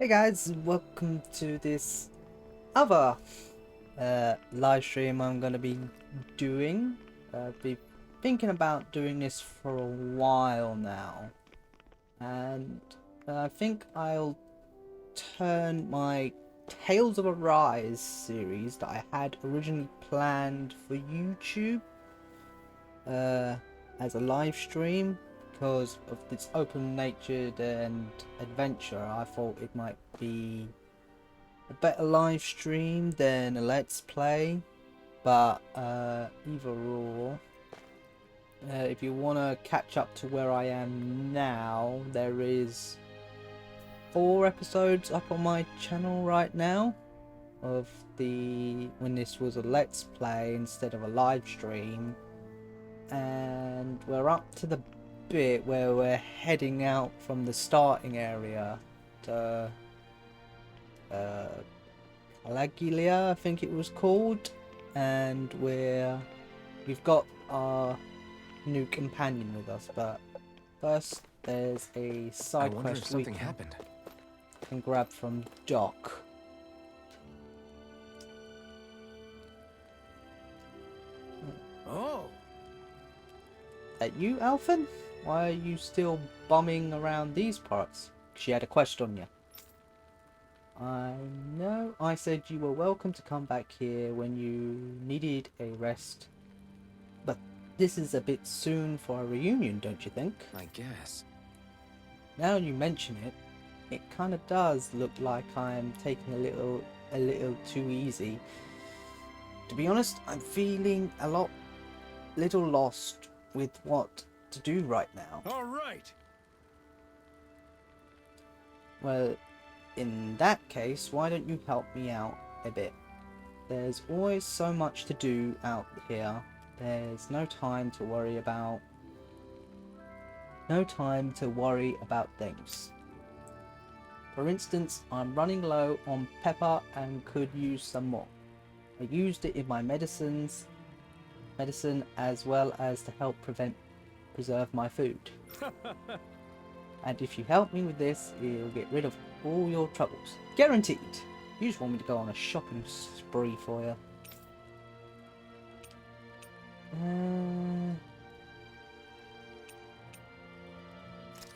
Hey guys, welcome to this other live stream I'm gonna be doing. I've been thinking about doing this for a while now, and I think I'll turn my Tales of Arise series that I had originally planned for YouTube as a live stream. Because of its open-natured and adventure, I thought it might be a better live stream than a let's play. But either or, if you want to catch up to where I am now, there is 4 episodes up on my channel right now of when this was a let's play instead of a live stream, and we're up to the bit where we're heading out from the starting area to Calagilia, I think it was called, and we've got our new companion with us. But first, there's a side quest we can grab from Doc. Oh, That you, Alphen? Why are you still bumming around these parts? She had a question on you. I know I said you were welcome to come back here when you needed a rest, but this is a bit soon for a reunion, don't you think? I guess. Now you mention it, it kind of does look like I'm taking a little too easy. To be honest, I'm feeling little lost with what to do right now. All right. Well, in that case, why don't you help me out a bit? There's always so much to do out here. There's no time to worry about things. For instance, I'm running low on pepper and could use some more. I used it in my medicine as well as to help preserve my food. And if you help me with this, it'll get rid of all your troubles. Guaranteed. You just want me to go on a shopping spree for you.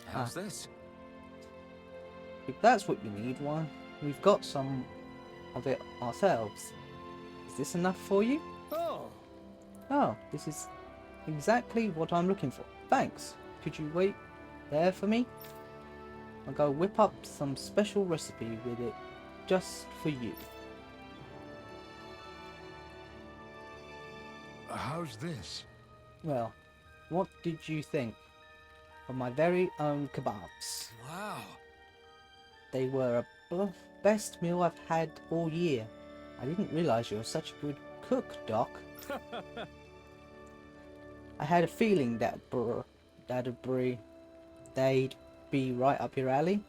How's this? If that's what you need, why, we've got some of it ourselves. Is this enough for you? Oh, this is exactly what I'm looking for. Thanks. Could you wait there for me? I'll go whip up some special recipe with it just for you. How's this? Well, what did you think of my very own kebabs? Wow. They were a best meal I've had all year. I didn't realize you were such a good cook, Doc. I had a feeling they'd be right up your alley.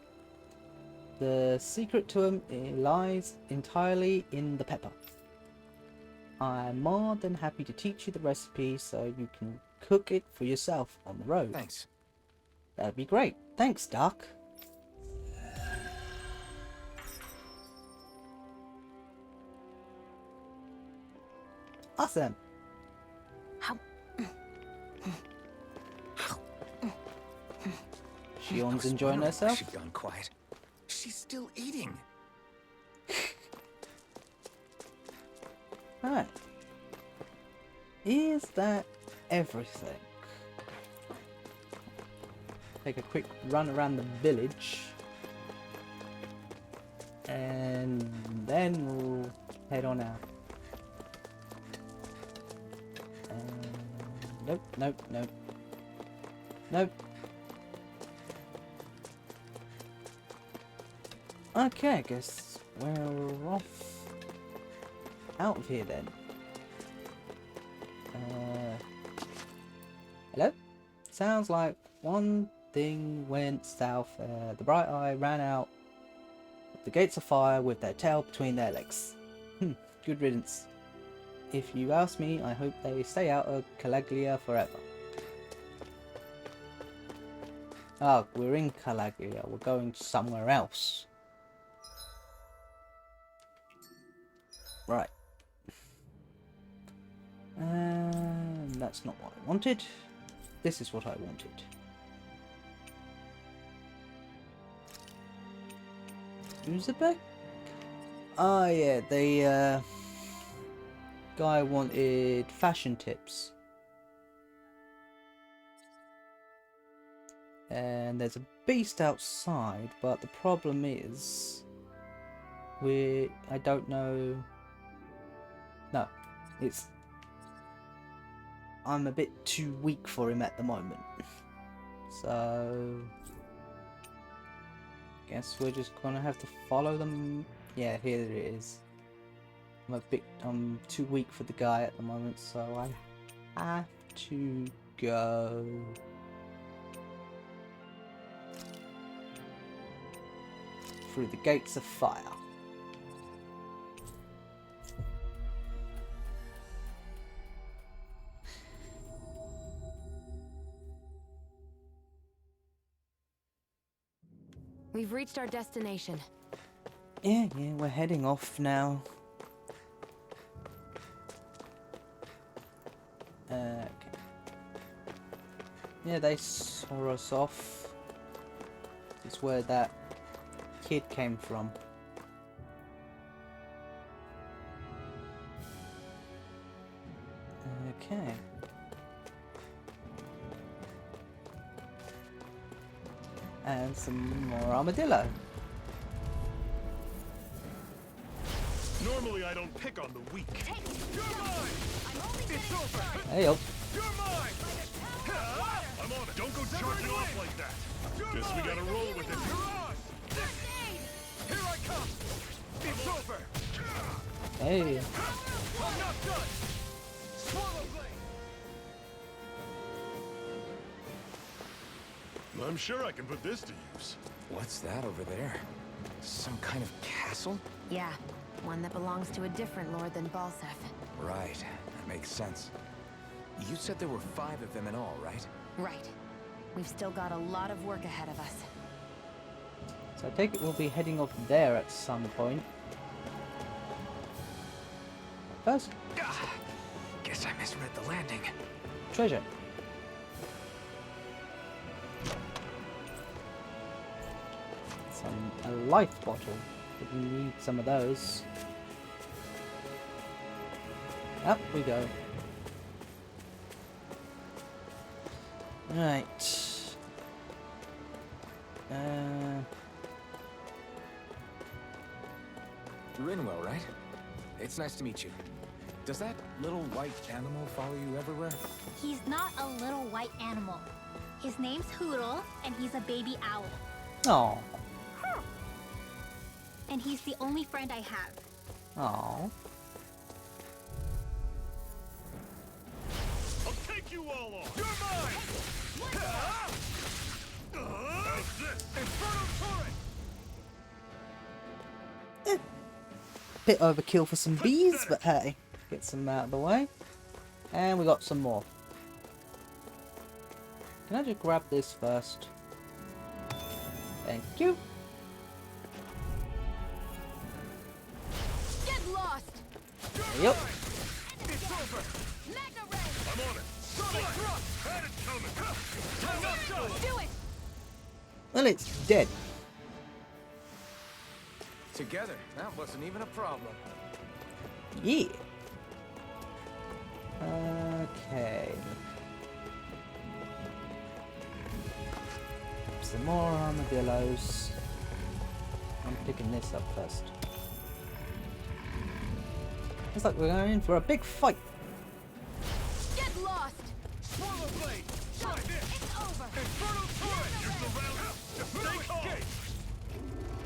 The secret to them lies entirely in the pepper. I'm more than happy to teach you the recipe so you can cook it for yourself on the road. Thanks. That'd be great. Thanks, Doc. Awesome. Shion's enjoying herself. She's gone quiet. She's still eating. Right. Is that everything? Take a quick run around the village. And then we'll head on out. Nope. Okay, I guess we're off out of here then. Hello? Sounds like one thing went south. The Bright Eye ran out of the gates of fire with their tail between their legs. Good riddance. If you ask me, I hope they stay out of Calaglia forever. Oh, we're in Calaglia. We're going somewhere else. Right. And that's not what I wanted. This is what I wanted. Who's it back? Oh yeah, the guy wanted fashion tips. And there's a beast outside, but the problem is I don't know. No, I'm a bit too weak for him at the moment. So guess we're just gonna have to follow them. Yeah, here it is. I'm too weak for the guy at the moment, so I have to go. Through the gates of fire. We've reached our destination. Yeah, we're heading off now. Okay. Yeah, they saw us off. It's where that kid came from. Okay. And some more armadillo. Normally I don't pick on the weak. You're mine! It's over! Hey yo. You're mine! I'm on it! Don't go charging off like that! Guess we gotta roll with it. You're on! Here I come! It's over! Hey. I'm not done! Swallow blade! I'm sure I can put this to use. What's that over there? Some kind of castle? Yeah, one that belongs to a different lord than Balsef. Right, that makes sense. You said there were 5 of them in all, right? Right. We've still got a lot of work ahead of us. So I take it we'll be heading off there at some point. First, Guess I misread the landing. treasure. A life bottle. We need some of those. Up we go. Right. Rinwell, right? It's nice to meet you. Does that little white animal follow you everywhere? He's not a little white animal. His name's Hoodle, and he's a baby owl. Oh. And he's the only friend I have. Oh. I'll take you all on! You're mine! How's this? Inferno turret! Bit overkill for some bees, but hey, get some out of the way. And we got some more. Can I just grab this first? Thank you. Get lost! Yep. It's over! Mega ray! I'm on it! Sonic thrust! Had it coming! I'm not done! Do it! Well, it's dead. Together, that wasn't even a problem. Yeah. Okay. Some more armadillos. I'm picking this up first. Looks like we're going in for a big fight. Get lost! Swallow blade! Try this! It's over! Inferno turret! You're surrounded! Stay calm!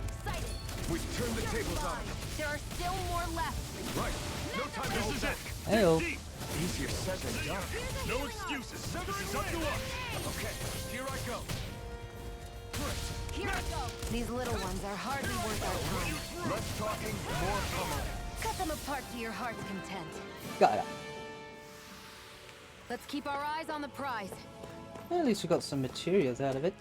Excited! We've turned the tables on them. There are still more left. Right. No time to This hold is back. it! Heyo. Deep! Easier said than done. No excuses! This is up to us! Okay, here I go. Here I go! These little ones are hardly worth our time. Less talking, more pummeling. Cut them apart to your heart's content. Got it. Let's keep our eyes on the prize. Well, at least we got some materials out of it.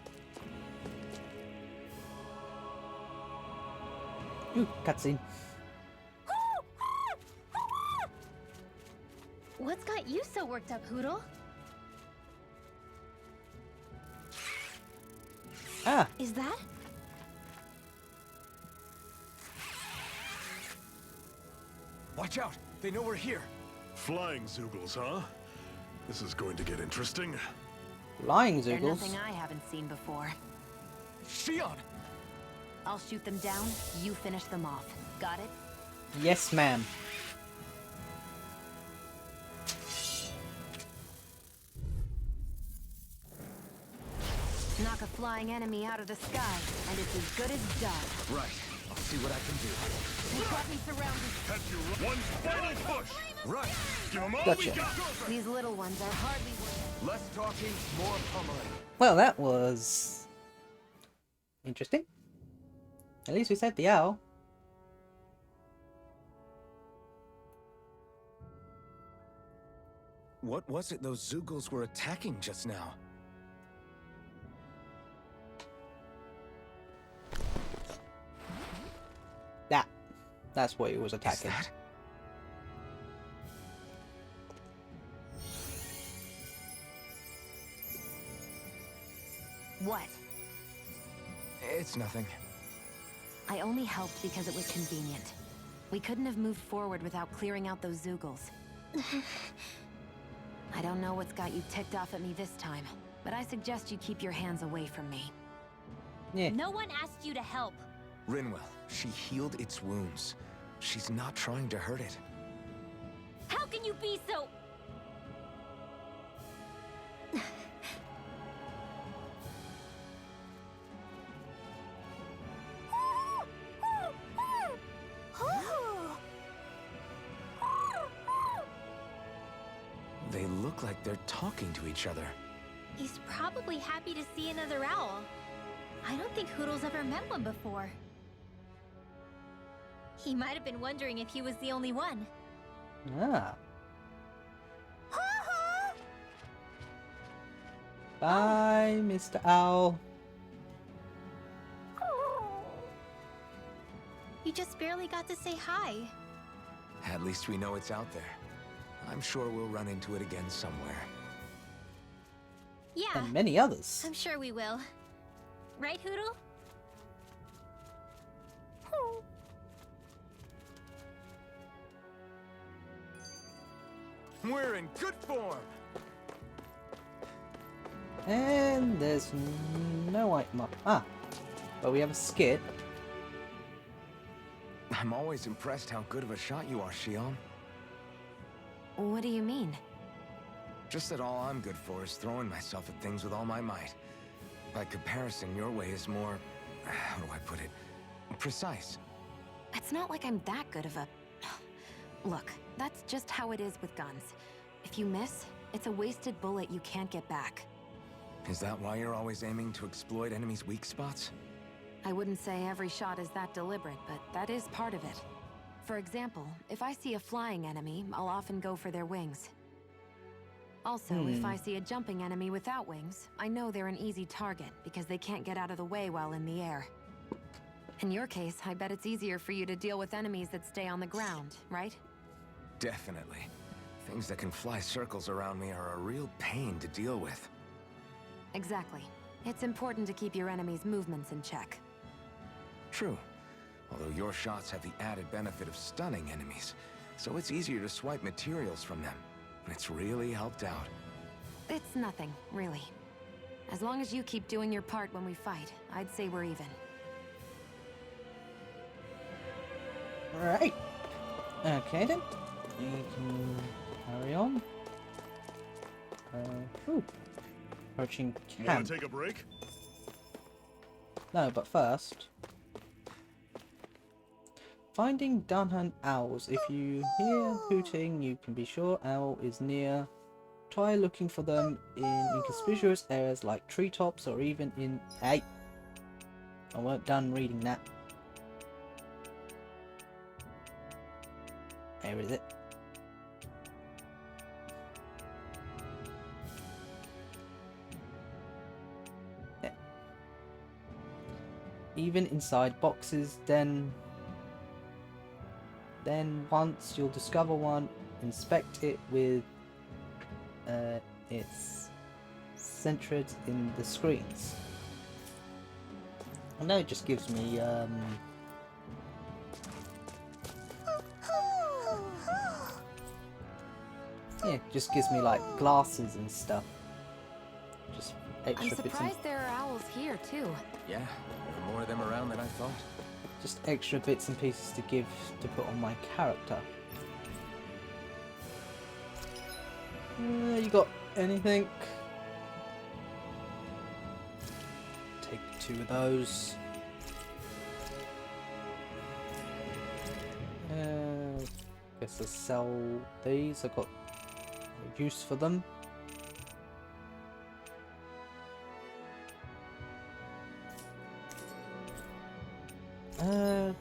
Ooh, cutscene. What's got you so worked up, Hoodle? Ah, Is that? Watch out! They know we're here. Flying Zoogles, huh? This is going to get interesting. lying They're Zoogles. nothing I haven't seen before. Shion! I'll shoot them down, you finish them off. Got it? Yes, ma'am. Knock a flying enemy out of the sky, and it's as good as done. Right. I'll see what I can do. They've got me surrounded. Catch you one final push. Right. Give them all Gotcha. we got. These little ones are hardly worth Less talking, more pummeling. Well, that was interesting. At least we saved the owl. What was it those Zoogles were attacking just now? That's what it was Is attacking. that? What? It's nothing. I only helped because it was convenient. We couldn't have moved forward without clearing out those Zoogles. I don't know what's got you ticked off at me this time, but I suggest you keep your hands away from me. Yeah. No one asked you to help. Rinwell, she healed its wounds. She's not trying to hurt it. How can you be so... They look like they're talking to each other. He's probably happy to see another owl. I don't think Hoodle's ever met one before. He might have been wondering if he was the only one. Ah. Bye, Mr. Owl. You just barely got to say hi. At least we know it's out there. I'm sure we'll run into it again somewhere. Yeah, And many others. I'm sure we will. Right, Hoodle? We're in good form! And there's no item up. Ah. But we have a skid. I'm always impressed how good of a shot you are, Shion. What do you mean? Just that all I'm good for is throwing myself at things with all my might. By comparison, your way is more... how do I put it? Precise. It's not like I'm that good of a... Look, that's just how it is with guns. If you miss, it's a wasted bullet you can't get back. Is that why you're always aiming to exploit enemies' weak spots? I wouldn't say every shot is that deliberate, but that is part of it. For example, if I see a flying enemy, I'll often go for their wings. Also, if I see a jumping enemy without wings, I know they're an easy target because they can't get out of the way while in the air. In your case, I bet it's easier for you to deal with enemies that stay on the ground, right? Definitely. Things that can fly circles around me are a real pain to deal with. Exactly. It's important to keep your enemy's movements in check. True. Although your shots have the added benefit of stunning enemies, so it's easier to swipe materials from them. It's really helped out. It's nothing, really. As long as you keep doing your part when we fight, I'd say we're even. Alright. Okay then. We can carry on. Ooh. Approaching Want camp. to take a break? No, but first. Finding Dahnan owls. If you hear hooting, you can be sure owl is near. Try looking for them in inconspicuous areas like treetops or even in... Hey! I weren't done reading that. Where is it? There. Even inside boxes, then once you'll discover one, inspect it with its centered in the screens. I know it just gives me yeah, it just gives me like glasses and stuff. Just I'm extra bits and surprised there are owls here, too. Yeah, there are more of them around than I thought. just extra bits and pieces to give to put on my character. You got anything? Take 2 of those. Guess I'll sell these. I've got no use for them. Can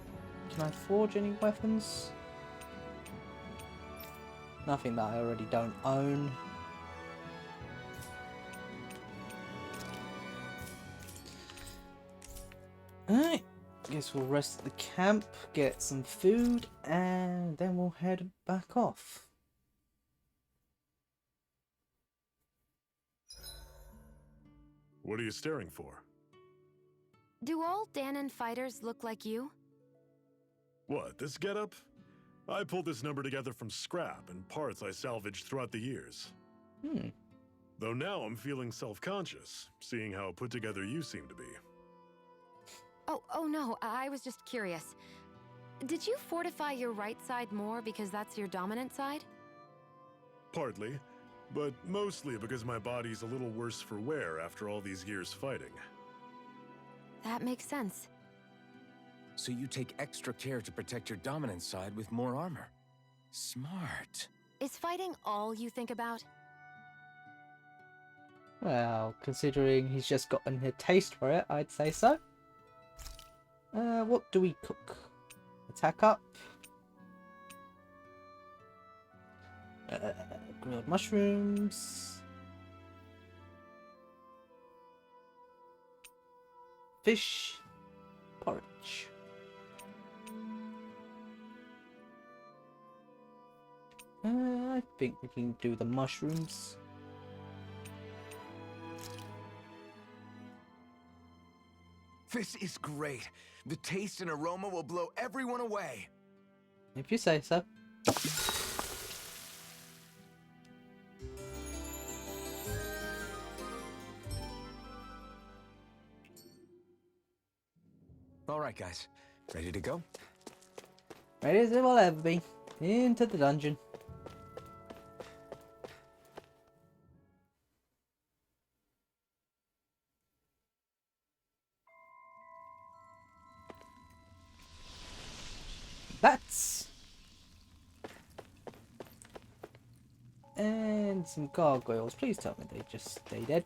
I forge any weapons? Nothing that I already don't own. Alright, guess we'll rest at the camp, get some food, and then we'll head back off. What are you staring for? Do all Dahnan fighters look like you? What, this getup? I pulled this number together from scrap and parts I salvaged throughout the years. Though now I'm feeling self-conscious, seeing how put together you seem to be. Oh no, I was just curious. Did you fortify your right side more because that's your dominant side? Partly, but mostly because my body's a little worse for wear after all these years fighting. That makes sense. So you take extra care to protect your dominant side with more armor. Smart. Is fighting all you think about? Well, considering he's just gotten a taste for it, I'd say so. What do we cook? Attack up. Grilled mushrooms. Fish. Porridge. I think we can do the mushrooms. This is great. The taste and aroma will blow everyone away. If you say so. All right, guys. Ready to go? Ready as it will ever be. Into the dungeon. Bats! And some gargoyles. Please tell me they just stay dead.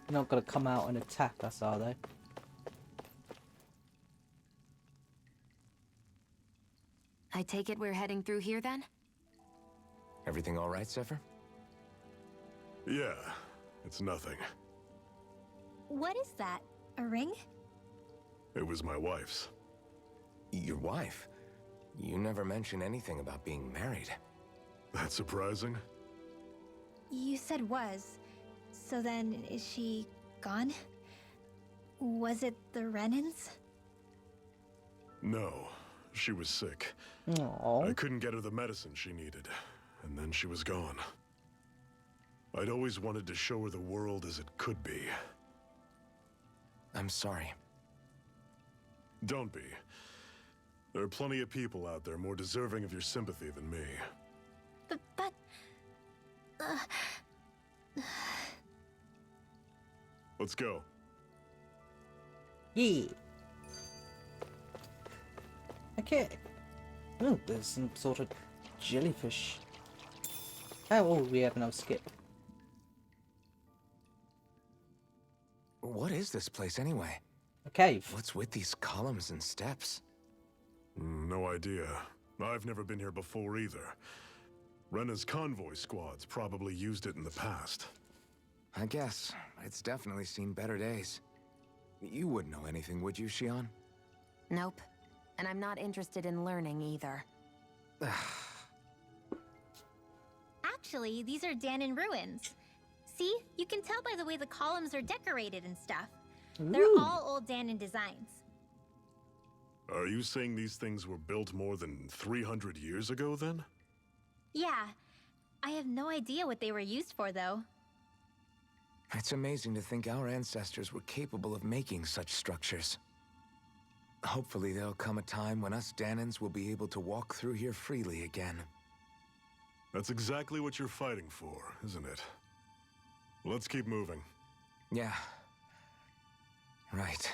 They're not going to come out and attack us, are they? I take it we're heading through here then? Everything all right, Zephyr? Yeah, it's nothing. What is that? A ring? It was my wife's. Your wife? You never mention anything about being married. That's surprising? You said was. So then, is she gone? Was it the Renans? No, she was sick. Aww. I couldn't get her the medicine she needed, and then she was gone. I'd always wanted to show her the world as it could be. I'm sorry. Don't be. There are plenty of people out there more deserving of your sympathy than me. But... Let's go. Yeah. Okay. Oh, there's some sort of jellyfish. Oh, we have no skip. What is this place anyway? A cave. What's with these columns and steps? No idea. I've never been here before either. Rena's convoy squads probably used it in the past. I guess. It's definitely seen better days. You wouldn't know anything, would you, Xion? Nope. And I'm not interested in learning either. Actually, these are Dahnan ruins. See? You can tell by the way the columns are decorated and stuff. They're Ooh. all old Dahnan designs. Are you saying these things were built more than 300 years ago, then? Yeah. I have no idea what they were used for, though. It's amazing to think our ancestors were capable of making such structures. Hopefully there'll come a time when us Dahnans will be able to walk through here freely again. That's exactly what you're fighting for, isn't it? Let's keep moving. Yeah. Right.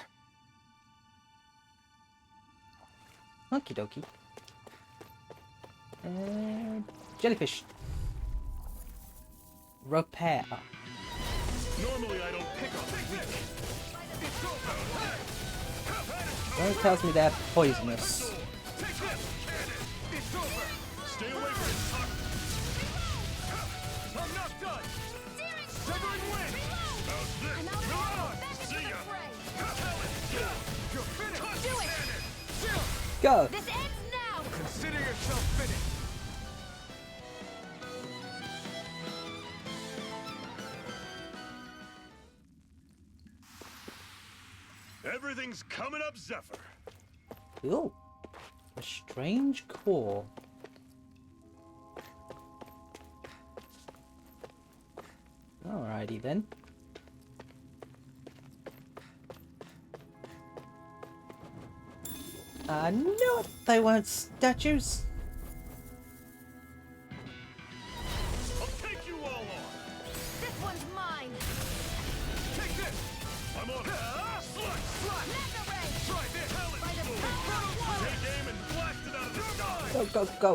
Okie dokie. Jellyfish. Repair. Normally I don't pick up. Well, it tells me they're poisonous. Stay away from it. I'm not done. Severing wind. How's this? See ya. You're finished. Do it! Go! This ends now! Consider yourself finished. Everything's coming up, Zephyr. Ooh. A strange core. Alrighty then. I knew it! They weren't statues! I'll take you all on. This one's mine! Take this. I'm on it. Slut. Mega ray! Try this. By the power of one! Take aim and blast it out of the sky. Go, go, go!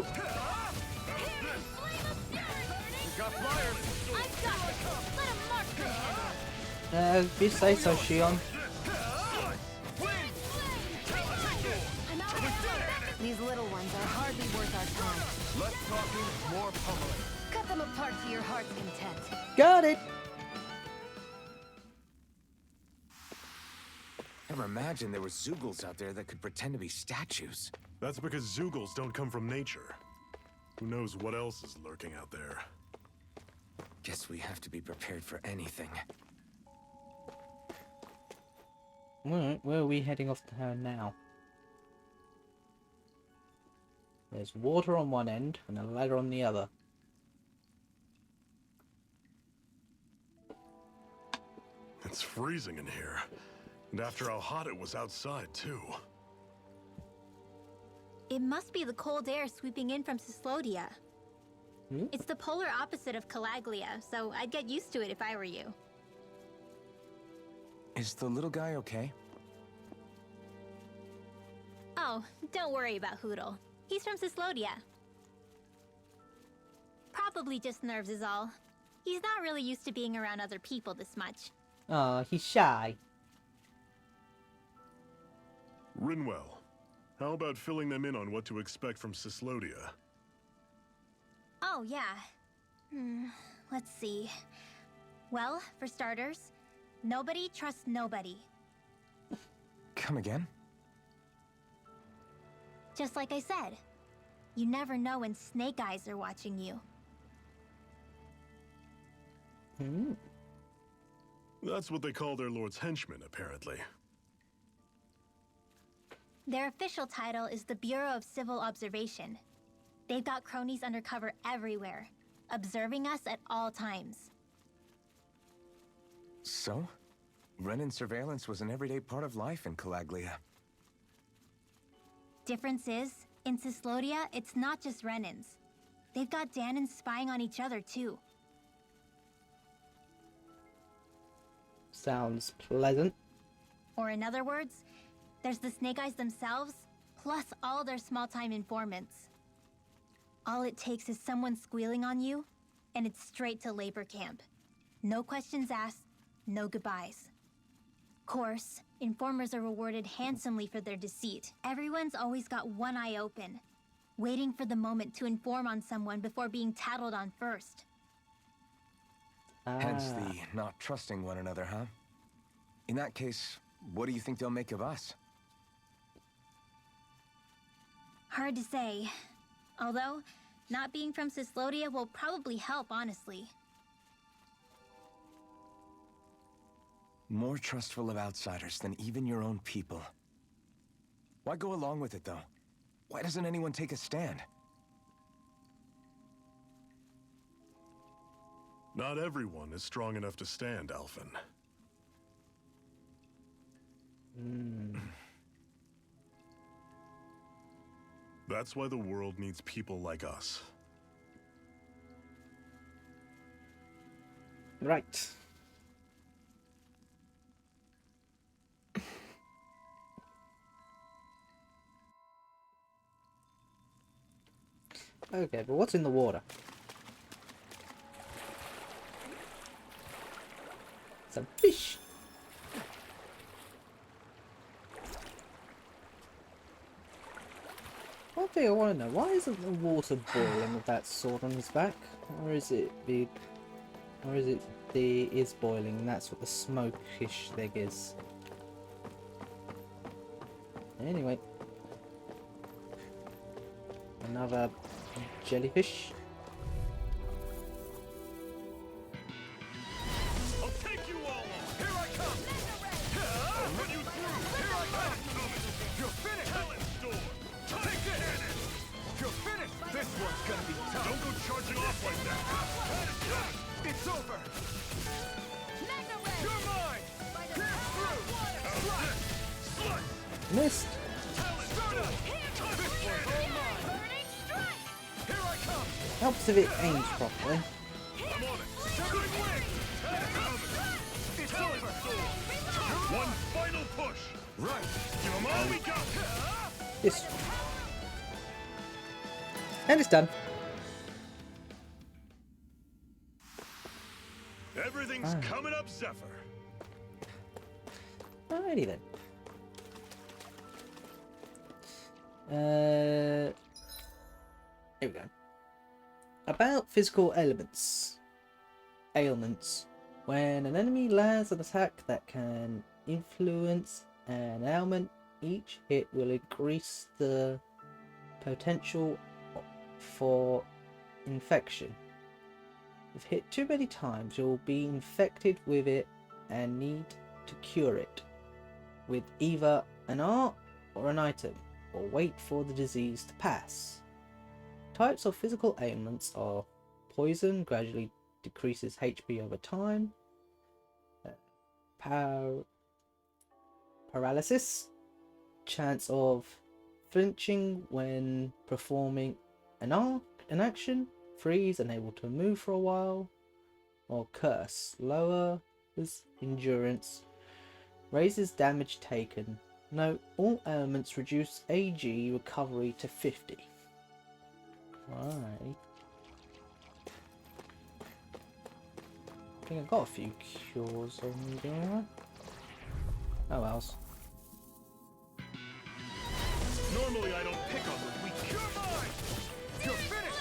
Got flyers. I've got it! Let him mark the handle! If you say so, Shion. I'm out of ammo! These little ones are hardly worth our time. Less talking, more pummeling. Cut them apart to your heart's content. Got it! Never imagined there were Zoogles out there that could pretend to be statues. That's because Zoogles don't come from nature. Who knows what else is lurking out there? Guess we have to be prepared for anything. Where are we heading off to her now? There's water on one end and a ladder on the other. It's freezing in here. And after how hot it was outside, too. It must be the cold air sweeping in from Cyslodia. Hmm? It's the polar opposite of Calaglia, so I'd get used to it if I were you. Is the little guy okay? Oh, don't worry about Hoodle. He's from Cyslodia. Probably just nerves is all. He's not really used to being around other people this much. Aw, he's shy. Rinwell, how about filling them in on what to expect from Cyslodia? Oh, yeah. Let's see. Well, for starters, nobody trusts nobody. Come again? Just like I said, you never know when snake eyes are watching you. Hmm. That's what they call their lord's henchmen, apparently. Their official title is the Bureau of Civil Observation. They've got cronies undercover everywhere, observing us at all times. So? Renan surveillance was an everyday part of life in Calaglia. Difference is, in Cyslodia, it's not just Renans. They've got Dahnans spying on each other, too. Sounds pleasant. Or in other words, there's the Snake Eyes themselves, plus all their small-time informants. All it takes is someone squealing on you, and it's straight to labor camp. No questions asked, no goodbyes. Course, informers are rewarded handsomely for their deceit. Everyone's always got one eye open, waiting for the moment to inform on someone before being tattled on first. Hence the not trusting one another, huh? In that case, what do you think they'll make of us? Hard to say. Although, Not being from Cyslodia will probably help, honestly. More trustful of outsiders than even your own people. Why go along with it, though? Why doesn't anyone take a stand? Not everyone is strong enough to stand, Alphen. That's why the world needs people like us. Right. Okay, but what's in the water? Some fish. One thing I want to know, why isn't the water boiling with that sword on his back? Or is it the is boiling and that's what the smokish thing is? Anyway. Another jellyfish. I'll take you all on! Here I come! I'll run you through! Here I come! You're finished! Talent storm! Take this! You're finished! This one's gonna be tough! Don't go charging off like that! It's over! You're mine! Pierce through! Slice! Missed! Talent storm! This one's all mine! Here I come! Helps if it aims properly. I'm on it! Severing wing! It's over! One final push! Right! Give 'em all we got! This. And it's done. Everything's coming up, Zephyr! Alrighty then. Here we go. About physical ailments. When an enemy lands an attack that can influence an ailment, each hit will increase the potential for infection. If hit too many times, you'll be infected with it and need to cure it with either an art or an item, or wait for the disease to pass. Types of physical ailments are poison, gradually decreases HP over time, paralysis, chance of flinching when performing an action, freeze, unable to move for a while, or curse, lowers endurance, raises damage taken. Note, all elements reduce AG recovery to 50. Right. I think I've got a few cures on me there. Oh else. Normally I don't pick on the weak. You're mine! You're finished!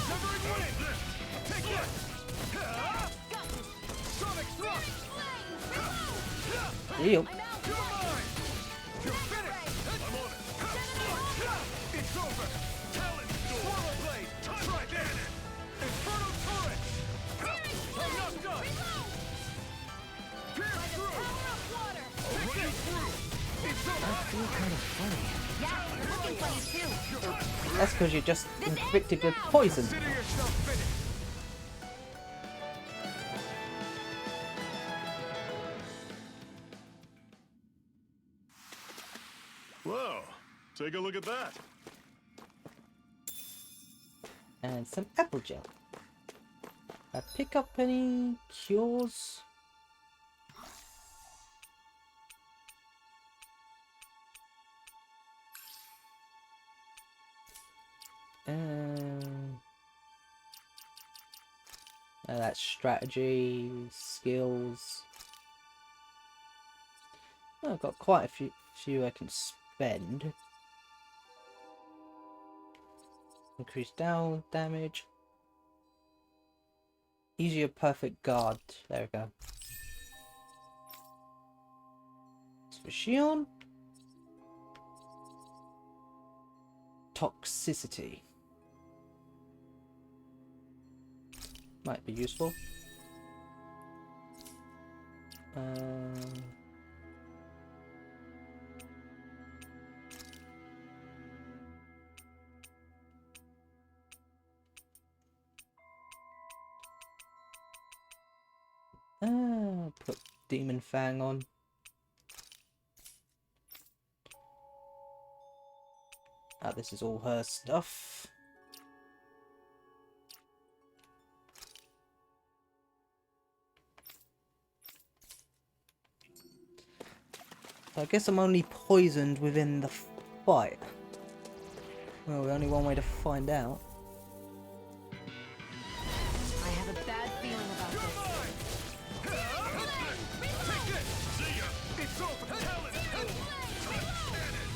Severing wing! Take this! Sonic thrust! Heal. You're mine! You're finished! I'm on it! It's over! Talent storm! Swallow blade! Try Dahnan! Inferno turret! I'm not done! Pierce through! I'll run you through! It's over! I feel kind of funny. Yeah, you're looking funny too. That's because you're just infected with poison. Consider yourself finished! Whoa, take a look at that. And some apple gel. I pick up any cures? That's strategy, skills. Oh, I've got quite a few I can spend. Increase down damage. Easier perfect guard. There we go. It's for Shion. Toxicity. Might be useful. Put Demon Fang on. This is all her stuff. So I guess I'm only poisoned within the fight. Well, only one way to find out. I have a bad feeling about this.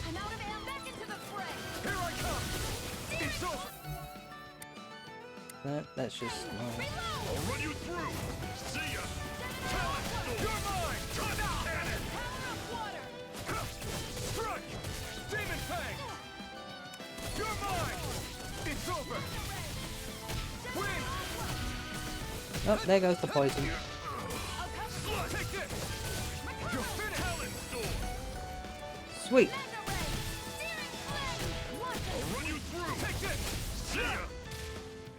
I'm out of air. Back into the fray. Here I come! It's over! No, that's just... I'll run you through! See ya! You're mine! Cannon! Power of water. Strike! Demon Fang! You're mine! It's over! Win! Oh, there goes the poison. Take this! You're finished! Sweet. I'll run you through! Take this! See ya!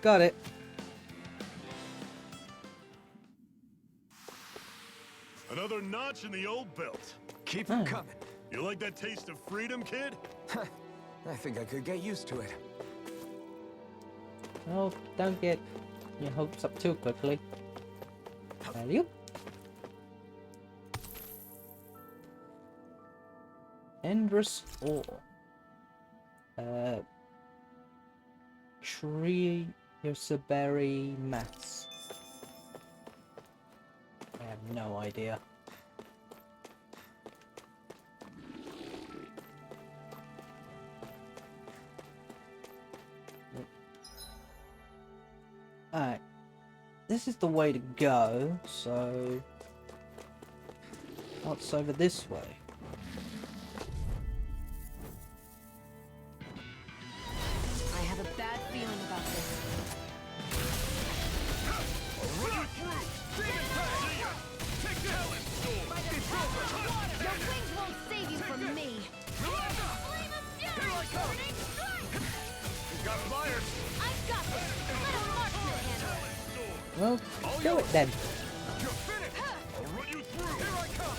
Got it. Another notch in the old belt. Keep 'em coming. You like that taste of freedom, kid? I think I could get used to it. Oh, don't get your hopes up too quickly. There you go. Endless ore. Tree Yosaberry mass. I have no idea. Alright. This is the way to go, so what's over this way? I have a bad feeling about this. I'll run you through! Demon Fang! See ya! Take this! It's over! Your wings won't save you from me. Here I come! He's got flyers! I've got this. Let him mark your handle. Well, do it then. You're finished! I'll run you through! Here I come!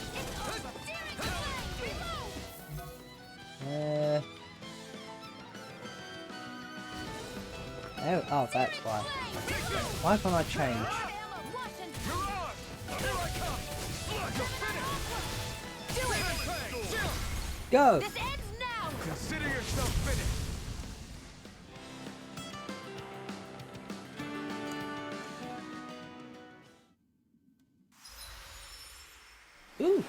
Oh, that's why. Why can't I change? You're on! Here I come! You're finished! Go! This ends now. Consider yourself finished! Ooh.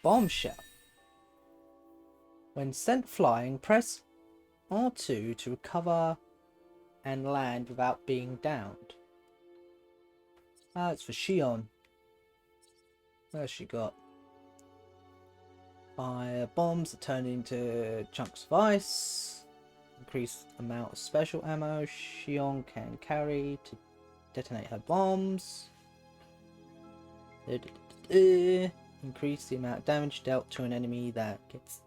Bombshell. When sent flying, press R2 to recover and land without being downed. Ah, it's for Shion. Where's she got? Fire bombs that turn into chunks of ice. Increase amount of special ammo Shion can carry to detonate her bombs. Increase the amount of damage dealt to an enemy that gets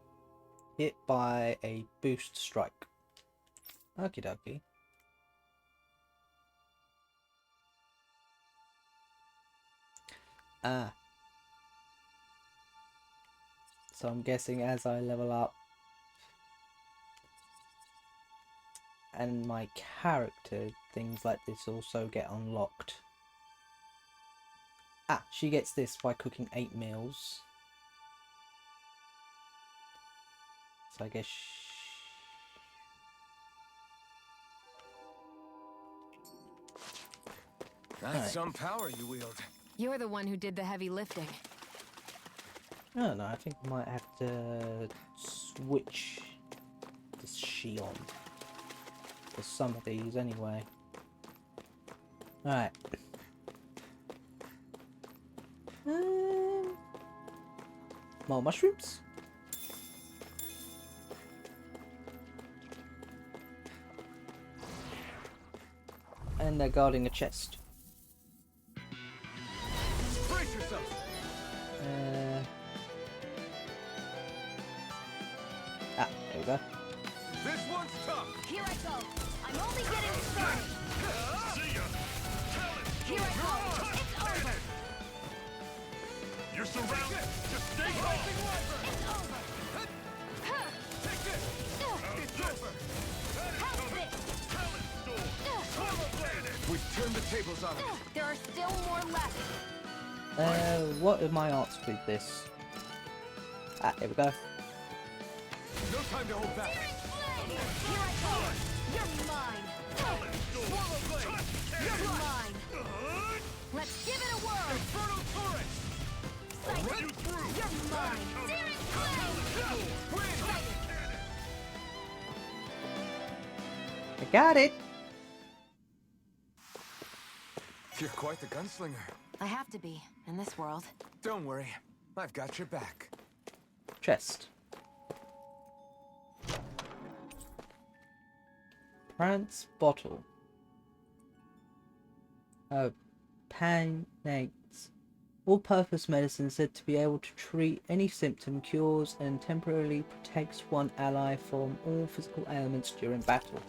hit by a boost strike. Okie dokie. Ah. So I'm guessing as I level up and my character, things like this also get unlocked. Ah, she gets this by cooking 8 meals. So I guess That's some power you wield. You're the one who did the heavy lifting. I don't know, I think I might have to switch to Shion for some of these anyway. Alright. More mushrooms? And they're guarding a chest. Brace yourself. There we go. This one's tough. Here I go. I'm only getting started. See ya! Here I go. It's over. You're surrounded! Just stay calm! It's over. Take this. It's over. How's this? We've turned the tables on him. There are still more left. What are my odds with this? Here we go. No time to hold back. Here I go. You're mine. Swallow blade. You're mine. Let's give it a whirl. Inferno turret. Psychic. You're mine. Searing flame. I got it. You're quite the gunslinger. I have to be in this world. Don't worry. I've got your back. Chest. Prance bottle. Panates. All-purpose medicine said to be able to treat any symptom, cures, and temporarily protects one ally from all physical ailments during battle.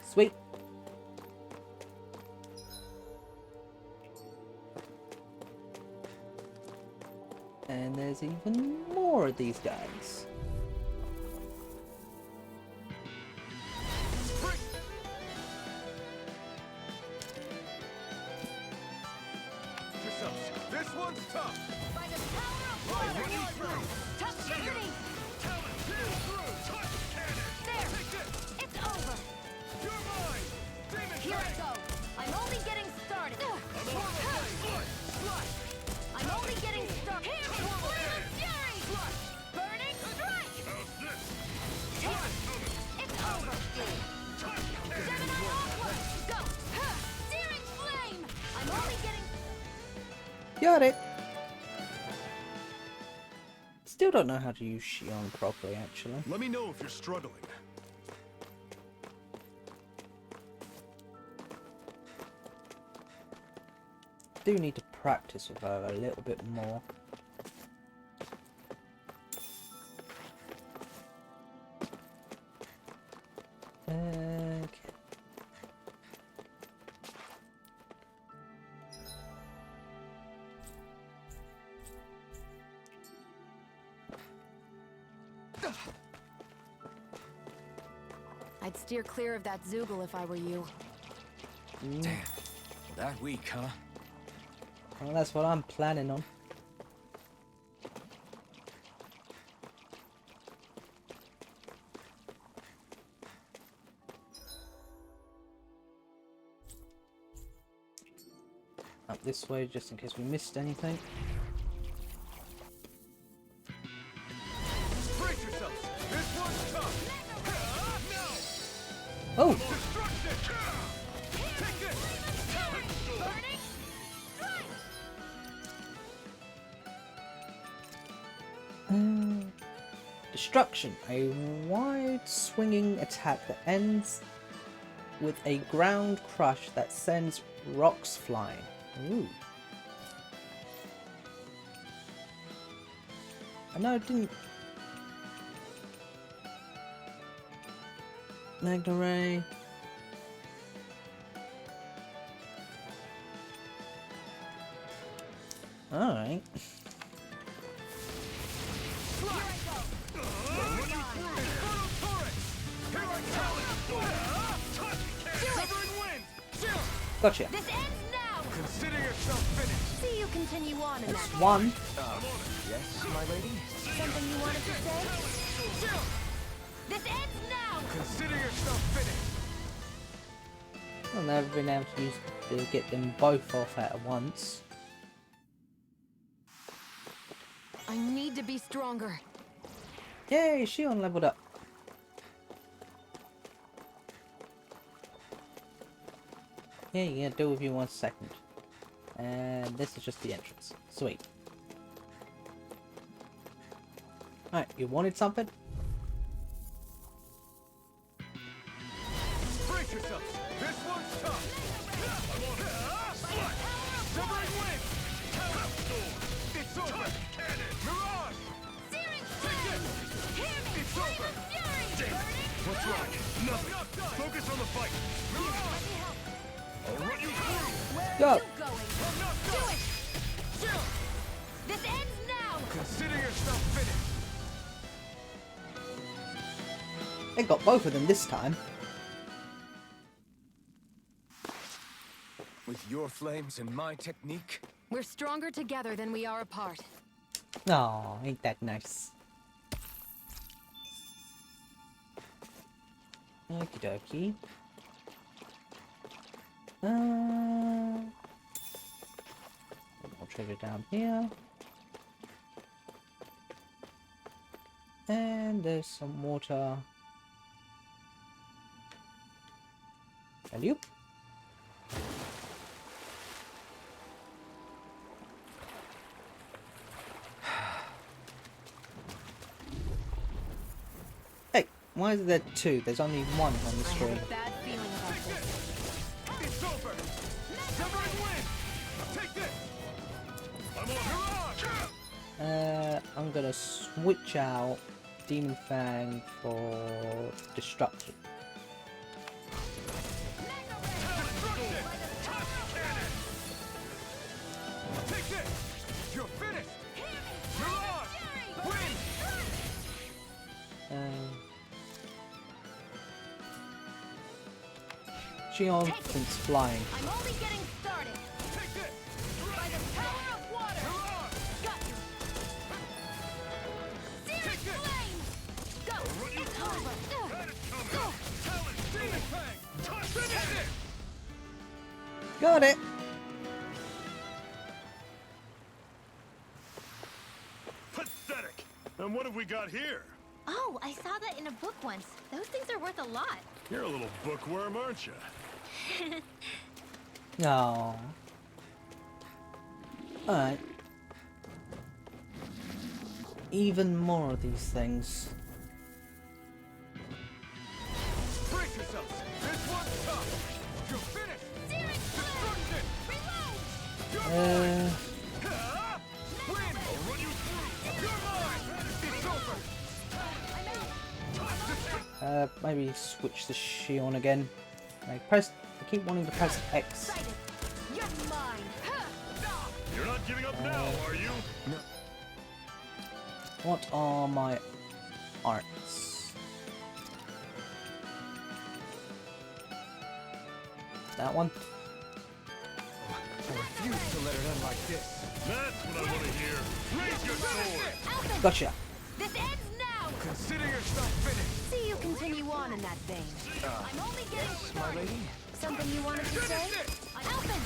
Sweet. And there's even more of these guys. This one's tough. By the power of water. Tough journey. There. It's over. You're mine. Demon Here I go. I'm only getting started. I'm only getting started. Here, Swirl Fury! Burning Strike! It's over. Gemini Aqua! Go! Searing Flame! I'm only getting... Got it. Still don't know how to use Shion properly, actually. Let me know if you're struggling. Do need to practice with her a little bit more. Okay. I'd steer clear of that Zoogle if I were you. Damn. That weak, huh? Well, that's what I'm planning on. Up this way, just in case we missed anything. Brace yourselves. This one's tough. Oh! Destruction. Take this. Burning Strike! Destruction. A wide swinging attack that ends with a ground crush that sends rocks flying. Ooh. I know it didn't... Magna Ray. Alright. Gotcha. This ends now! Consider yourself finished. See you continue on in That's that. one. Yes, my lady? Something you wanted to say? This ends now! Consider yourself finished. I've never been able to get them both off at once. I need to be stronger. Yay, Shion leveled up. Yeah, you're gonna do with you 1 second. And this is just the entrance. Sweet. Alright, you wanted something? Brace yourselves. This one's tough. Let's rock. Nothing. Focus on the fight. I'll run you through. Go. You going? Do it! Jill! This ends now! Consider yourself finished. They got both of them this time. With your flames and my technique, We're stronger together than we are apart. Oh, ain't that nice. Okie dokie. One more trigger down here. And there's some water. Alley-oop. Hey, why is there two? There's only one on the I screen. have a bad feeling about this. It's over. Zephyr win. Take this. I'm on. I'm gonna switch out Demon Fang for Destruction. take this. You're finished. You're on. Win. Xion since flying. I'm only getting started. Take this. By the power of water. You're on. Got you. Searing flame. Go. It's over. Talent. Demon Fang. Finish it. Got it. Pathetic. And what have we got here? Oh, I saw that in a book once. Those things are worth a lot. You're a little bookworm, aren't you? No. Alright. Even more of these things. Brace yourselves. This one's tough. You're finished. Searing flame. Destruction. Reload. Win. I'll run you through. You're mine. It's over. Maybe switch the Xion again. I keep wanting to press X. Excited. You're mine. You're not giving up now, are you? What are my arts? That one? I refuse to let it end like this. That's what I want to hear. Raise your sword. Alphen, Gotcha. this ends now. Consider yourself finished. See you continue on in that vein. I'm only getting My started. lady, Something you wanted to say? Alphen,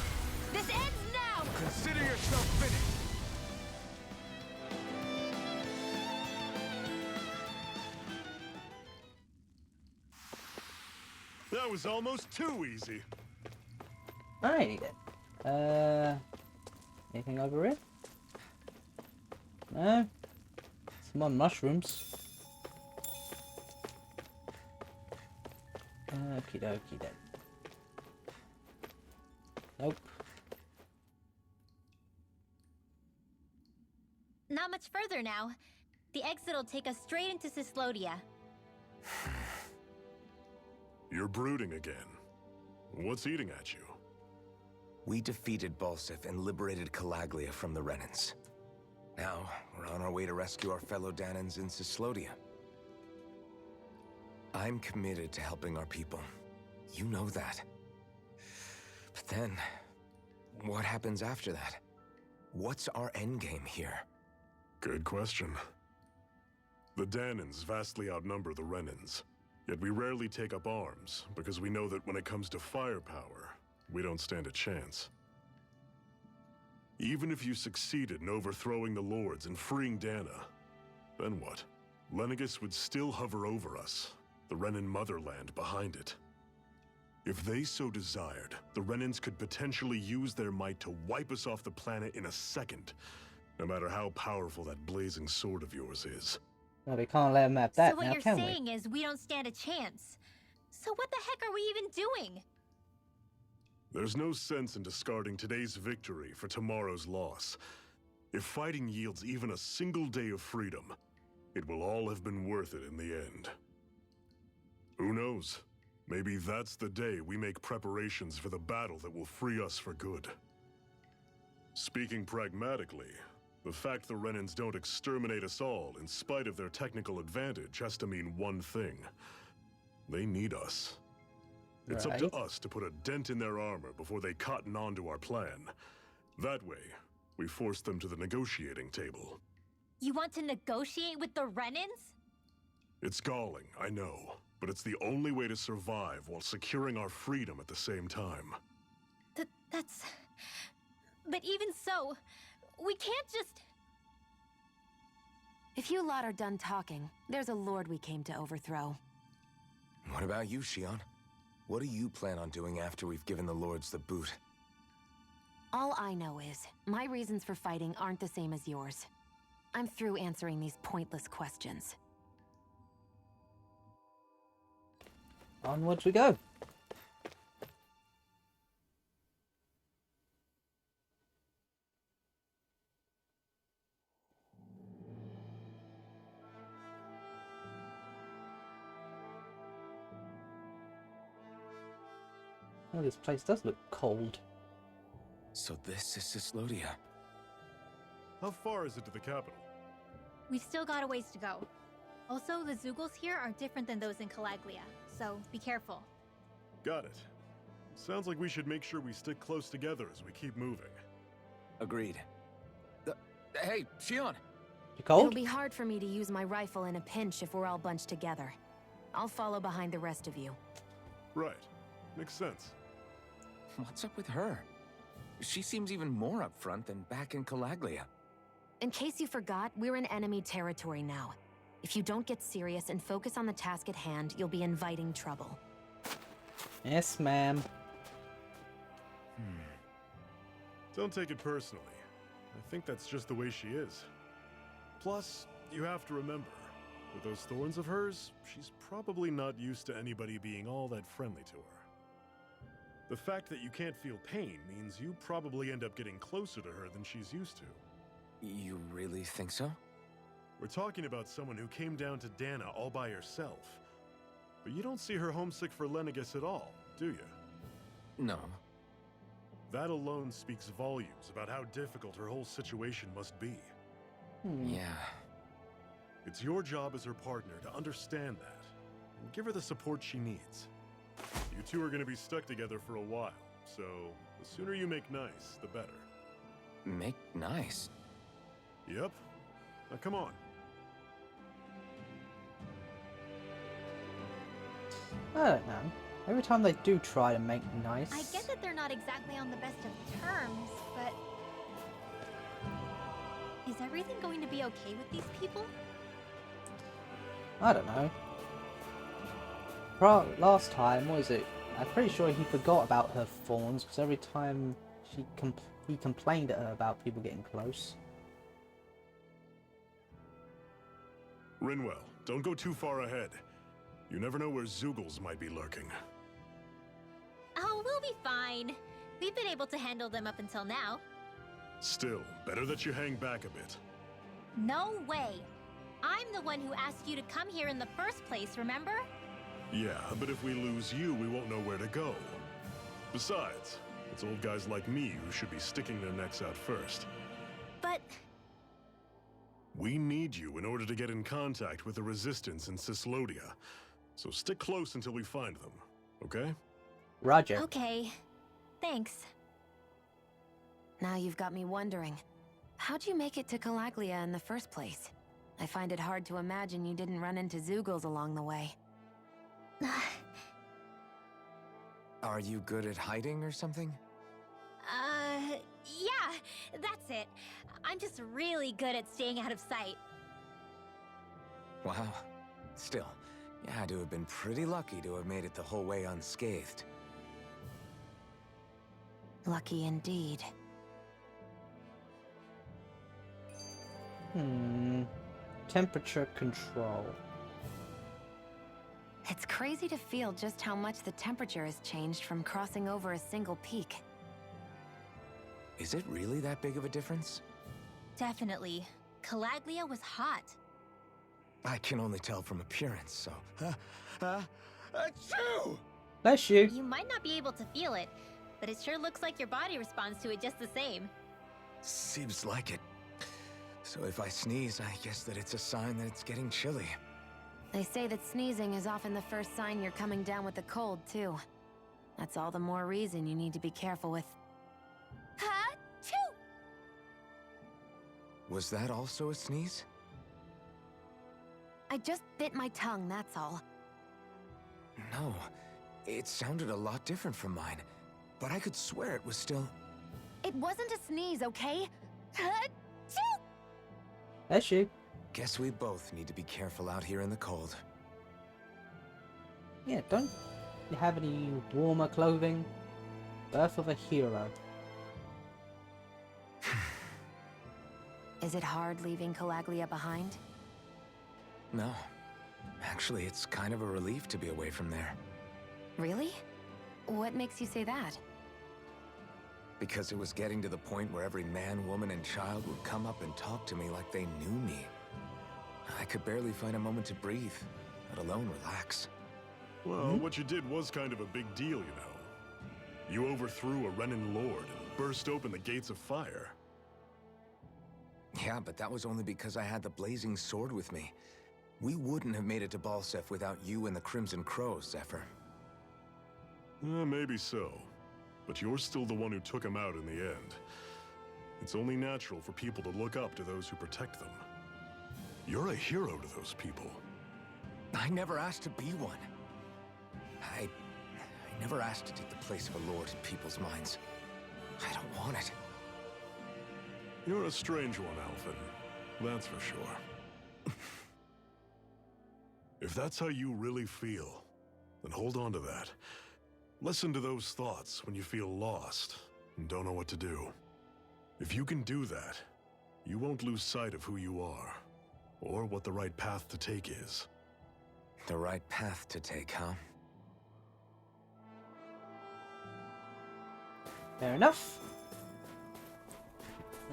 this ends now. consider yourself finished. That was almost too easy. I need it. Anything over here? No? Some more mushrooms. Okie dokie then. Nope. Not much further now. The exit'll take us straight into Cyslodia. You're brooding again. What's eating at you? We defeated Balsif and liberated Calaglia from the Renans. Now, we're on our way to rescue our fellow Dahnans in Cyslodia. I'm committed to helping our people. You know that. But then, what happens after that? What's our endgame here? Good question. The Dahnans vastly outnumber the Renans. Yet we rarely take up arms, because we know that when it comes to firepower, we don't stand a chance. Even if you succeeded in overthrowing the Lords and freeing Dahna, then what? Lenegis would still hover over us, the Renan motherland behind it. If they so desired, the Renans could potentially use their might to wipe us off the planet in a second, no matter how powerful that blazing sword of yours is. Well, we can't let them have that So what now, you're can we? saying is we don't stand a chance. So what the heck are we even doing? There's no sense in discarding today's victory for tomorrow's loss. If fighting yields even a single day of freedom, it will all have been worth it in the end. Who knows? Maybe that's the day we make preparations for the battle that will free us for good. Speaking pragmatically, the fact the Renans don't exterminate us all in spite of their technical advantage has to mean one thing. They need us. It's up to us to put a dent in their armor before they cotton on to our plan. That way, we force them to the negotiating table. You want to negotiate with the Renans? It's galling, I know, but it's the only way to survive while securing our freedom at the same time. That's... But even so, we can't just... If you lot are done talking, there's a lord we came to overthrow. What about you, Shion? What do you plan on doing after we've given the lords the boot? All I know is, my reasons for fighting aren't the same as yours. I'm through answering these pointless questions. Onwards we go. Oh, this place does look cold. So this is Cyslodia. How far is it to the capital? We've still got a ways to go. Also, the Zeugles here are different than those in Calaglia, so be careful. Got it. Sounds like we should make sure we stick close together as we keep moving. Agreed. Hey, Shion! You cold? It'll be hard for me to use my rifle in a pinch if we're all bunched together. I'll follow behind the rest of you. Right. Makes sense. What's up with her? She seems even more upfront than back in Calaglia. In case you forgot, we're in enemy territory now. If you don't get serious and focus on the task at hand, you'll be inviting trouble. Yes, ma'am. Don't take it personally. I think that's just the way she is. Plus, you have to remember, with those thorns of hers, she's probably not used to anybody being all that friendly to her. The fact that you can't feel pain means you probably end up getting closer to her than she's used to. You really think so? We're talking about someone who came down to Dahna all by herself. But you don't see her homesick for Lenegis at all, do you? No. That alone speaks volumes about how difficult her whole situation must be. Yeah. It's your job as her partner to understand that, and give her the support she needs. You two are going to be stuck together for a while, so the sooner you make nice, the better. Make nice? Yep. Now come on. I don't know. Every time they do try to make nice... I get that they're not exactly on the best of terms, but... Is everything going to be okay with these people? I don't know. Last time, what was it? I'm pretty sure he forgot about her thorns, because every time he complained at her about people getting close. Rinwell, don't go too far ahead. You never know where Zeugles might be lurking. Oh, we'll be fine. We've been able to handle them up until now. Still, better that you hang back a bit. No way. I'm the one who asked you to come here in the first place, remember? Yeah, but if we lose you, we won't know where to go. Besides, it's old guys like me who should be sticking their necks out first. But... We need you in order to get in contact with the Resistance in Cyslodia. So stick close until we find them, okay? Roger. Okay. Thanks. Now you've got me wondering. How'd you make it to Calaglia in the first place? I find it hard to imagine you didn't run into Zeugles along the way. Are you good at hiding or something? Yeah, that's it. I'm just really good at staying out of sight. Wow. Still, you had to have been pretty lucky to have made it the whole way unscathed. Lucky indeed. Temperature control. It's crazy to feel just how much the temperature has changed from crossing over a single peak. Is it really that big of a difference? Definitely. Calaglia was hot. I can only tell from appearance, so... Achoo! Bless you. You might not be able to feel it, but it sure looks like your body responds to it just the same. Seems like it. So if I sneeze, I guess that it's a sign that it's getting chilly. They say that sneezing is often the first sign you're coming down with a cold, too. That's all the more reason you need to be careful with. Ha-choo! Was that also a sneeze? I just bit my tongue, that's all. No. It sounded a lot different from mine. But I could swear it was still... It wasn't a sneeze, okay? Ha-choo! Bless you. Guess we both need to be careful out here in the cold. Yeah, don't you have any warmer clothing? Birth of a hero. Is it hard leaving Calaglia behind? No. Actually, it's kind of a relief to be away from there. Really? What makes you say that? Because it was getting to the point where every man, woman, and child would come up and talk to me like they knew me. I could barely find a moment to breathe, let alone relax. Well, what you did was kind of a big deal, you know. You overthrew a Renan lord and burst open the gates of fire. Yeah, but that was only because I had the blazing sword with me. We wouldn't have made it to Balsef without you and the Crimson Crows, Zephyr. Maybe so. But you're still the one who took him out in the end. It's only natural for people to look up to those who protect them. You're a hero to those people. I never asked to be one. I never asked to take the place of a lord in people's minds. I don't want it. You're a strange one, Alphen. That's for sure. If that's how you really feel, then hold on to that. Listen to those thoughts when you feel lost and don't know what to do. If you can do that, you won't lose sight of who you are, or what the right path to take is. The right path to take, huh? Fair enough.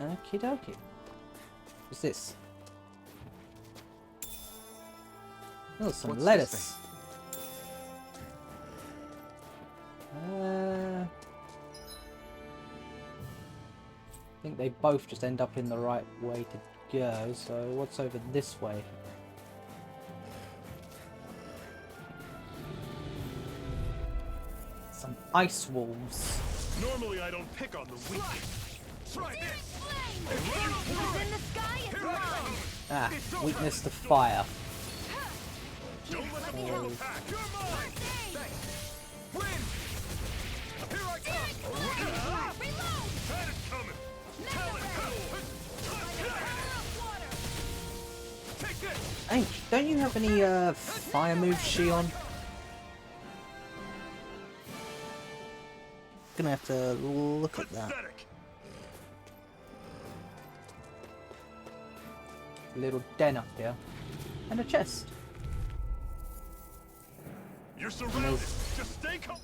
Okie dokie. What's this? Oh, some What's lettuce. this I think they both just end up in the right way to go, so what's over this way? Some ice wolves. Normally I don't pick on the weak. Try this! What's in the sky is mine! Ah, weakness to fire. Don't let them Oh. attack! You're mine! Win! Here I come! Reload! That is coming! Take this! Hey, don't you have any fire moves, Shion? Gonna have to look at that. Pathetic! Little den up here. And a chest. You're surrounded! Just stay calm!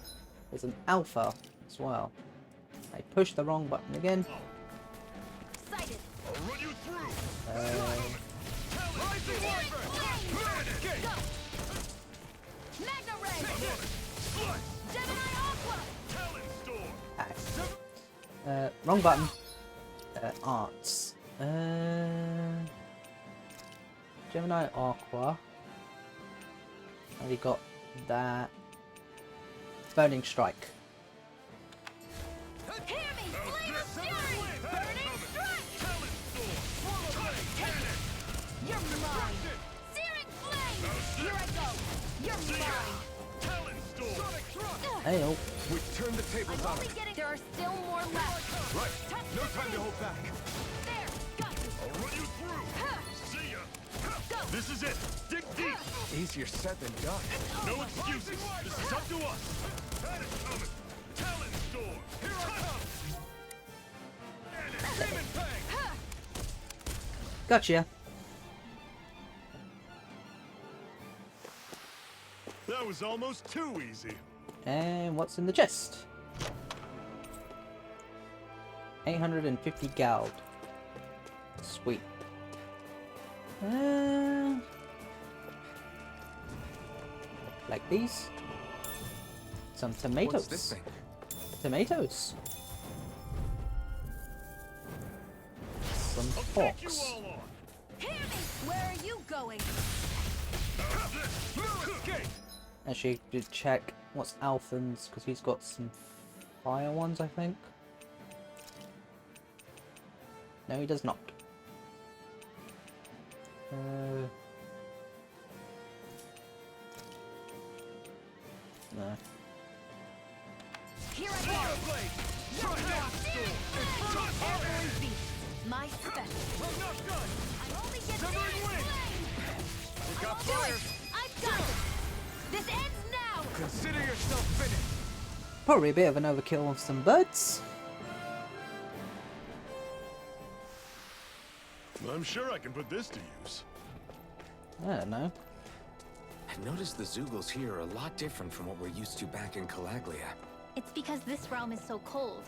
There's an alpha as well. I pushed the wrong button again. Sighted! I'll run you through! Rising Wyvern! Go! Magna Ray! Gemini Aqua! Talon Storm! Wrong button. Arts. Gemini Aqua. And we got that. Burning Strike. Hear me! Flame of Fury! Burning Strike! Talon Storm! You're mine! Searing Flame! Here I go! You're mine! Talon Storm! Hey, oh. We turned the tables on Only him. getting... There are still more left! Right. No time to hold back. There! Got you! I'll run you through! See ya! Go! This is it! Dig deep! Easier said than done. No excuses! This is up to us! That is coming! Talon Storm! Here I come! Demon Fang! Gotcha. That was almost too easy. And what's in the chest? 850 gold. Sweet. Like these? Some tomatoes. What's this thing? Tomatoes. Some forks. Hear me! Where are you going? Actually, did check what's Alphen's because he's got some fire ones, I think. No, he does not. No. Here I go! Every beast, my special. I only get got fire! I've got this! This ends now! Consider yourself finished. Probably a bit of an overkill on some birds. I'm sure I can put this to use. I don't know. I noticed the Zoogles here are a lot different from what we're used to back in Calaglia. It's because this realm is so cold.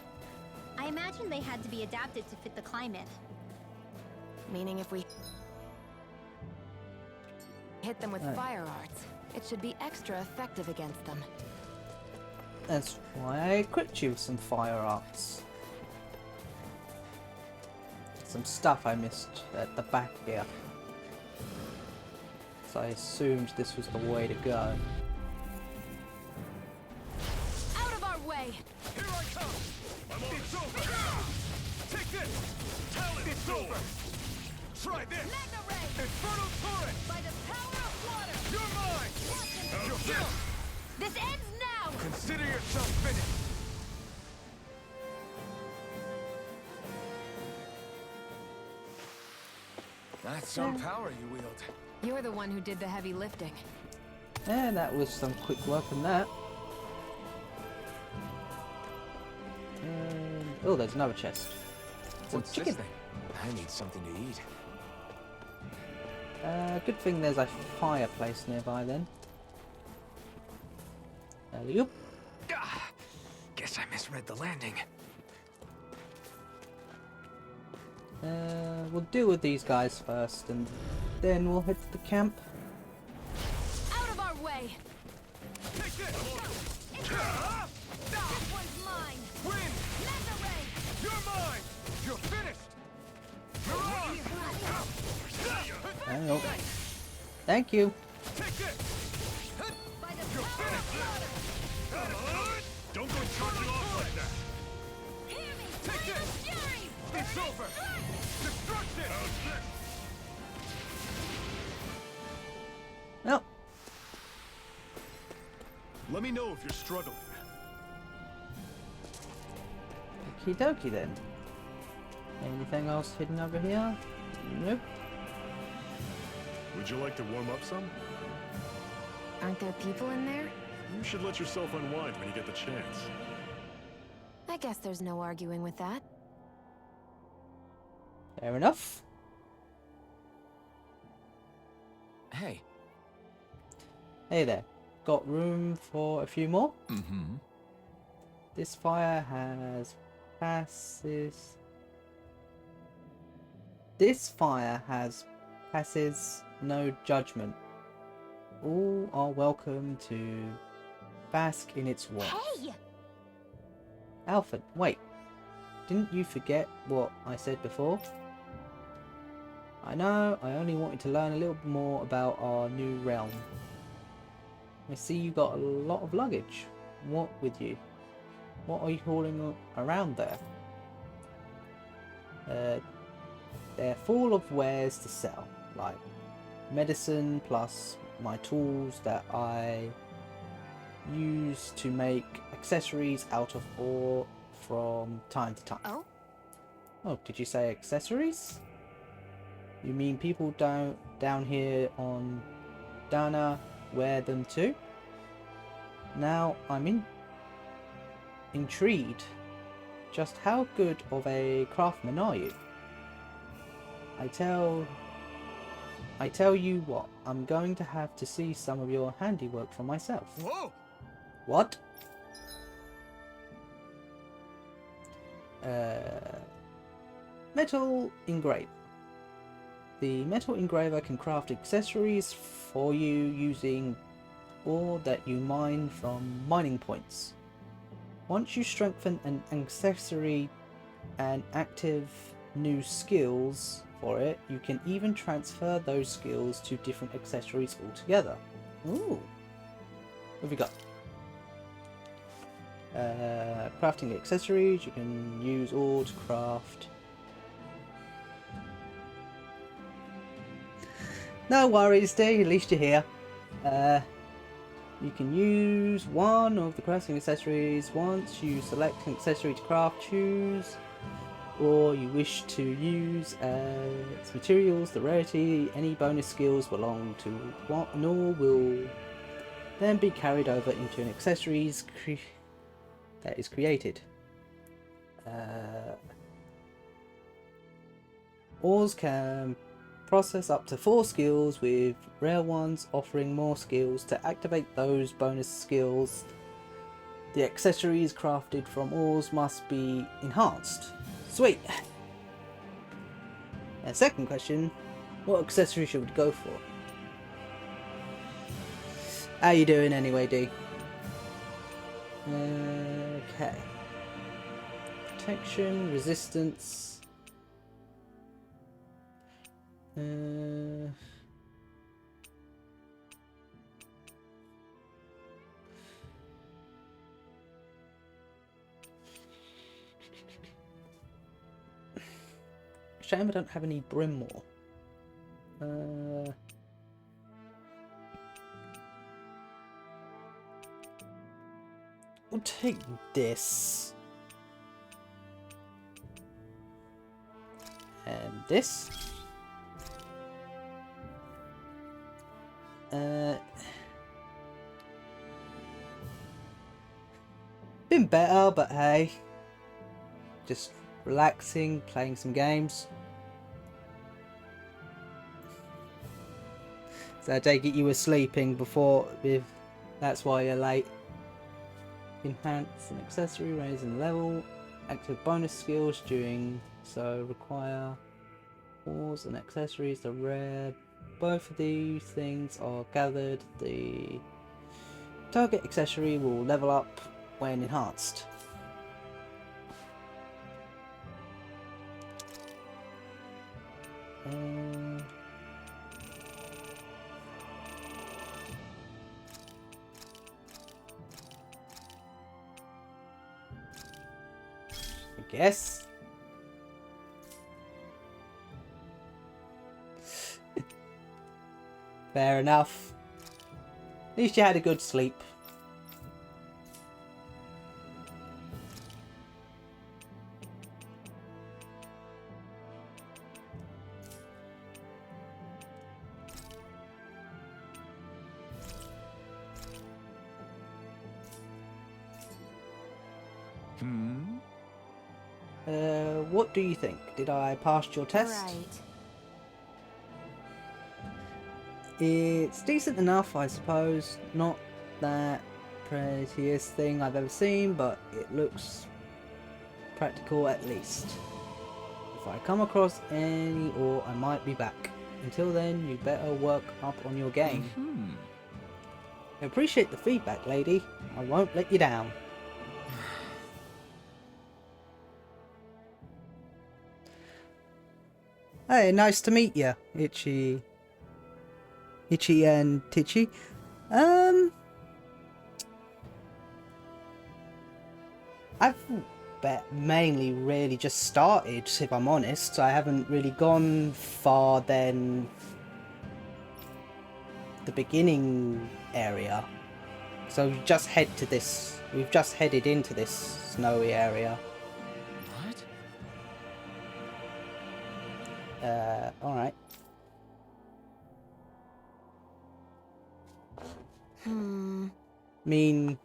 I imagine they had to be adapted to fit the climate. Meaning if we hit them with Right. fire arts, it should be extra effective against them. That's why I equipped you with some fire arts. Some stuff I missed at the back here. So I assumed this was the way to go. Out of our way! Here I come! It's over! Take this! Talent! It's over! Try this! Magna Ray! Infernal Torrent! By the power of water! You're mine! How's this? This ends now! Consider yourself finished. That's some power you wield. You're the one who did the heavy lifting. And that was some quick work on that. And oh, there's another chest. Some What's chicken. this thing? I need something to eat. Good thing there's a fireplace nearby then. Alley-oop. Guess I misread the landing. We'll deal with these guys first, and then we'll head to the camp. Out of our way! Take this! This one's mine! Win! Magna Ray! You're mine! You're finished! You're on! Oh. Thank you. Take this! By the power of water! Don't go charging off like that! Hear me! Take Flame this! of fury! It's over! Destruction! How's this? Well, Let me know if you're struggling. okie dokie then. Anything else hidden over here? Nope. Would you like to warm up some? Aren't there people in there? You should let yourself unwind when you get the chance. I guess there's no arguing with that. Fair enough. Hey. Hey there. Got room for a few more? Mm-hmm. This fire has passes. This fire has passes no judgment. All are welcome to bask in its warmth. Hey! Alfred, wait. Didn't you forget what I said before? I know, I only wanted to learn a little more about our new realm. I see you got a lot of luggage. What with you? What are you hauling around there? They're full of wares to sell, like medicine plus my tools that I use to make accessories out of ore from time to time. Oh? Oh, did you say accessories? You mean people down here on Dahna wear them too? Now I'm intrigued. Just how good of a craftsman are you? I tell you what, I'm going to have to see some of your handiwork for myself. Whoa! What? Metal engrave. The metal engraver can craft accessories for you using ore that you mine from mining points. Once you strengthen an accessory and active new skills for it, you can even transfer those skills to different accessories altogether. Ooh. What have we got? Crafting accessories. You can use ore to craft. No worries, D. At least you're here. You can use one of the crafting accessories once you select an accessory to craft, choose, or you wish to use its materials, the rarity, any bonus skills belong to what, nor will then be carried over into an accessories that is created. Ores can process up to 4 skills, with rare ones offering more skills. To activate those bonus skills, the accessories crafted from ores must be enhanced. Sweet! And second question, what accessory should we go for? How you doing anyway, D? Okay. Protection, resistance. Shame I don't have any Brimmore. We'll take this. And this. Been better, but hey. Just relaxing, playing some games. So I take it you were sleeping before, that's why you're late. Enhance an accessory, raising level. Active bonus skills during, so require ores and accessories are rare. Both of these things are gathered. The target accessory will level up when enhanced. I guess. Fair enough. At least you had a good sleep. What do you think? Did I pass your test? Right. It's decent enough, I suppose. Not that prettiest thing I've ever seen, but it looks practical at least. If I come across any ore, I might be back. Until then, you better work up on your game. I appreciate the feedback, lady. I won't let you down. Hey, nice to meet you, Itchy and Titchy. I've mainly really just started, if I'm honest. I haven't really gone far than the beginning area. So we've just headed into this snowy area. Alright. I mean,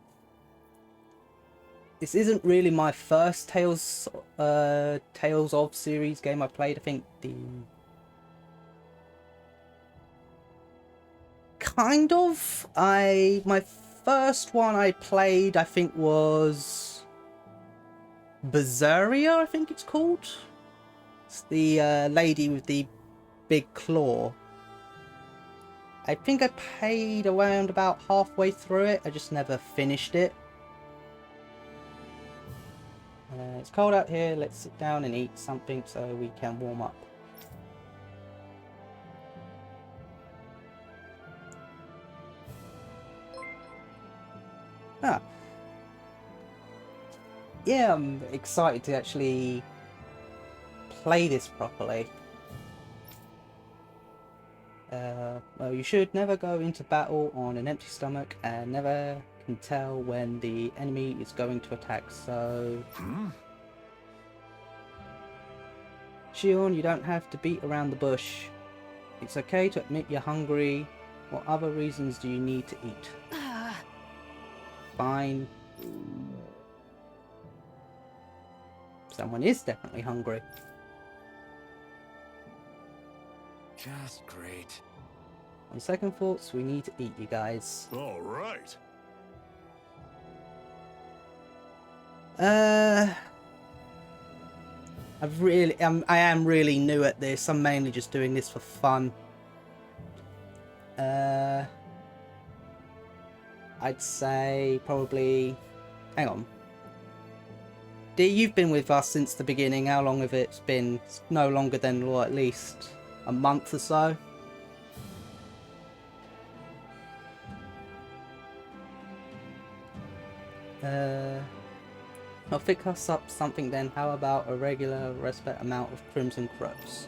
this isn't really my first Tales of series game I played. I think my first one I played, I think, was Berseria, I think it's called. It's the lady with the big claw. I think I played around about halfway through it. I just never finished it. It's cold out here. Let's sit down and eat something so we can warm up. Ah. Yeah, I'm excited to actually play this properly. Well, you should never go into battle on an empty stomach and never can tell when the enemy is going to attack, so... Shion, you don't have to beat around the bush. It's okay to admit you're hungry. What other reasons do you need to eat? Fine. Someone is definitely hungry. Just great. On second thoughts, we need to eat, you guys. All right. I am really new at this. I'm mainly just doing this for fun. I'd say probably... Hang on. Dee, you've been with us since the beginning. How long have it been? It's no longer than, well, at least a month or so. I'll pick us up something then. How about a regular respite amount of Crimson Crows?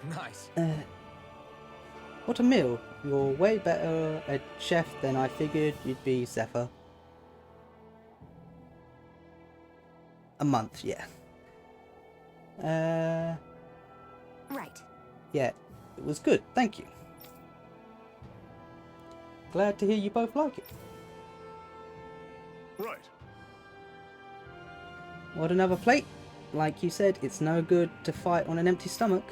Nice. What a meal. You're way better a chef than I figured you'd be, Zephyr. A month, yeah. Right. Yeah, it was good, thank you. Glad to hear you both like it. Right. Want another plate? Like you said, it's no good to fight on an empty stomach.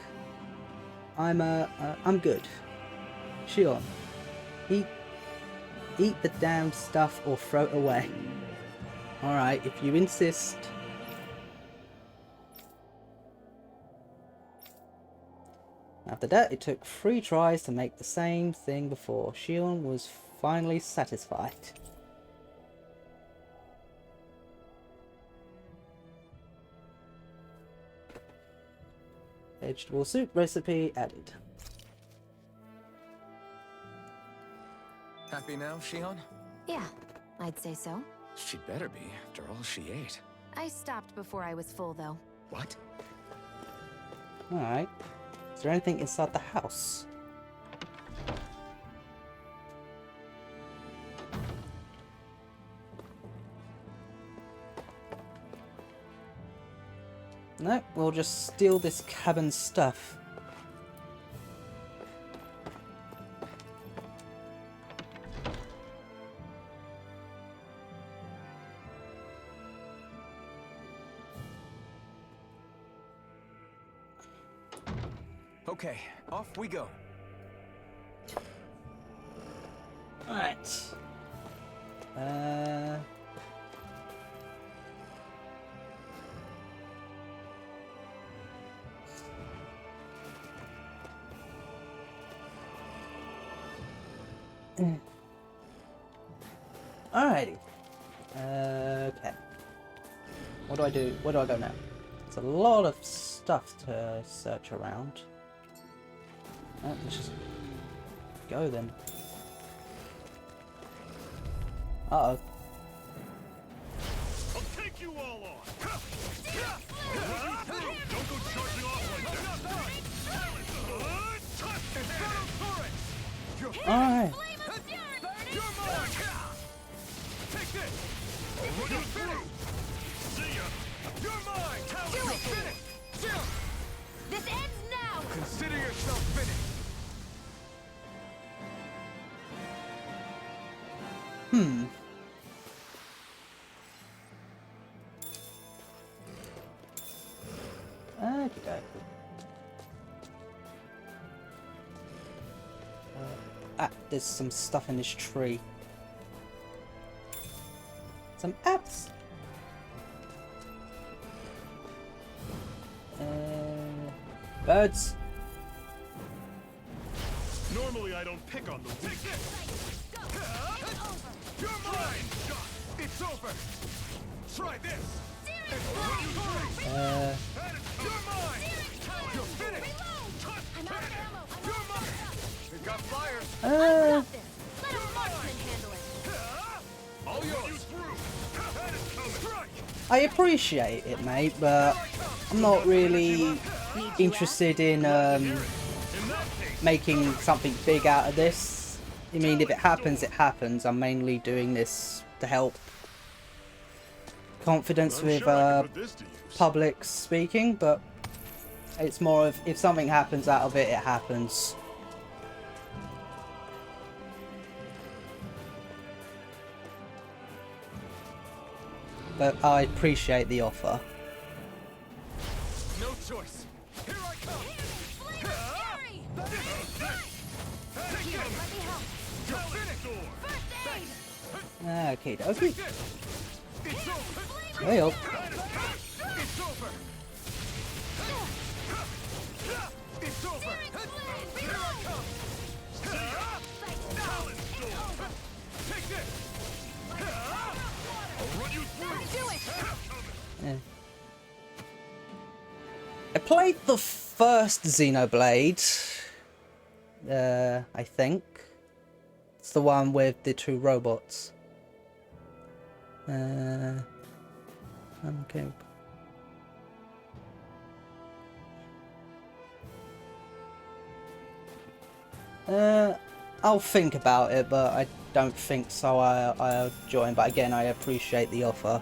I'm good. Shion, eat the damn stuff or throw it away. Alright, if you insist. After that, it took 3 tries to make the same thing before Shion was finally satisfied. Vegetable soup recipe added. Happy now, Shion? Yeah, I'd say so. She'd better be, after all she ate. I stopped before I was full, though. What? Alright. Is there anything inside the house? No, we'll just steal this cabin stuff. Okay, off we go. Alright. Alrighty. Okay. What do I do? Where do I go now? It's a lot of stuff to search around. Let's just go then. Uh-oh. I'll take you all on. Don't go charging off like that. Alright. Take this. See ya. You're mine! Do it! Finish! This ends now! Consider yourself finished! Okay. There's some stuff in this tree. Some apps. Birds. Normally I don't pick on the weak. You're mine! It's over! Try this! You're mine! You're finished! I'm out of ammo. You're mine! They've got flyers! Let a marksman handle it. All yours! I appreciate it, mate, but I'm not really interested in making something big out of this. I mean, if it happens, it happens. I'm mainly doing this to help confidence with public speaking, but it's more of if something happens out of it, it happens. But I appreciate the offer. No choice. Here I come. Okay, dokie. It's over. Well, It's over. It's over. Here I come. Take this. I'll run you through. Do it. I played the first Xenoblade. I think it's the one with the two robots. Okay. I'll think about it, but I don't think so. I'll join. But again, I appreciate the offer.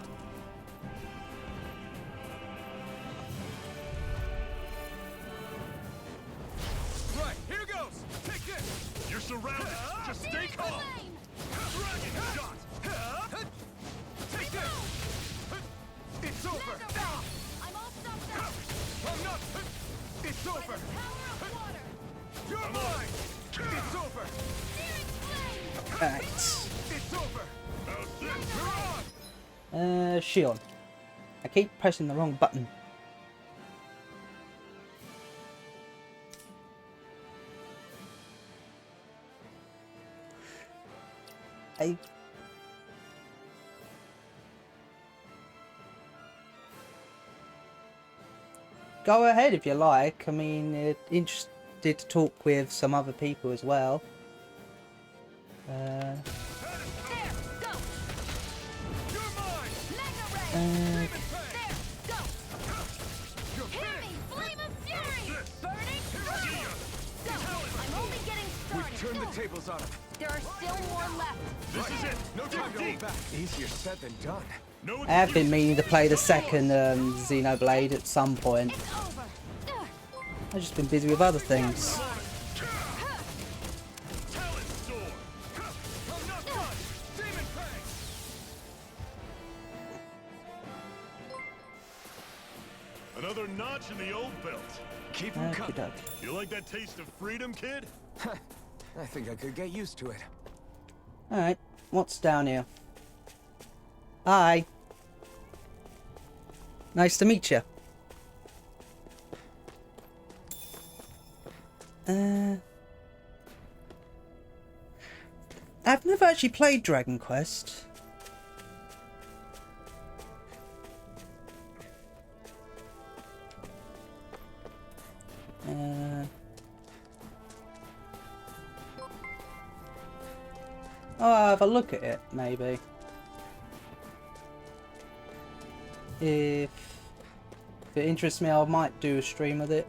Right, here goes. Take this. You're surrounded. Just stay calm. Dragon shot. Take this. It's over. I'm all stopped out. I'm not. It's over. Power of water. You're mine. It's over. Alright. It's over. You're on. Shion. I keep pressing the wrong button. Go ahead if you like. I mean, interested to talk with some other people as well. There, go. You're mine. Mega ray. Uh, There, go. Hit me, flame of fury. Burning through. Go. I'm only getting started. Turn Go. the tables on him. There are still more left. This is it. No time to hold back. Easier said than done. No I have been excuses. meaning to play the second Xenoblade at some point. It's over. I've just been busy with other things. Talent sword. I'm not done. Demon fang. Another notch in the old belt. Keep him coming. Okey-dokey. You like that taste of freedom, kid? I think I could get used to it. Alright, what's down here? Hi. Nice to meet you. I've never actually played Dragon Quest. I'll have a look at it, maybe. If it interests me, I might do a stream with it.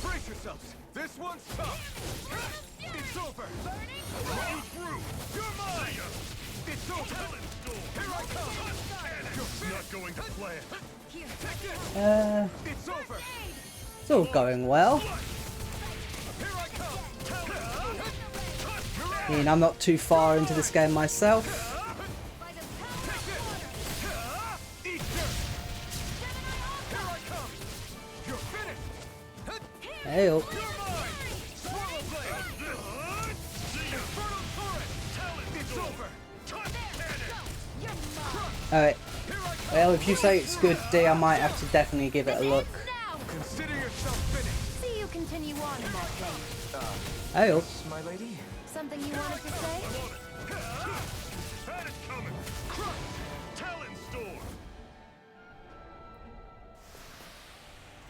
Brace yourselves. This one's tough. It's over. Run you through. You're mine. It's over. Here I come. You're not going to plan. It's over. It's all going well. Here I come. I mean, I'm not too far into this game myself. Eat this. Here I come. You're finished. Hey, oh. You're mine. Swallow blade. Alright. Well, if you say it's good, D, I might have to definitely give it a look. Consider yourself finished. See you continue on in that vein. Hey, Yes, my lady? Something you wanted to say? That is coming. Crush! Talon storm.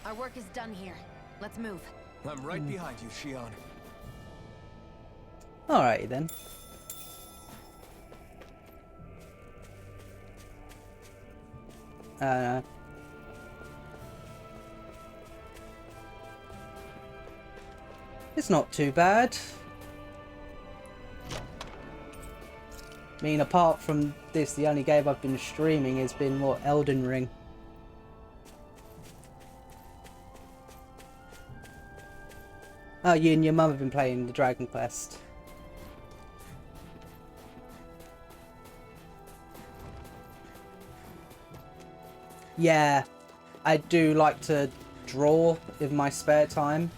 Our work is done here. Let's move. I'm right behind you, Shion. alrighty then. It's not too bad. I mean, apart from this, the only game I've been streaming has been, what, Elden Ring. Oh, you and your mum have been playing the Dragon Quest. Yeah, I do like to draw in my spare time.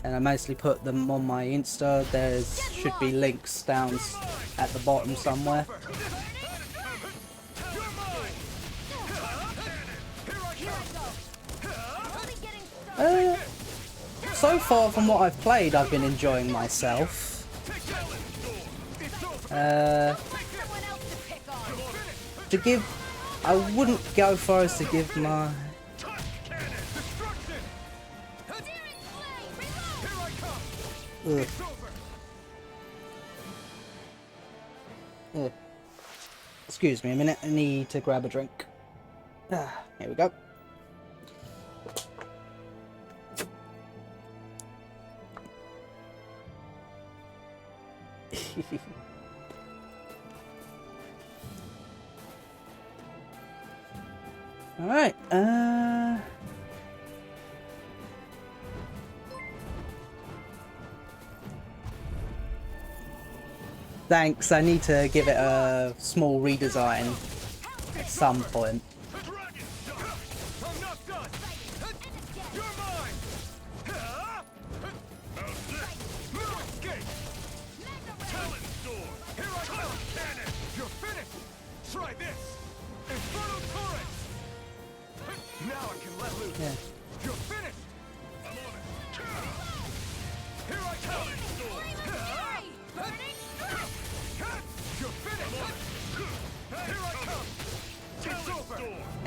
And I mostly put them on my Insta. There's should be links down at the bottom somewhere. So far from what I've played, I've been enjoying myself. To give, I wouldn't go far as to give my... Ugh. Ugh. Excuse me a minute, I need to grab a drink. Here we go. Alright, thanks, I need to give it a small redesign at some point.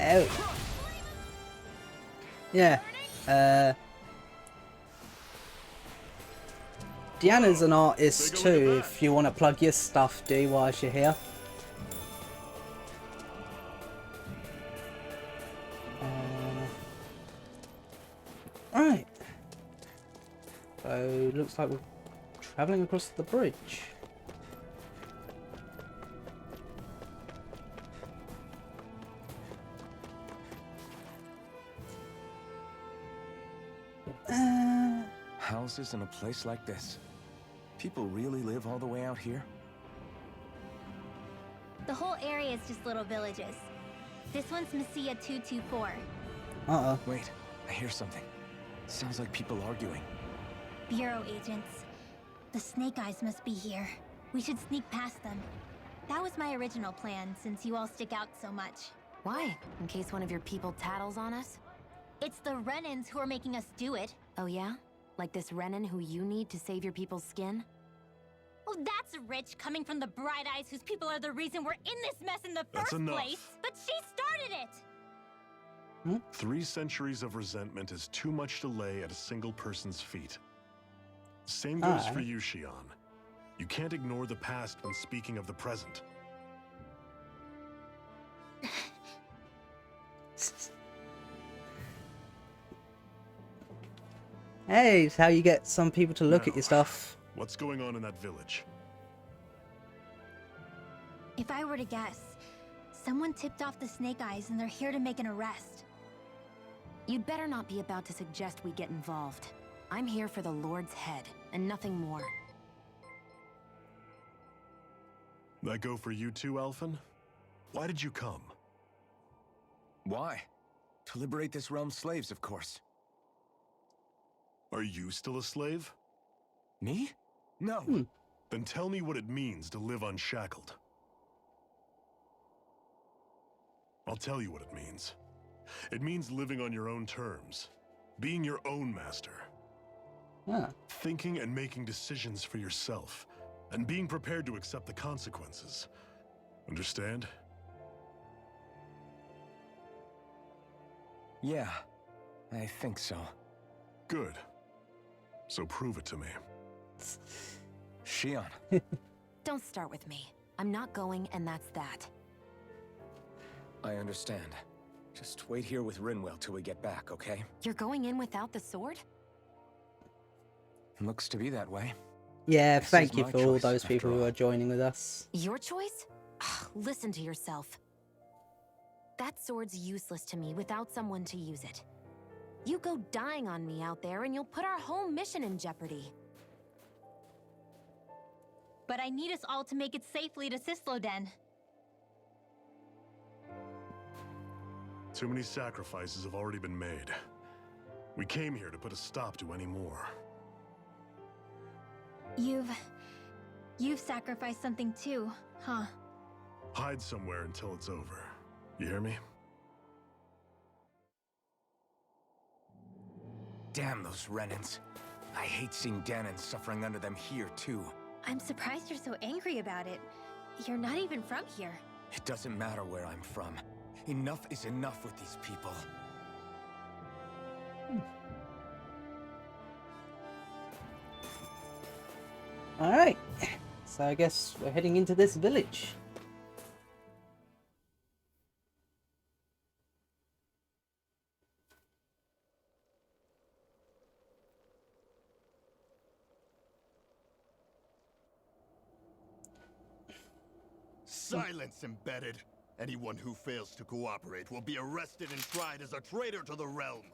Oh. Yeah. Deanna's an artist too, if you want to plug your stuff, D, whilst you're here. Right. So, looks like we're travelling across the bridge. Houses in a place like this. People really live all the way out here? The whole area is just little villages. This one's Messiah 224. Uh-oh. Wait, I hear something. Sounds like people arguing. Bureau agents. The Snake Eyes must be here. We should sneak past them. That was my original plan, since you all stick out so much. Why? In case one of your people tattles on us? It's the Renans who are making us do it. Oh yeah? Like this Renan who you need to save your people's skin? Oh, that's rich, coming from the Bright Eyes whose people are the reason we're in this mess in the That's first enough. place. But she started it! 3 centuries of resentment is too much to lay at a single person's feet. Same goes for you, Shion. You can't ignore the past when speaking of the present. Hey, it's how you get some people to look at your stuff. What's going on in that village? If I were to guess, someone tipped off the Snake Eyes and they're here to make an arrest. You'd better not be about to suggest we get involved. I'm here for the Lord's head, and nothing more. That go for you too, Alphen? Why did you come? Why? To liberate this realm's slaves, of course. Are you still a slave? Me? No. Then tell me what it means to live unshackled. I'll tell you what it means. It means living on your own terms, being your own master. Ah. Thinking and making decisions for yourself, and being prepared to accept the consequences. Understand? Yeah, I think so. Good. So prove it to me. Shion. Don't start with me. I'm not going, and that's that. I understand. Just wait here with Rinwell till we get back, okay? You're going in without the sword? Looks to be that way. Yeah, This thank is you my for all choice, those after people who all. are joining with us. Your choice? Listen to yourself. That sword's useless to me without someone to use it. You go dying on me out there and you'll put our whole mission in jeopardy. But I need us all to make it safely to Cysloden. Too many sacrifices have already been made. We came here to put a stop to any more. You've sacrificed something too, huh? Hide somewhere until it's over. You hear me? Damn those Renans. I hate seeing Dahnan suffering under them here, too. I'm surprised you're so angry about it. You're not even from here. It doesn't matter where I'm from. Enough is enough with these people. Alright, so I guess we're heading into this village. Silence, embedded. Anyone who fails to cooperate will be arrested and tried as a traitor to the realm.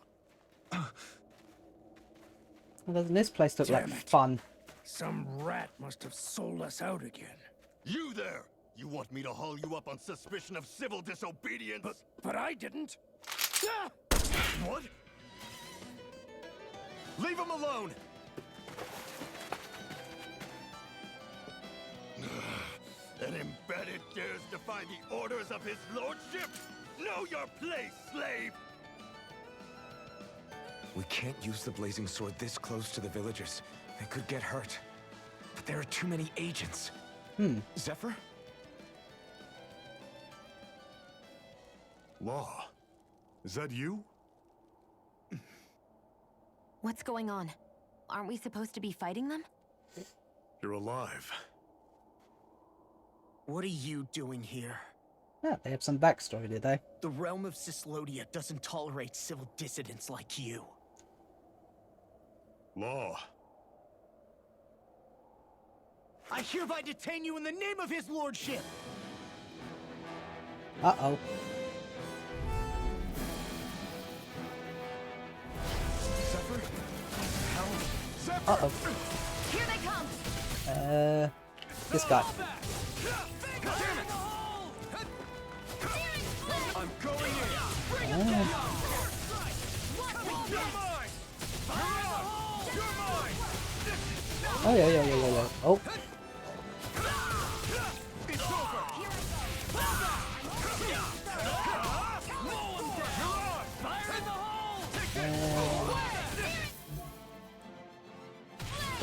Well, doesn't this place look like Damn it. fun? Some rat must have sold us out again. You there! You want me to haul you up on suspicion of civil disobedience? But I didn't. Ah! What? Leave him alone! An embedded dares defy the orders of his lordship? Know your place, slave! We can't use the blazing sword this close to the villagers. They could get hurt. But there are too many agents. Zephyr? Law. Is that you? What's going on? Aren't we supposed to be fighting them? You're alive. What are you doing here? Yeah, they have some backstory, did they? The realm of Cyslodia doesn't tolerate civil dissidents like you. Law. I hereby detain you in the name of his lordship! Uh-oh. Zephyr? Hell? Zephyr! Uh-oh. Here they come! This guy. I'm going in! Oh, yeah. Oh.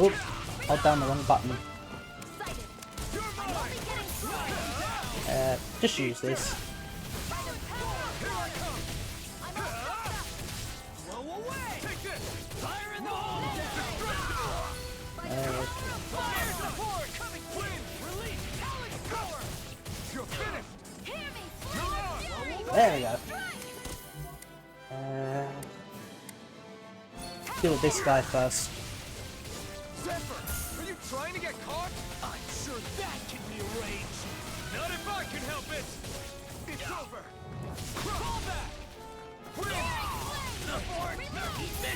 Oops, hold down the wrong button. Just use this. There we go. Deal with this guy first. Zephyr! Are you trying to get caught? I'm sure that can be arranged! Not if I can help it! It's over! Fall back!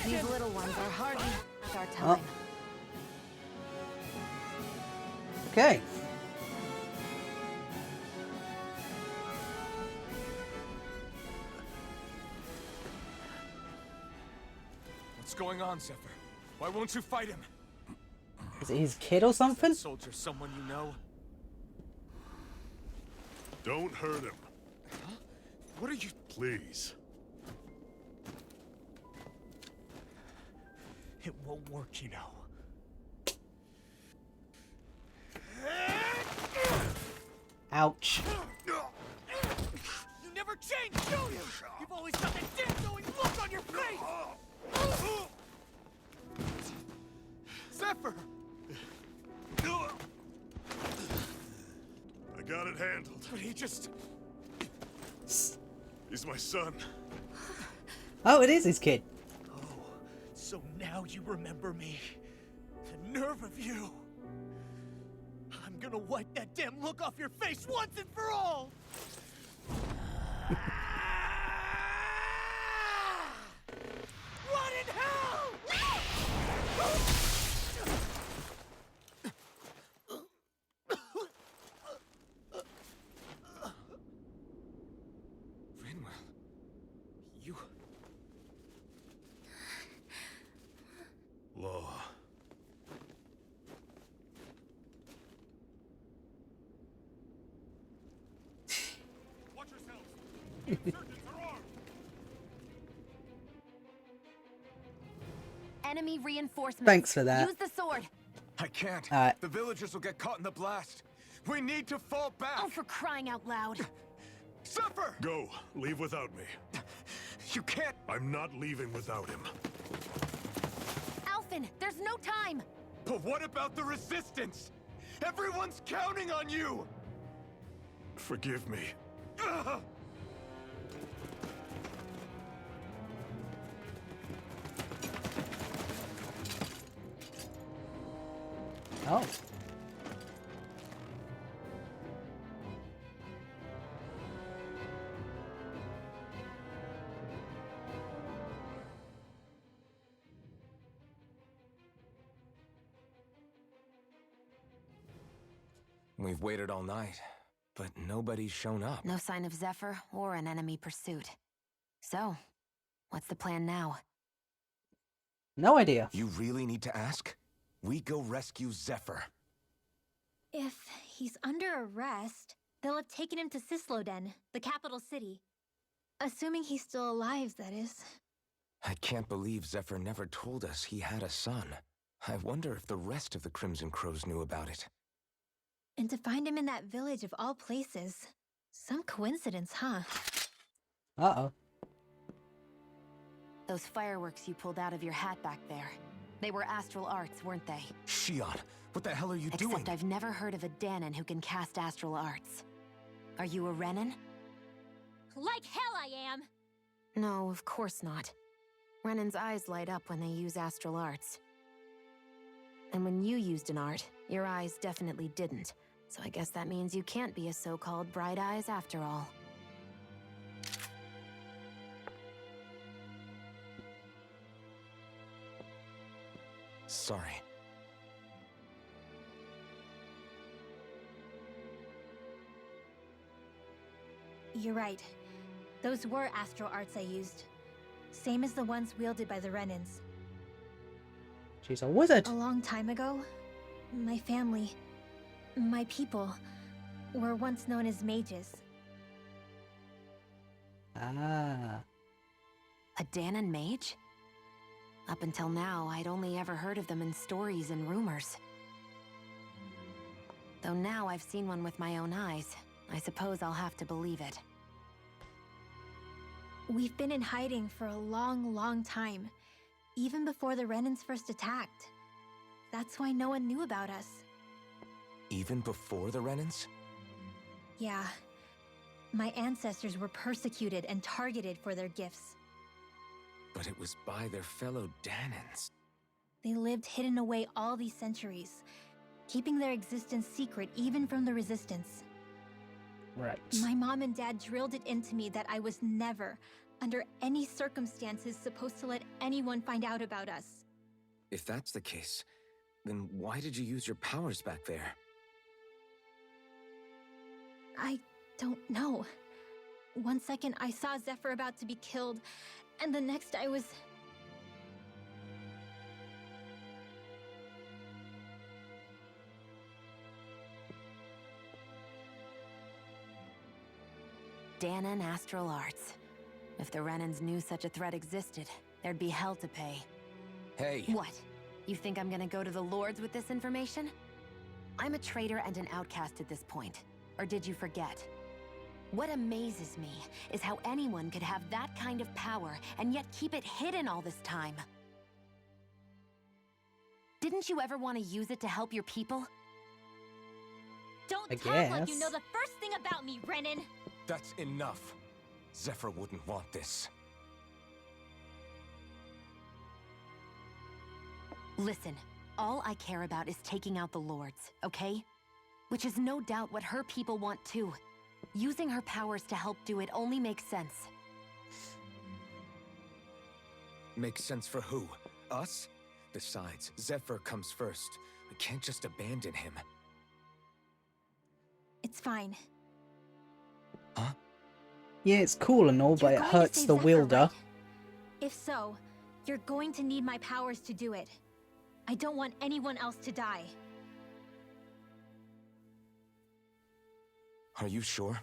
These little ones are hardly worth our time. Okay. What's going on, Zephyr? Why won't you fight him? Is it his kid or something? Soldier, someone you know? Don't hurt him. What are you... Please. It won't work, you know. Ouch. You never change, do you? You've always got that damn knowing look on your face! Zephyr! I got it handled. But he just... He's my son. Oh, it is his kid. Oh, so now you remember me. The nerve of you. I'm gonna wipe that damn look off your face once and for all! Rot in hell! Rinwell, you... Law. Watch yourselves. The insurgents are armed. Enemy reinforcements. Thanks for that. Use the sword. I can't. Alright. The villagers will get caught in the blast. We need to fall back. Oh, for crying out loud. Zephyr! Go. Leave without me. You can't... I'm not leaving without him. Alphen, there's no time. But what about the resistance? Everyone's counting on you! Forgive me. Ugh! Oh. We've waited all night, but nobody's shown up. No sign of Zephyr or an enemy pursuit. So, what's the plan now? No idea. You really need to ask? We go rescue Zephyr. If he's under arrest, they'll have taken him to Cyslodia, the capital city. Assuming he's still alive, that is. I can't believe Zephyr never told us he had a son. I wonder if the rest of the Crimson Crows knew about it. And to find him in that village of all places. Some coincidence, huh? Uh-oh. Those fireworks you pulled out of your hat back there. They were astral arts, weren't they? Shion, what the hell are you doing? Except I've never heard of a Dahnan who can cast astral arts. Are you a Renan? Like hell I am! No, of course not. Renan's eyes light up when they use astral arts. And when you used an art, your eyes definitely didn't. So I guess that means you can't be a so-called bright eyes after all. Sorry. You're right. Those were astral arts I used. Same as the ones wielded by the Renans. She's a wizard. A long time ago, my family, my people, were once known as mages. Ah. A Dahnan mage? Up until now, I'd only ever heard of them in stories and rumors. Though now I've seen one with my own eyes, I suppose I'll have to believe it. We've been in hiding for a long, long time. Even before the Renans first attacked. That's why no one knew about us. Even before the Renans? Yeah. My ancestors were persecuted and targeted for their gifts. But it was by their fellow Dahnans. They lived hidden away all these centuries, keeping their existence secret even from the Resistance. Right. My mom and dad drilled it into me that I was never, under any circumstances, supposed to let anyone find out about us. If that's the case, then why did you use your powers back there? I don't know. One second I saw Zephyr about to be killed, and the next I was... Dahnan Astral Arts. If the Renans knew such a threat existed, there'd be hell to pay. Hey! What? You think I'm gonna go to the Lords with this information? I'm a traitor and an outcast at this point. Or did you forget? What amazes me is how anyone could have that kind of power and yet keep it hidden all this time. Didn't you ever want to use it to help your people? Don't I talk like you guess. know the first thing about me, Renan! That's enough. Zephyr wouldn't want this. Listen, all I care about is taking out the Lords, okay? Which is no doubt what her people want too. Using her powers to help do it only makes sense. Makes sense for who? Us? Besides, Zephyr comes first. We can't just abandon him. It's fine. Huh? Yeah, it's cool and all, but You're it going to hurts save the Zephyr, wielder. right? If so, you're going to need my powers to do it. I don't want anyone else to die. Are you sure?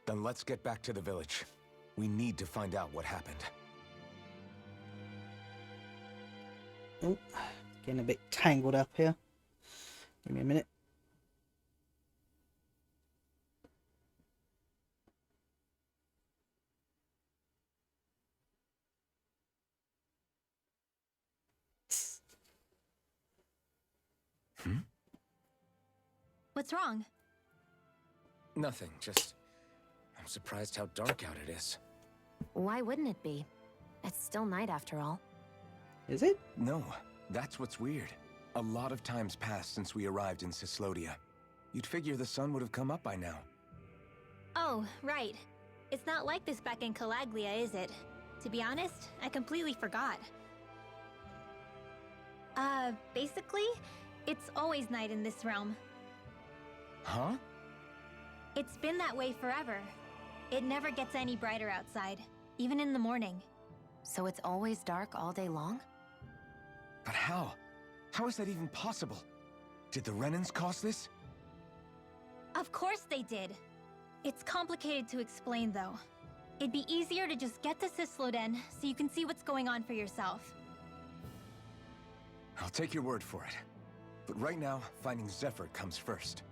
Then let's get back to the village. We need to find out what happened. Oh, getting a bit tangled up here. Give me a minute. What's wrong? Nothing, just... I'm surprised how dark out it is. Why wouldn't it be? It's still night after all. Is it? No, that's what's weird. A lot of time's passed since we arrived in Cyslodia. You'd figure the sun would have come up by now. Oh, right. It's not like this back in Calaglia, is it? To be honest, I completely forgot. Basically, it's always night in this realm. Huh? It's been that way forever. It never gets any brighter outside, even in the morning. So it's always dark all day long? But how? How is that even possible? Did the Renans cause this? Of course they did. It's complicated to explain, though. It'd be easier to just get to Cysloden so you can see what's going on for yourself. I'll take your word for it. But right now, finding Zephyr comes first.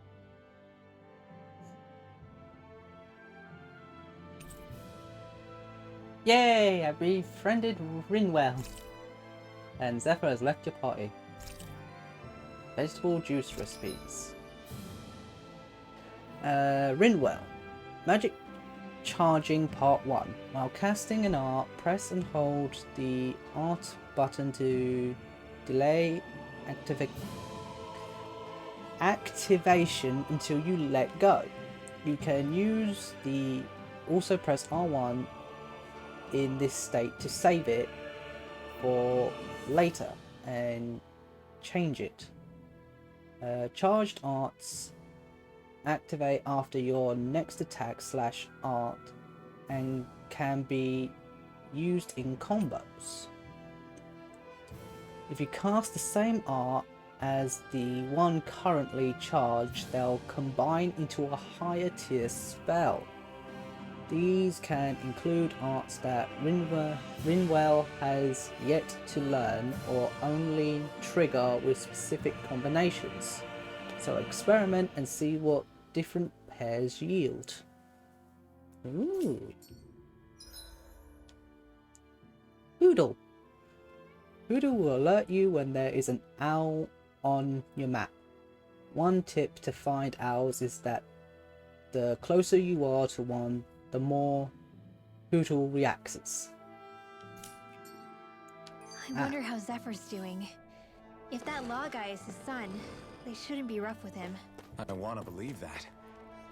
Yay! I befriended Rinwell. And Zephyr has left your party. Vegetable juice recipes. Rinwell. Magic charging part 1. While casting an art, press and hold the art button to delay activation until you let go. You can use the also press R1 in this state to save it for later and change it. Charged arts activate after your next attack / art and can be used in combos. If you cast the same art as the one currently charged, they'll combine into a higher tier spell. These can include arts that Rinwell has yet to learn or only trigger with specific combinations. So experiment and see what different pairs yield. Ooh. Hoodle. Hoodle will alert you when there is an owl on your map. One tip to find owls is that the closer you are to one, the more Hoodle reacts. I wonder how Zephyr's doing. If that law guy is his son, they shouldn't be rough with him. I want to believe that.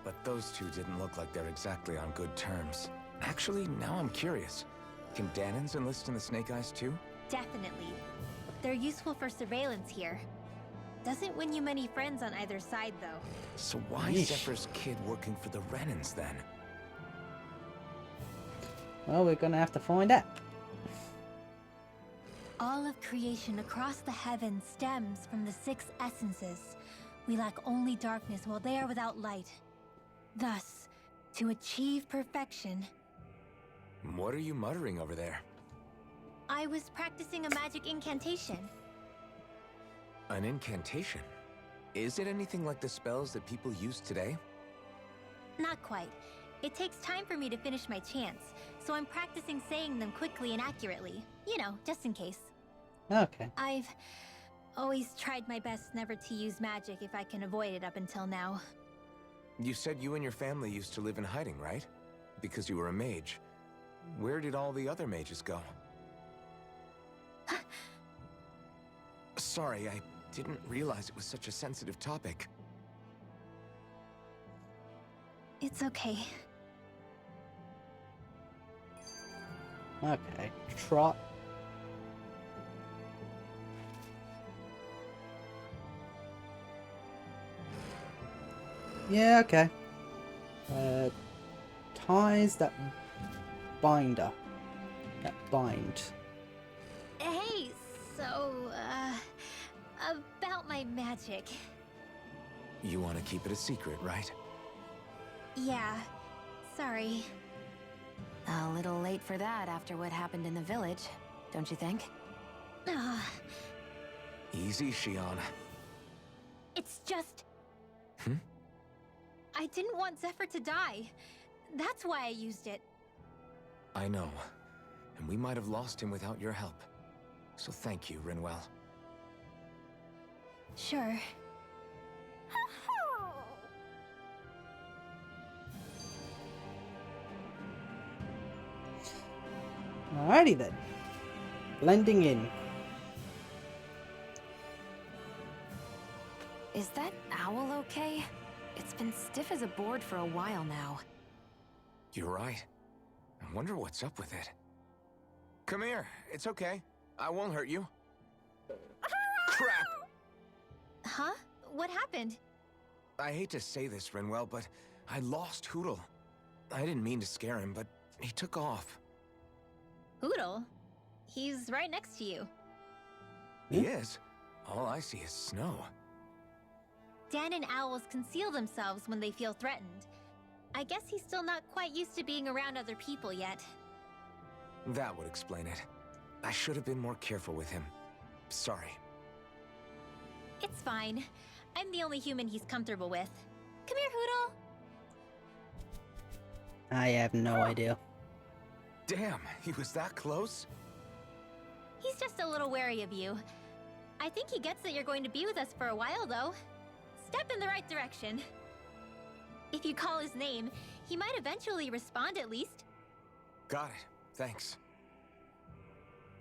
But those two didn't look like they're exactly on good terms. Actually, now I'm curious. Can Dahnans enlist in the Snake Eyes too? Definitely. They're useful for surveillance here. Doesn't win you many friends on either side, though. So why Yeesh. Zephyr's kid working for the Renans then? Well, we're gonna have to find out. All of creation across the heavens stems from the 6 essences. We lack only darkness while they are without light. Thus, to achieve perfection... What are you muttering over there? I was practicing a magic incantation. An incantation? Is it anything like the spells that people use today? Not quite. It takes time for me to finish my chants, so I'm practicing saying them quickly and accurately. You know, just in case. Okay. I've always tried my best never to use magic if I can avoid it up until now. You said you and your family used to live in hiding, right? Because you were a mage. Where did all the other mages go? Sorry, I didn't realize it was such a sensitive topic. It's okay. Okay. Trot. Yeah, okay. Ties that binder. That bind. Hey, so, about my magic. You want to keep it a secret, right? Yeah, sorry. A little late for that after what happened in the village, don't you think? Easy, Shion. It's just... Hmm? I didn't want Zephyr to die. That's why I used it. I know. And we might have lost him without your help. So thank you, Rinwell. Sure. Alrighty then. Blending in. Is that owl okay? It's been stiff as a board for a while now. You're right. I wonder what's up with it. Come here. It's okay. I won't hurt you. Crap! Huh? What happened? I hate to say this, Rinwell, but I lost Hootle. I didn't mean to scare him, but he took off. Hootle? He's right next to you. He is. All I see is snow. Dahnan owls conceal themselves when they feel threatened. I guess he's still not quite used to being around other people yet. That would explain it. I should have been more careful with him. Sorry. It's fine. I'm the only human he's comfortable with. Come here, Hootle! I have no idea. Damn, he was that close? He's just a little wary of you. I think he gets that you're going to be with us for a while, though. Step in the right direction. If you call his name, he might eventually respond at least. Got it. Thanks.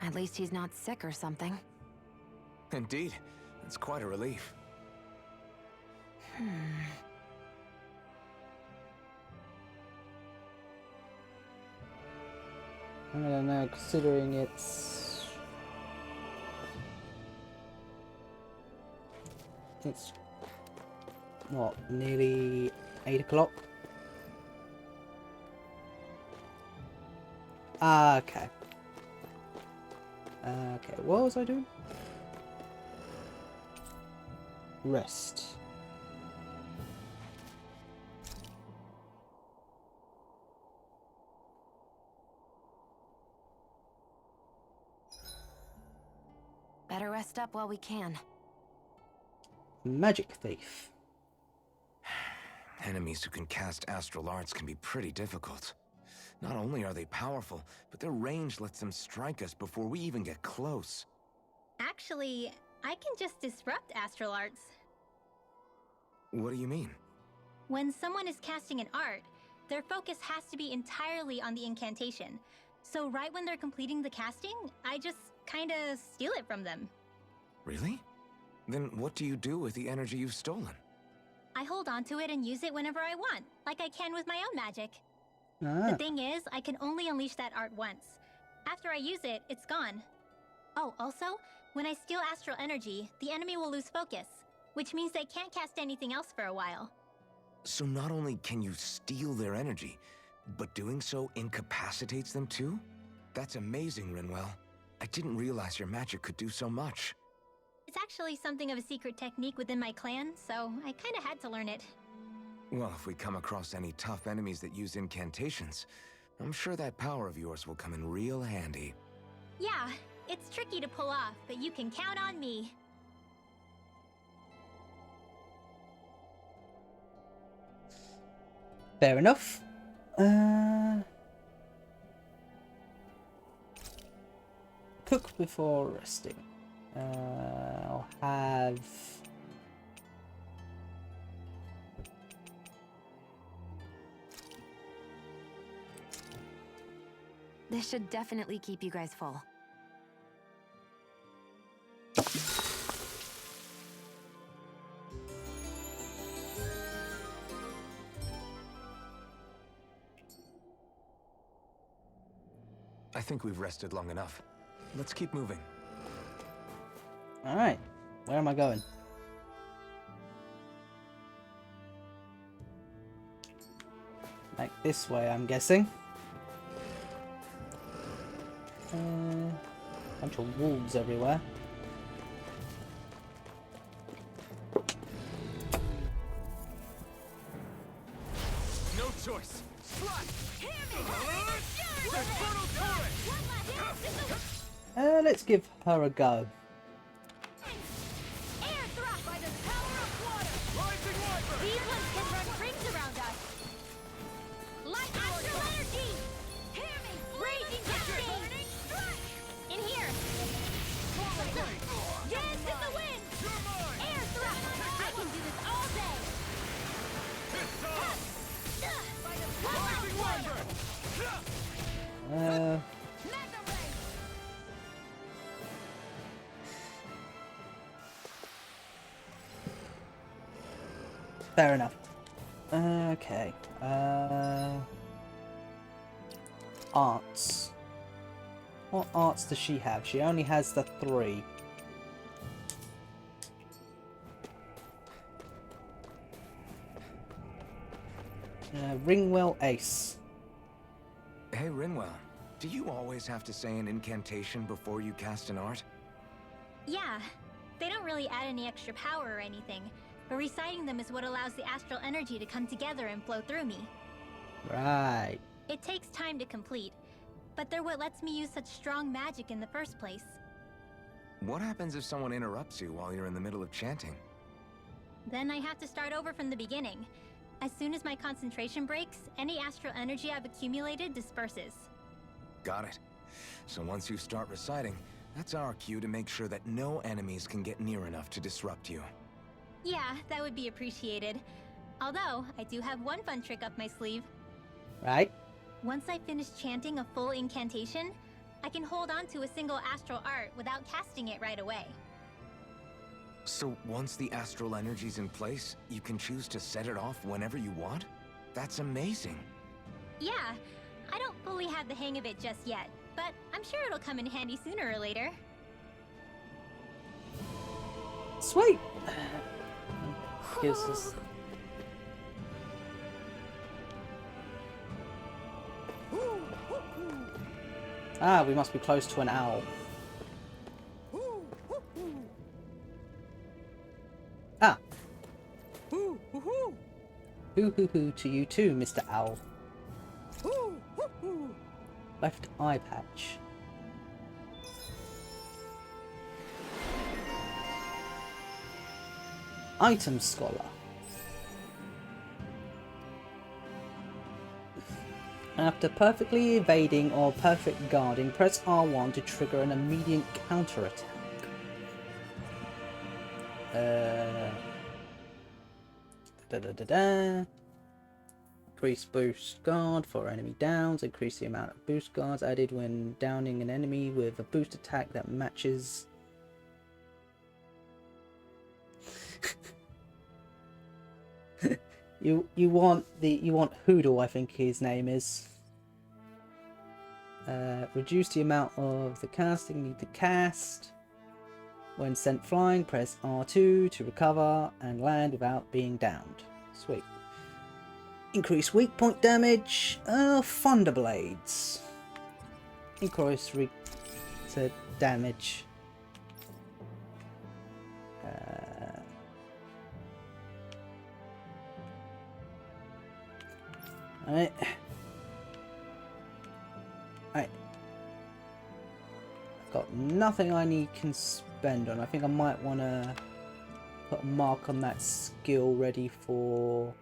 At least he's not sick or something. Indeed. It's quite a relief. I don't know, considering it's what, nearly 8 o'clock? Okay. Okay, what was I doing? Rest. Better rest up while we can. Magic Thief. Enemies who can cast astral arts can be pretty difficult. Not only are they powerful, but their range lets them strike us before we even get close. Actually, I can just disrupt astral arts. What do you mean? When someone is casting an art, their focus has to be entirely on the incantation. So right when they're completing the casting, I just kinda steal it from them. Really? Then what do you do with the energy you've stolen? I hold on to it and use it whenever I want, like I can with my own magic. Ah. The thing is, I can only unleash that art once. After I use it, it's gone. Oh, also, when I steal astral energy, the enemy will lose focus, which means they can't cast anything else for a while. So not only can you steal their energy, but doing so incapacitates them too? That's amazing, Rinwell. I didn't realize your magic could do so much. It's actually something of a secret technique within my clan, so I kinda had to learn it. Well, if we come across any tough enemies that use incantations, I'm sure that power of yours will come in real handy. Yeah, it's tricky to pull off, but you can count on me. Fair enough. Cook before resting. I'll have... This should definitely keep you guys full. I think we've rested long enough. Let's keep moving. Alright, where am I going? Like this way, I'm guessing. Bunch of wolves everywhere. No choice. Let's give her a go. Air thrust by the power of water. Rising Wyvern. These ones can run rings around us. Light astral energy. Hear me. Raging cascade. In here. Dance in the wind. You're mine. Air thrust. I can do this all day. It's on. By the Rising Wyvern. Mega ray. Fair enough. Okay. Arts. What arts does she have? She only has the 3. Ringwell Ace. Hey, Rinwell, do you always have to say an incantation before you cast an art? Yeah, they don't really add any extra power or anything, but reciting them is what allows the astral energy to come together and flow through me. Right. It takes time to complete, but they're what lets me use such strong magic in the first place. What happens if someone interrupts you while you're in the middle of chanting? Then I have to start over from the beginning. As soon as my concentration breaks, any astral energy I've accumulated disperses. Got it. So once you start reciting, that's our cue to make sure that no enemies can get near enough to disrupt you. Yeah, that would be appreciated. Although, I do have one fun trick up my sleeve. Right. Once I finish chanting a full incantation, I can hold on to a single astral art without casting it right away. So once the astral energy's in place, you can choose to set it off whenever you want? That's amazing. Yeah, I don't fully have the hang of it just yet, but I'm sure it'll come in handy sooner or later. Sweet. Gives us... Ah, we must be close to an owl. Ah. Hoo hoo hoo to you too, Mr. Owl. Left eye patch. Item Scholar. After perfectly evading or perfect guarding, press R1 to trigger an immediate counterattack. Increase boost guard for enemy downs. Increase the amount of boost guards added when downing an enemy with a boost attack that matches. You want Hoodle, I think his name is. Reduce the amount of the casting need to cast. When sent flying, press R2 to recover and land without being downed. Sweet. Increase weak point damage. Thunder Blades. Increase to damage. Alright. Alright. I've got nothing I can spend on. I think I might want to put a mark on that skill ready for...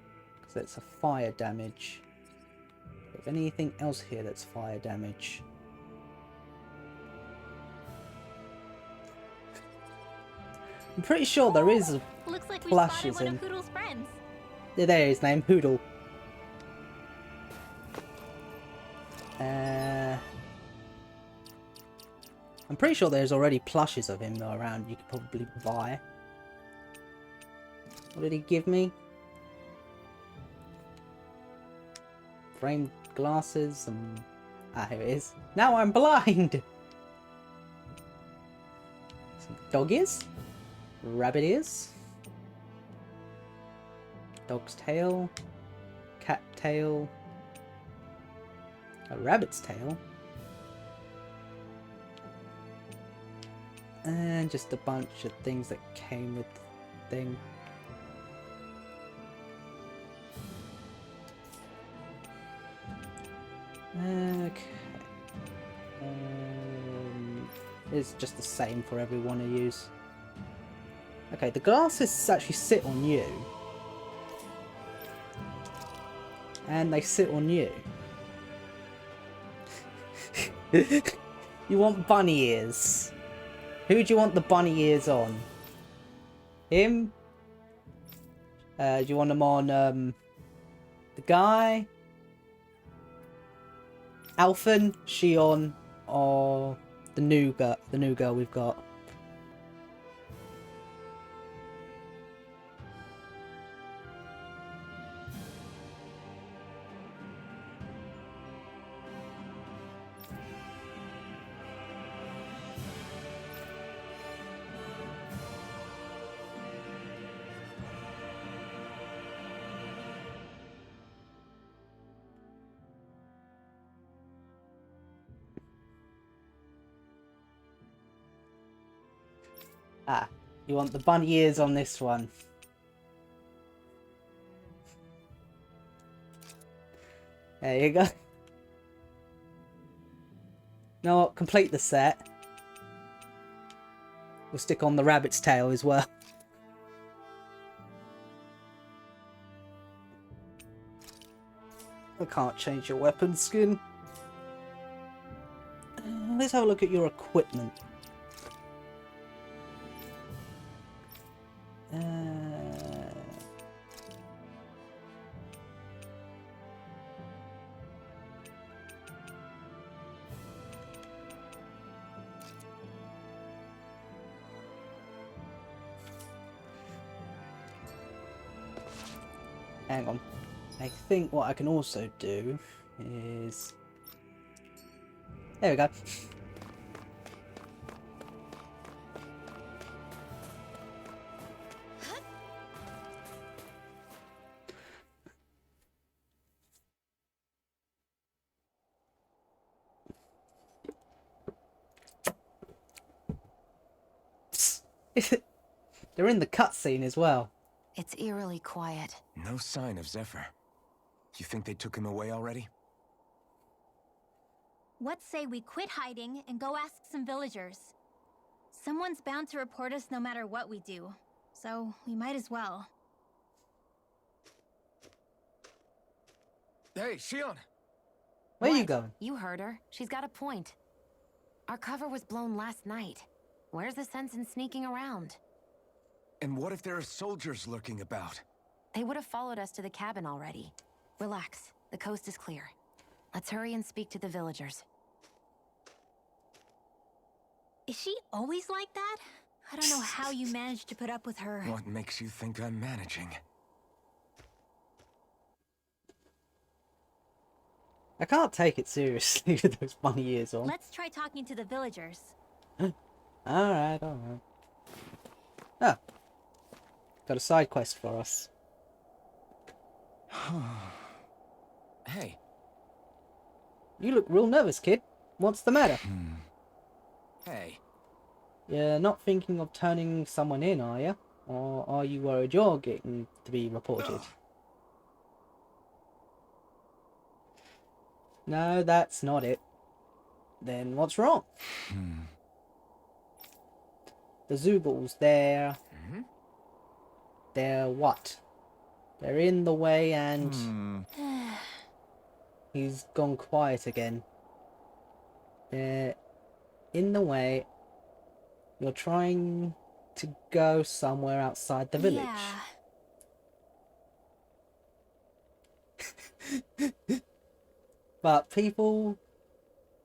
because it's a fire damage. If anything else here that's fire damage. I'm pretty sure there is Looks like we flashes spotted one in. of Hoodle's friends. Yeah, there his name, Hoodle. I'm pretty sure there's already plushes of him around you could probably buy. What did he give me? Framed glasses and... ah, here it is. Now I'm blind! Some dog ears. Rabbit ears. Dog's tail. Cat tail. A rabbit's tail. And just a bunch of things that came with the thing. Okay. It's just the same for everyone to use. Okay, the glasses actually sit on you. And they sit on you. You want bunny ears. Who do you want the bunny ears on? Him? Do you want them on the guy? Alphen, Shion, or the new girl we've got? Ah, you want the bunny ears on this one. There you go. Now, complete the set. We'll stick on the rabbit's tail as well. I can't change your weapon skin. Let's have a look at your equipment. Hang on. I think what I can also do is... there we go. They're in the cutscene as well. It's eerily quiet. No sign of Zephyr. You think they took him away already? What say we quit hiding and go ask some villagers? Someone's bound to report us no matter what we do, so we might as well. Hey, Shion! Where you going? You heard her. She's got a point. Our cover was blown last night. Where's the sense in sneaking around? And what if there are soldiers lurking about? They would have followed us to the cabin already. Relax. The coast is clear. Let's hurry and speak to the villagers. Is she always like that? I don't know how you managed to put up with her. What makes you think I'm managing? I can't take it seriously with those bunny ears on. Let's try talking to the villagers. Alright, alright. Ah. Got a side quest for us. Hey. You look real nervous, kid. What's the matter? Hey. You're not thinking of turning someone in, are you? Or are you worried you're getting to be reported? No, that's not it. Then what's wrong? The Zoogles, they're what? They're in the way and... He's gone quiet again. They're in the way. You're trying to go somewhere outside the village. Yeah. But people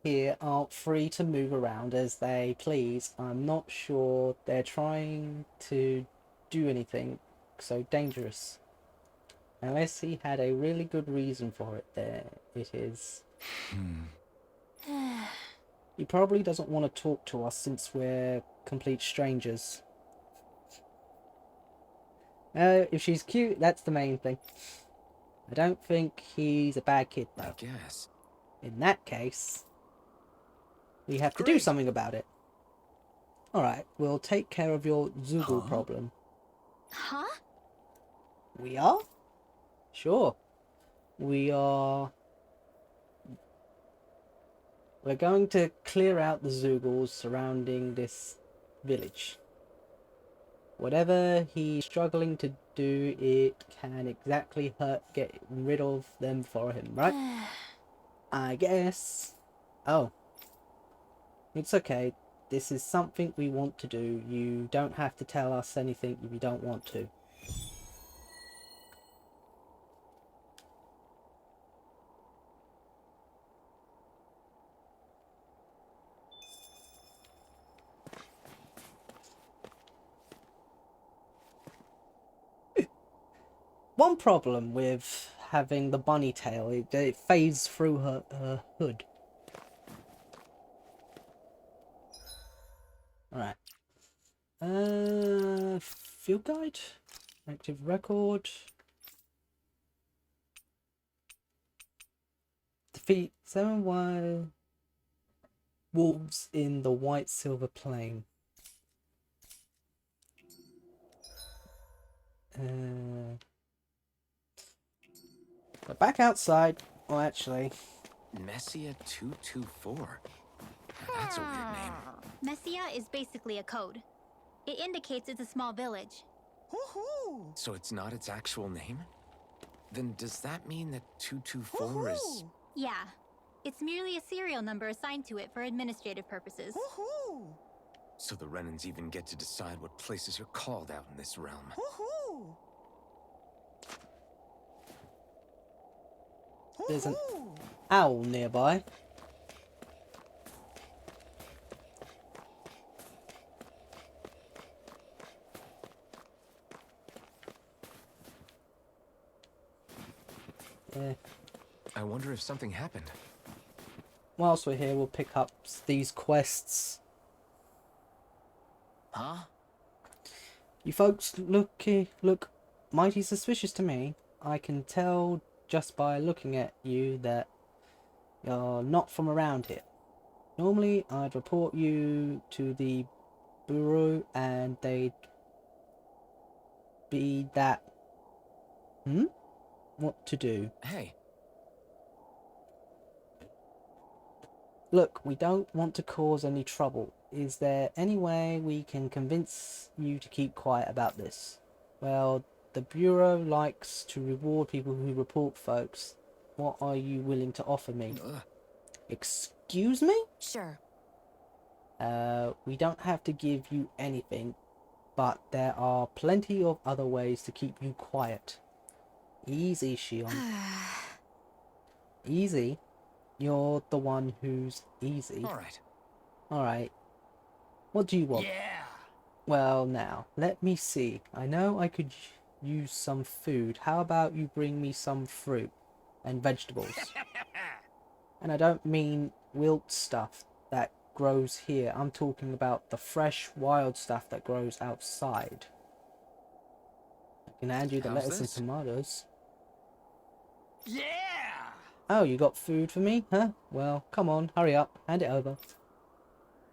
here aren't free to move around as they please. I'm not sure they're trying to do anything so dangerous. Unless he had a really good reason for it, there it is. He probably doesn't want to talk to us since we're complete strangers. If she's cute, that's the main thing. I don't think he's a bad kid, though. I guess. In that case, we have to do something about it. Alright, we'll take care of your Zoogle problem. Huh? We are? Sure. We're going to clear out the Zoogles surrounding this village. Whatever he's struggling to do, it can exactly get rid of them for him, right? I guess. Oh. It's okay. This is something we want to do. You don't have to tell us anything if you don't want to. One problem with having the bunny tail, it fades through her hood. Alright. Field guide? Active record. Defeat 7 wild wolves in the White Silver Plain. We're back outside. Well, actually... Messia 224. That's a weird name. Messia is basically a code. It indicates it's a small village. So it's not its actual name? Then does that mean that 224 is... Yeah. It's merely a serial number assigned to it for administrative purposes. So the Renans even get to decide what places are called out in this realm. There's an owl nearby. Yeah. I wonder if something happened. Whilst we're here, we'll pick up these quests. Huh? You folks look mighty suspicious to me. I can tell just by looking at you that you're not from around here. Normally, I'd report you to the bureau and they'd be that... What to do? Hey. Look, we don't want to cause any trouble. Is there any way we can convince you to keep quiet about this? Well, the Bureau likes to reward people who report folks. What are you willing to offer me? Excuse me? Sure. We don't have to give you anything, but there are plenty of other ways to keep you quiet. Easy, Shion. Easy? You're the one who's easy. Alright. What do you want? Yeah. Well, now, let me see. I know I could use some food. How about you bring me some fruit and vegetables? And I don't mean wilt stuff that grows here. I'm talking about the fresh, wild stuff that grows outside. I can hand you the lettuce and tomatoes. Yeah. Oh, you got food for me, huh? Well, come on, hurry up, hand it over.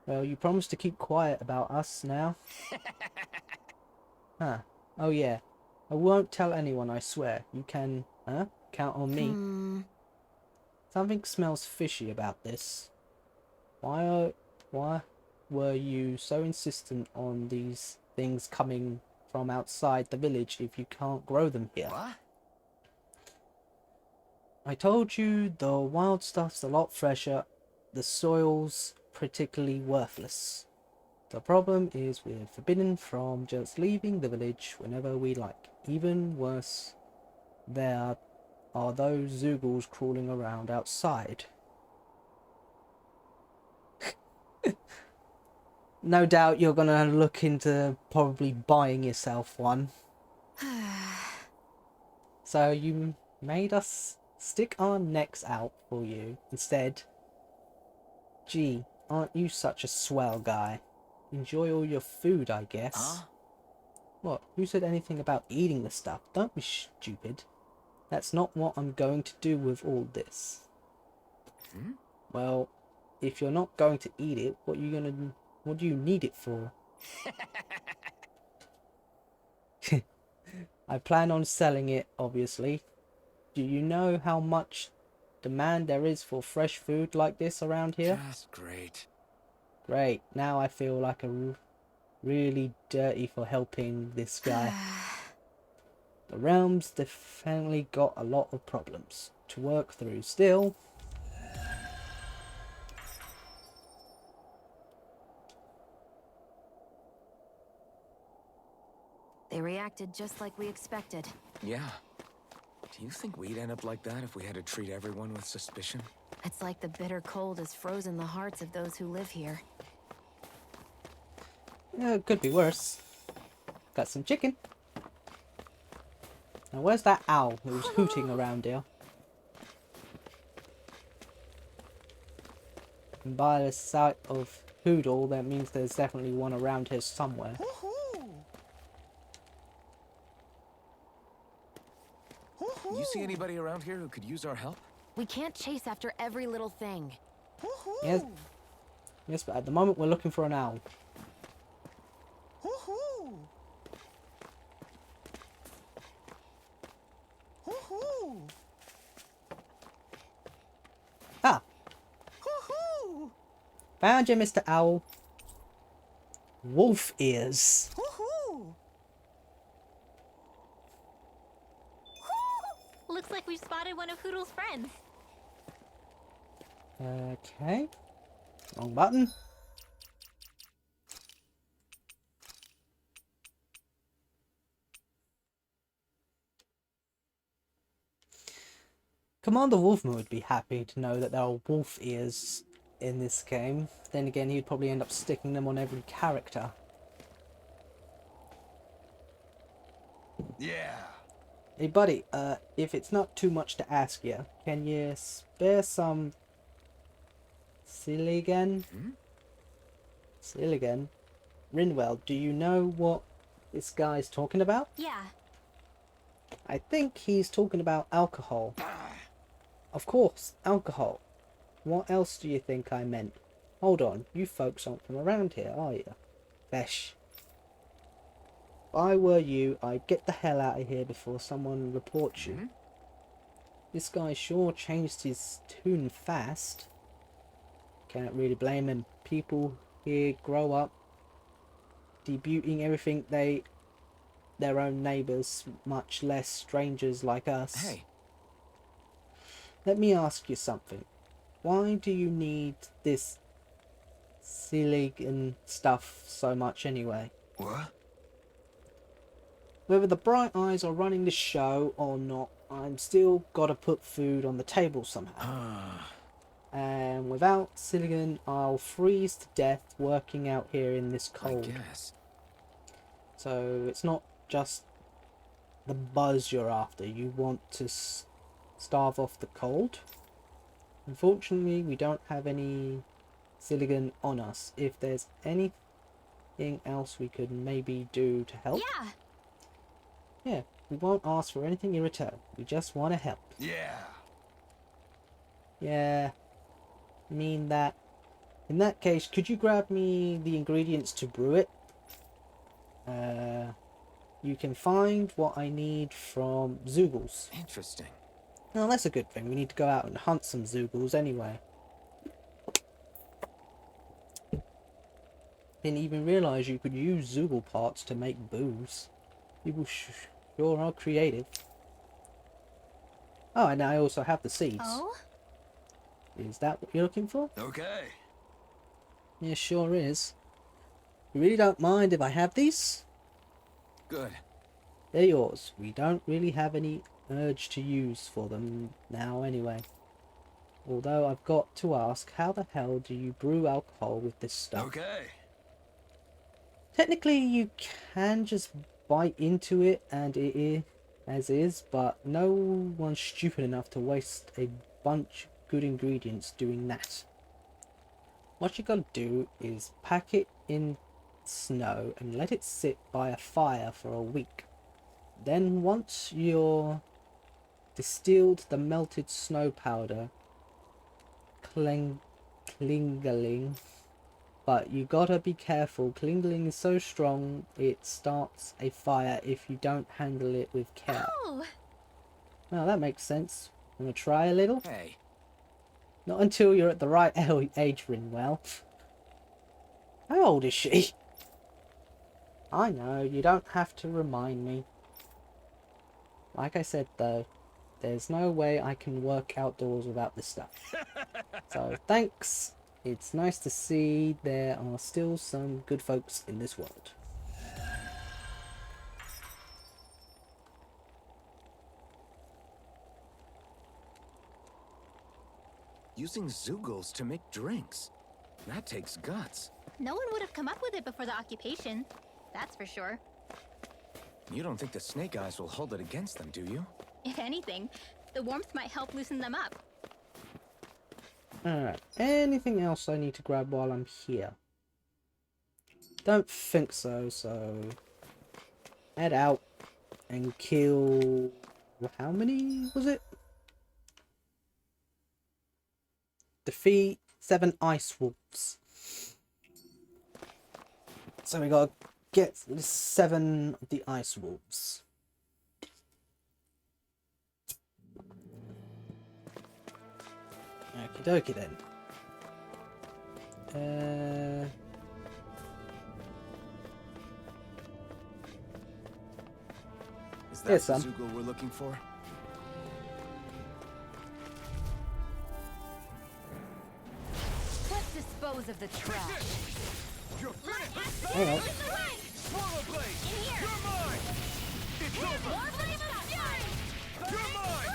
Well, you promised to keep quiet about us now. Huh. Oh yeah. I won't tell anyone, I swear. You can, count on me. Something smells fishy about this. Why were you so insistent on these things coming from outside the village if you can't grow them here? What? I told you the wild stuff's a lot fresher, the soil's particularly worthless. The problem is we're forbidden from just leaving the village whenever we like. Even worse, there are those Zoogles crawling around outside. No doubt you're gonna look into probably buying yourself one. So you made us stick our necks out for you instead. Gee, aren't you such a swell guy? Enjoy all your food, I guess. Huh? What? Who said anything about eating the stuff? Don't be stupid. That's not what I'm going to do with all this. Well, if you're not going to eat it, what do you need it for? I plan on selling it, obviously. Do you know how much demand there is for fresh food like this around here? Just great. Great. Now I feel like really dirty for helping this guy. The realm's definitely got a lot of problems to work through still. They reacted just like we expected. Yeah. Do you think we'd end up like that if we had to treat everyone with suspicion? It's like the bitter cold has frozen the hearts of those who live here. Yeah, it could be worse. Got some chicken. Now where's that owl who's hooting around here? And by the sight of Hoodle, that means there's definitely one around here somewhere. You see anybody around here who could use our help? We can't chase after every little thing. Yes, but at the moment we're looking for an owl. Ah! Found you, Mr. Owl. Wolf ears. Looks like we've spotted one of Hoodle's friends. Okay. Wrong button. Commander Wolfman would be happy to know that there are wolf ears in this game. Then again, he'd probably end up sticking them on every character. Yeah. Hey buddy, if it's not too much to ask you, can you spare some Siligan? Siligan? Rinwell, do you know what this guy's talking about? Yeah. I think he's talking about alcohol. Of course, alcohol. What else do you think I meant? Hold on, you folks aren't from around here, are you? Vesh. If I were you, I'd get the hell out of here before someone reports you. This guy sure changed his tune fast. Can't really blame him. People here grow up debuting everything their own neighbours, much less strangers like us. Hey. Let me ask you something. Why do you need this Siligan stuff so much anyway? What? Whether the Bright Eyes are running the show or not, I'm still gotta put food on the table somehow. And without Siligan, I'll freeze to death working out here in this cold. I guess. So it's not just the buzz you're after. You want to starve off the cold. Unfortunately, we don't have any Siligan on us. If there's anything else we could maybe do to help. Yeah, we won't ask for anything in return. We just want to help. Yeah. Yeah, mean that. In that case, could you grab me the ingredients to brew it? You can find what I need from Zoogles. Interesting. Well, that's a good thing. We need to go out and hunt some Zoogles anyway. Didn't even realise you could use Zoogle parts to make booze. People sure are creative. Oh, and I also have the seeds. Oh? Is that what you're looking for? Okay. Yeah, sure is. You really don't mind if I have these? Good. They're yours. We don't really have any urge to use for them now anyway. Although I've got to ask, how the hell do you brew alcohol with this stuff? Okay. Technically, you can just bite into it and it is as is, but no one's stupid enough to waste a bunch of good ingredients doing that. What you gotta do is pack it in snow and let it sit by a fire for a week. Then once you're distilled the melted snow powder, klingling, but you gotta be careful. Klingling is so strong it starts a fire if you don't handle it with care. Oh! Well, that makes sense. Wanna try a little? Hey, Not until you're at the right age, Ringwell. How old is she? I know, you don't have to remind me. Like I said though, there's no way I can work outdoors without this stuff. So thanks. It's nice to see there are still some good folks in this world. using Zoogles to make drinks. That takes guts. No one would have come up with it before the occupation. That's for sure. You don't think the Snake Eyes will hold it against them, do you? If anything, the warmth might help loosen them up. Alright, anything else I need to grab while I'm here? Don't think so, so... head out and kill... how many was it? Defeat 7 ice wolves. So we gotta get 7 of the ice wolves. Okie dokie then. Is that Here's the some. Zoogle we're looking for? Let's dispose of the trash. Hang on. Swallow Blade! You're mine! It's over! You're mine!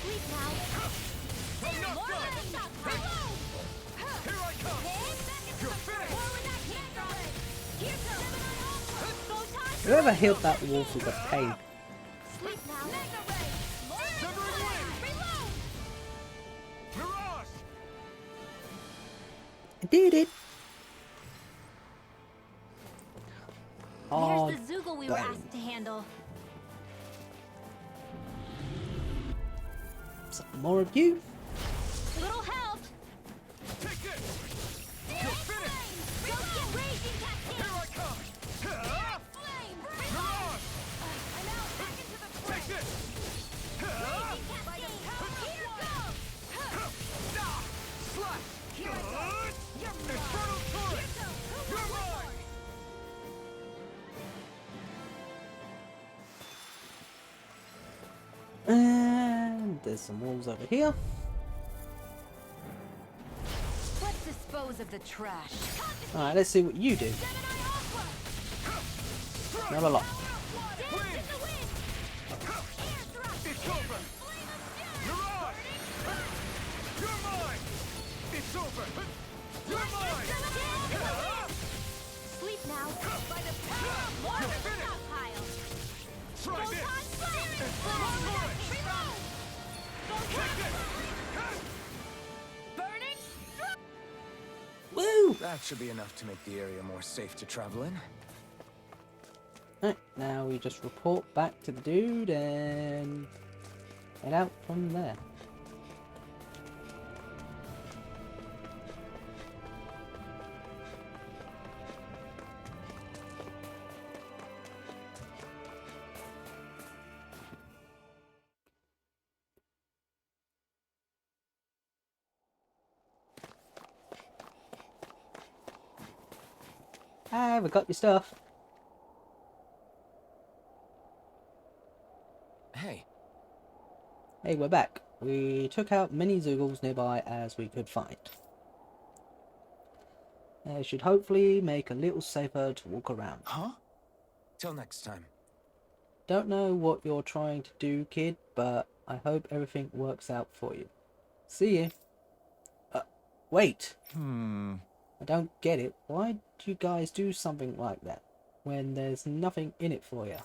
Sleep now. Enough done! Here I come! You're finished! Whoever healed that wolf was a pain. Sleep now. Severing Wing! Mirage! I did it! Oh, There's the Zoogle we were dang. asked to handle. Some more of you. Little help. Take this! You're finished! Don't get raging, Cascade. Here I come! Mirage! Take this! Slash! Infernal Torrent! You're mine! And there's some wolves over here. Let's dispose of the trash. Alright, let's see what you do. Not a lot. It's over! Mirage! You're mine! It's over! You're mine! Sleep now. By the power of more You're than the finished. stockpile. Try this! Infernal Torrent! Take this! Woo! That should be enough to make the area more safe to travel in. Alright, now we just report back to the dude and head out from there. Ah, we got your stuff. Hey, Hey, we're back. We took out many Zoogles nearby as we could find. It should hopefully make a little safer to walk around. huh? Till next time. Don't know what you're trying to do, kid, but I hope everything works out for you. See you. Wait. I don't get it. Why do you guys do something like that when there's nothing in it for you?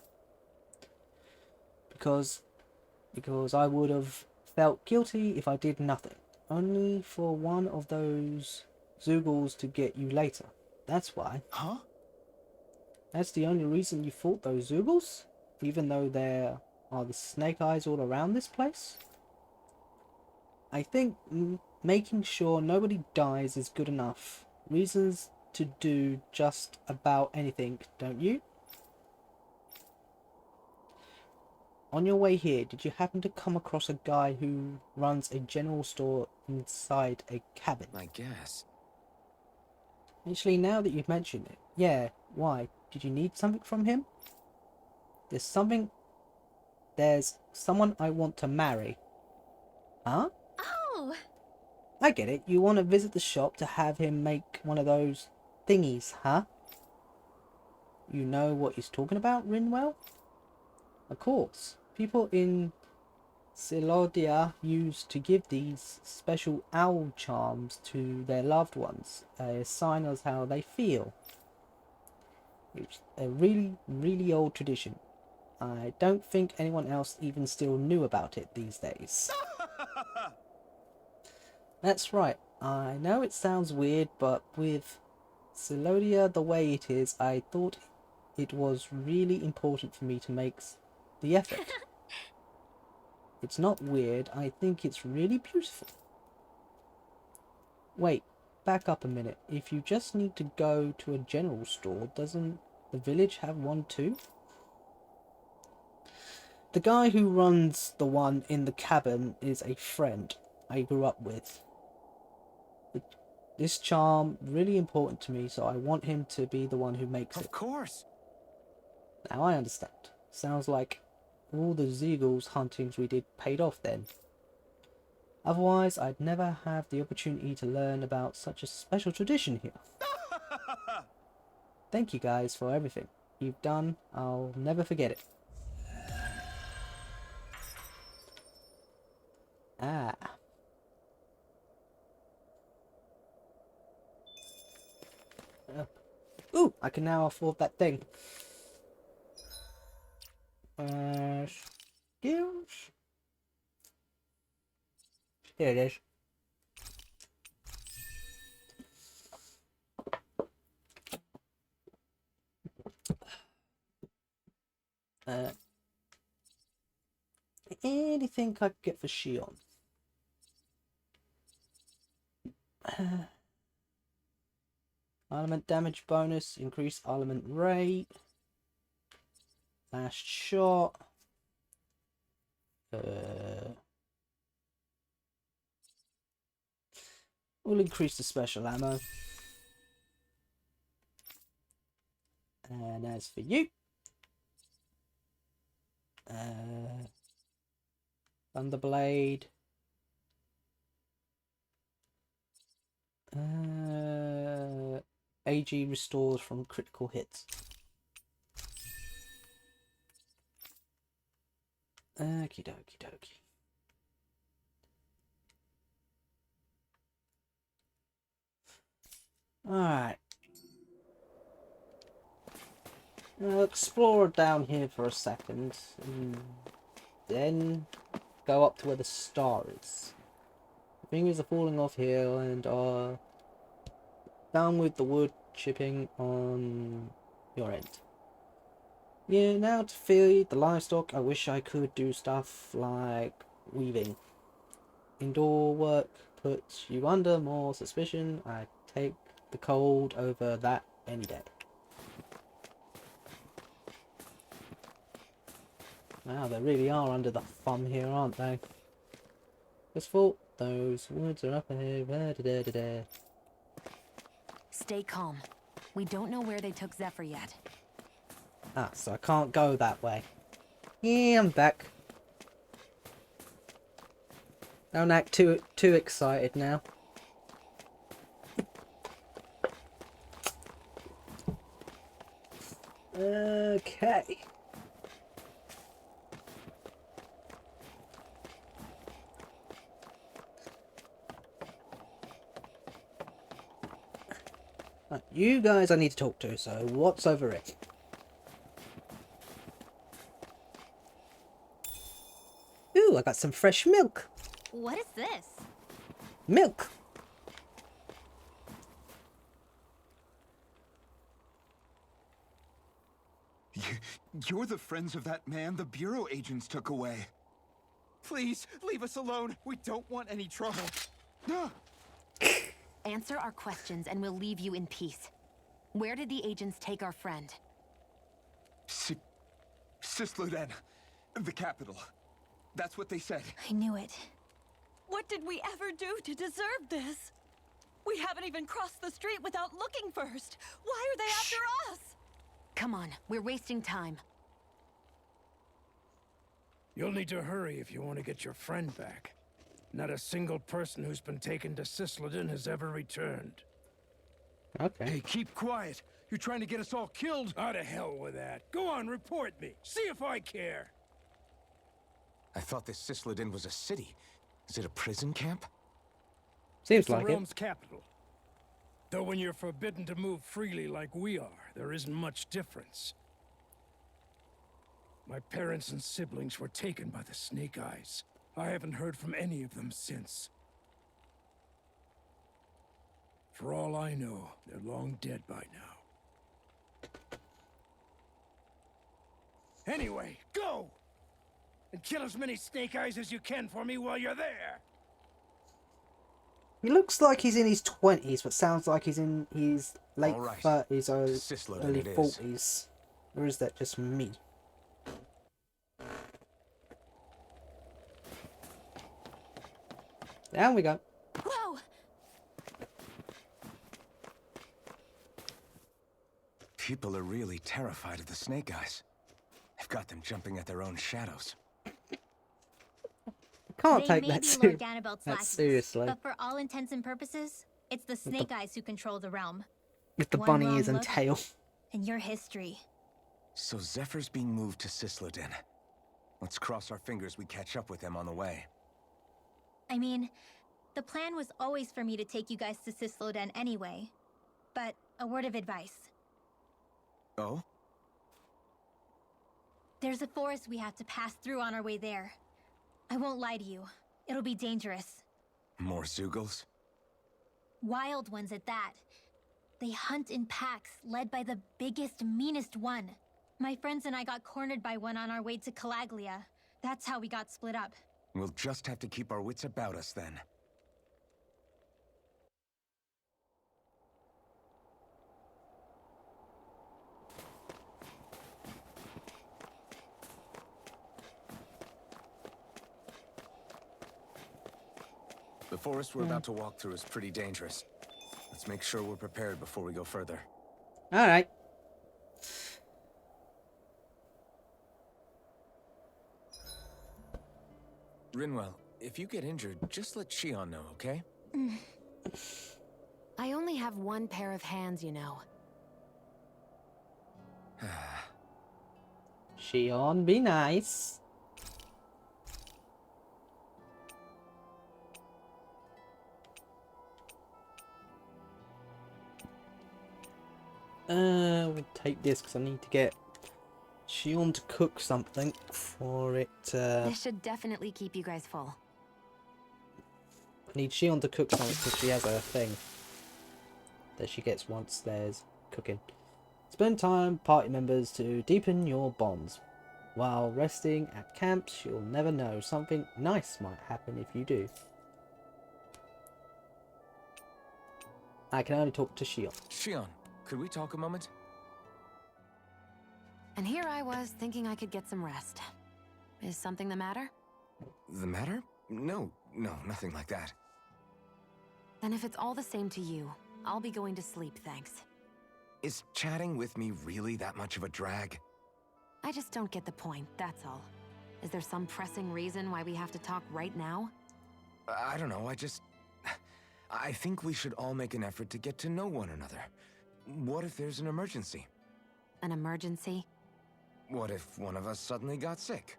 Because I would have felt guilty if I did nothing. Only for one of those Zoogles to get you later. That's why. Huh? That's the only reason you fought those Zoogles? Even though there are the snake eyes all around this place? I think making sure nobody dies is good enough. Reasons to do just about anything, don't you? On your way here, did you happen to come across a guy who runs a general store inside a cabin? I guess. Actually, now that you've mentioned it, yeah, why? Did you need something from him? There's someone I want to marry. Huh? Oh! I get it. You want to visit the shop to have him make one of those thingies, huh? You know what he's talking about, Rinwell? Of course. People in Cyslodia used to give these special owl charms to their loved ones, a sign of how they feel. It's a really, really old tradition. I don't think anyone else even still knew about it these days. That's right. I know it sounds weird, but with Cyslodia the way it is, I thought it was really important for me to make the effort. It's not weird, I think it's really beautiful. Wait, back up a minute. If you just need to go to a general store, doesn't the village have one too? The guy who runs the one in the cabin is a friend I grew up with. This charm really important to me, so I want him to be the one who makes it. Of course. Now I understand. Sounds like all the Zeagles huntings we did paid off then. Otherwise, I'd never have the opportunity to learn about such a special tradition here. Thank you guys for everything you've done. I'll never forget it. Ah. Ooh, I can now afford that thing. Skills? Here it is. Anything I could get for Shion? Element damage bonus, increase element rate, last shot. We'll increase the special ammo. And as for you, Thunderblade. AG restores from critical hits. Okie dokie dokie. Alright. I'll explore down here for a second. And then go up to where the star is. The fingers are falling off here and are down with the wood chipping on your end. Yeah, now to feed the livestock, I wish I could do stuff like weaving. Indoor work puts you under more suspicion. I take the cold over that any day. Wow, they really are under the thumb here, aren't they? This fault, those woods are up ahead. Stay calm. We don't know where they took Zephyr yet. Ah, so I can't go that way. Yeah, I'm back. Don't act too excited now. Okay. Right, you guys I need to talk to, so what's over it? Ooh, I got some fresh milk. What is this? Milk. You're the friends of that man the Bureau agents took away. Please, leave us alone. We don't want any trouble. Answer our questions and we'll leave you in peace. Where did the agents take our friend? Cyslodia, the capital. That's what they said. I knew it. What did we ever do to deserve this? We haven't even crossed the street without looking first. Why are they after us? Come on, we're wasting time. You'll need to hurry if you want to get your friend back. Not a single person who's been taken to Cyslodia has ever returned. Okay. Hey, keep quiet. You're trying to get us all killed? Out of hell with that. Go on, report me. See if I care. I thought this Cyslodia was a city. Is it a prison camp? Seems It's the like it. realm's capital. Though when you're forbidden to move freely like we are, there isn't much difference. My parents and siblings were taken by the Snake Eyes. I haven't heard from any of them since. For all I know, they're long dead by now. Anyway, go! And kill as many Snake Eyes as you can for me while you're there! He looks like he's in his 20s, but sounds like he's in his late All right. 30s or Cyslodia early it is. 40s. Or is that just me? Down we go. Whoa! People are really terrified of the Snake Eyes. They've got them jumping at their own shadows. Can't They take may that, be Lord Ganabelt's that lackeys, seriously. but for all intents and purposes, it's the Snake Eyes who control the realm. With the One bunny wrong ears and look. tail. And your history. So Zephyr's being moved to Cyslodia. Let's cross our fingers we catch up with them on the way. I mean, the plan was always for me to take you guys to Cyslodia anyway. But a word of advice. Oh? There's a forest we have to pass through on our way there. I won't lie to you. It'll be dangerous. More Zeugles? Wild ones at that. They hunt in packs, led by the biggest, meanest one. My friends and I got cornered by one on our way to Calaglia. That's how we got split up. We'll just have to keep our wits about us then. The forest we're about to walk through is pretty dangerous. Let's make sure we're prepared before we go further. Alright. Rinwell, if you get injured, just let Shion know, okay? I only have one pair of hands, you know. Shion, be nice. We'll take this because I need to get Shion to cook something for it. This should definitely keep you guys full. I need Shion to cook something because she has a thing that she gets once there's cooking. Spend time with party members to deepen your bonds. While resting at camps, you'll never know. Something nice might happen if you do. I can only talk to Shion. Shion, could we talk a moment? And here I was thinking I could get some rest. Is something the matter? The matter? No, nothing like that. Then if it's all the same to you, I'll be going to sleep, thanks. Is chatting with me really that much of a drag? I just don't get the point, that's all. Is there some pressing reason why we have to talk right now? I don't know, I think we should all make an effort to get to know one another. What if there's an emergency? An emergency? What if one of us suddenly got sick?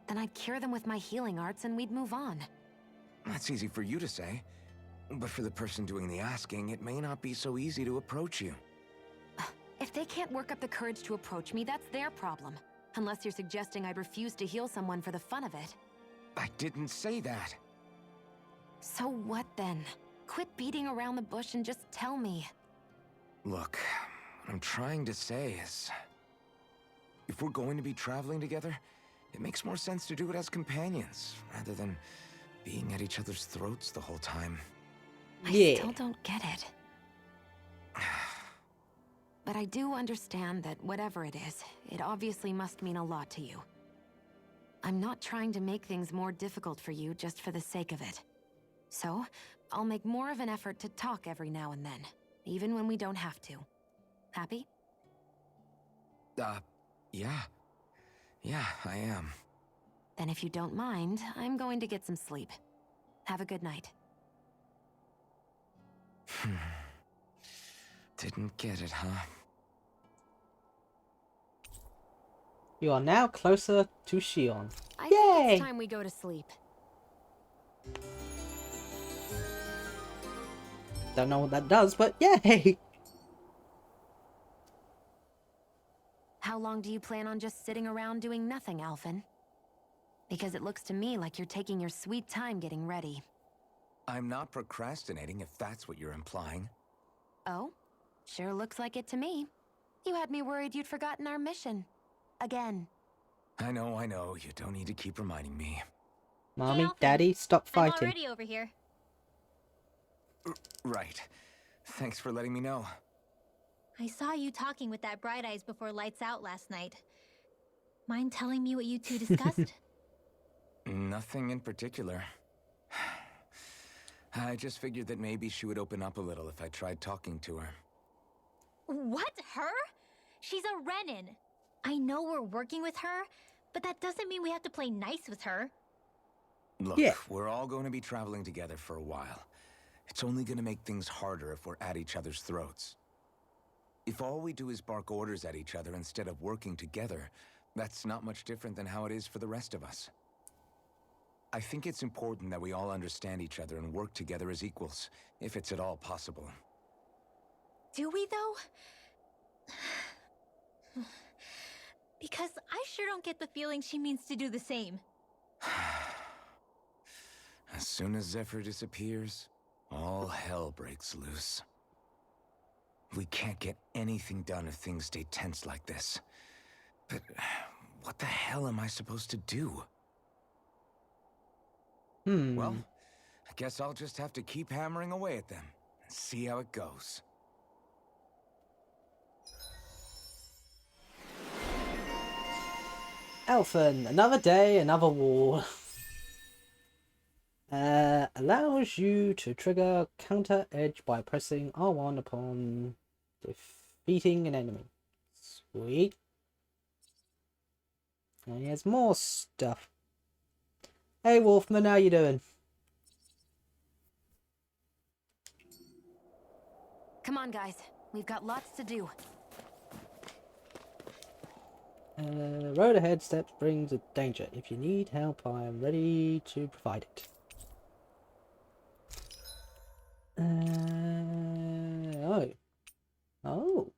Then I'd cure them with my healing arts and we'd move on. That's easy for you to say. But for the person doing the asking, it may not be so easy to approach you. If they can't work up the courage to approach me, that's their problem. Unless you're suggesting I'd refuse to heal someone for the fun of it. I didn't say that. So what then? Quit beating around the bush and just tell me. Look, what I'm trying to say is... if we're going to be traveling together, it makes more sense to do it as companions, rather than being at each other's throats the whole time. I still don't get it. But I do understand that whatever it is, it obviously must mean a lot to you. I'm not trying to make things more difficult for you just for the sake of it. So, I'll make more of an effort to talk every now and then, even when we don't have to. Happy? Yeah. Yeah, I am. Then if you don't mind, I'm going to get some sleep. Have a good night. Didn't get it, huh? You are now closer to Shion. I Yay! think it's time we go to sleep. Don't know what that does, but yay! How long do you plan on just sitting around doing nothing, Alphen? Because it looks to me like you're taking your sweet time getting ready. I'm not procrastinating, if that's what you're implying. Oh? Sure looks like it to me. You had me worried you'd forgotten our mission. Again. I know. You don't need to keep reminding me. Mommy, Alphen, Daddy, stop I'm fighting. already over here. Right. Thanks for letting me know. I saw you talking with that Bright Eyes before lights out last night. Mind telling me what you two discussed? Nothing in particular. I just figured that maybe she would open up a little if I tried talking to her. What? Her? She's a Renan. I know we're working with her, but that doesn't mean we have to play nice with her. Look, Yeah. we're all going to be traveling together for a while. It's only going to make things harder if we're at each other's throats. If all we do is bark orders at each other instead of working together, that's not much different than how it is for the rest of us. I think it's important that we all understand each other and work together as equals, if it's at all possible. Do we, though? Because I sure don't get the feeling she means to do the same. As soon as Zephyr disappears, all hell breaks loose. We can't get anything done if things stay tense like this. But what the hell am I supposed to do? Well, I guess I'll just have to keep hammering away at them and see how it goes. Alphen, another day, another war. Allows you to trigger counter edge by pressing R1 upon defeating an enemy. Sweet. And here's more stuff. Hey Wolfman, how you doing? Come on, guys. We've got lots to do. Road ahead steps brings a danger. If you need help, I am ready to provide it. Oh.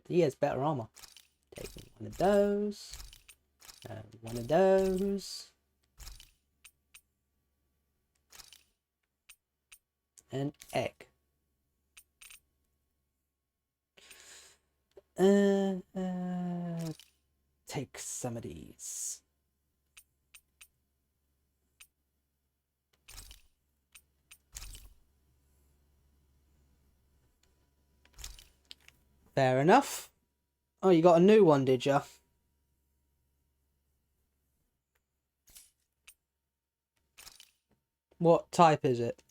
He has better armor. Taking one of those. One of those. An egg. Take some of these. Fair enough. Oh, you got a new one, did ya? What type is it?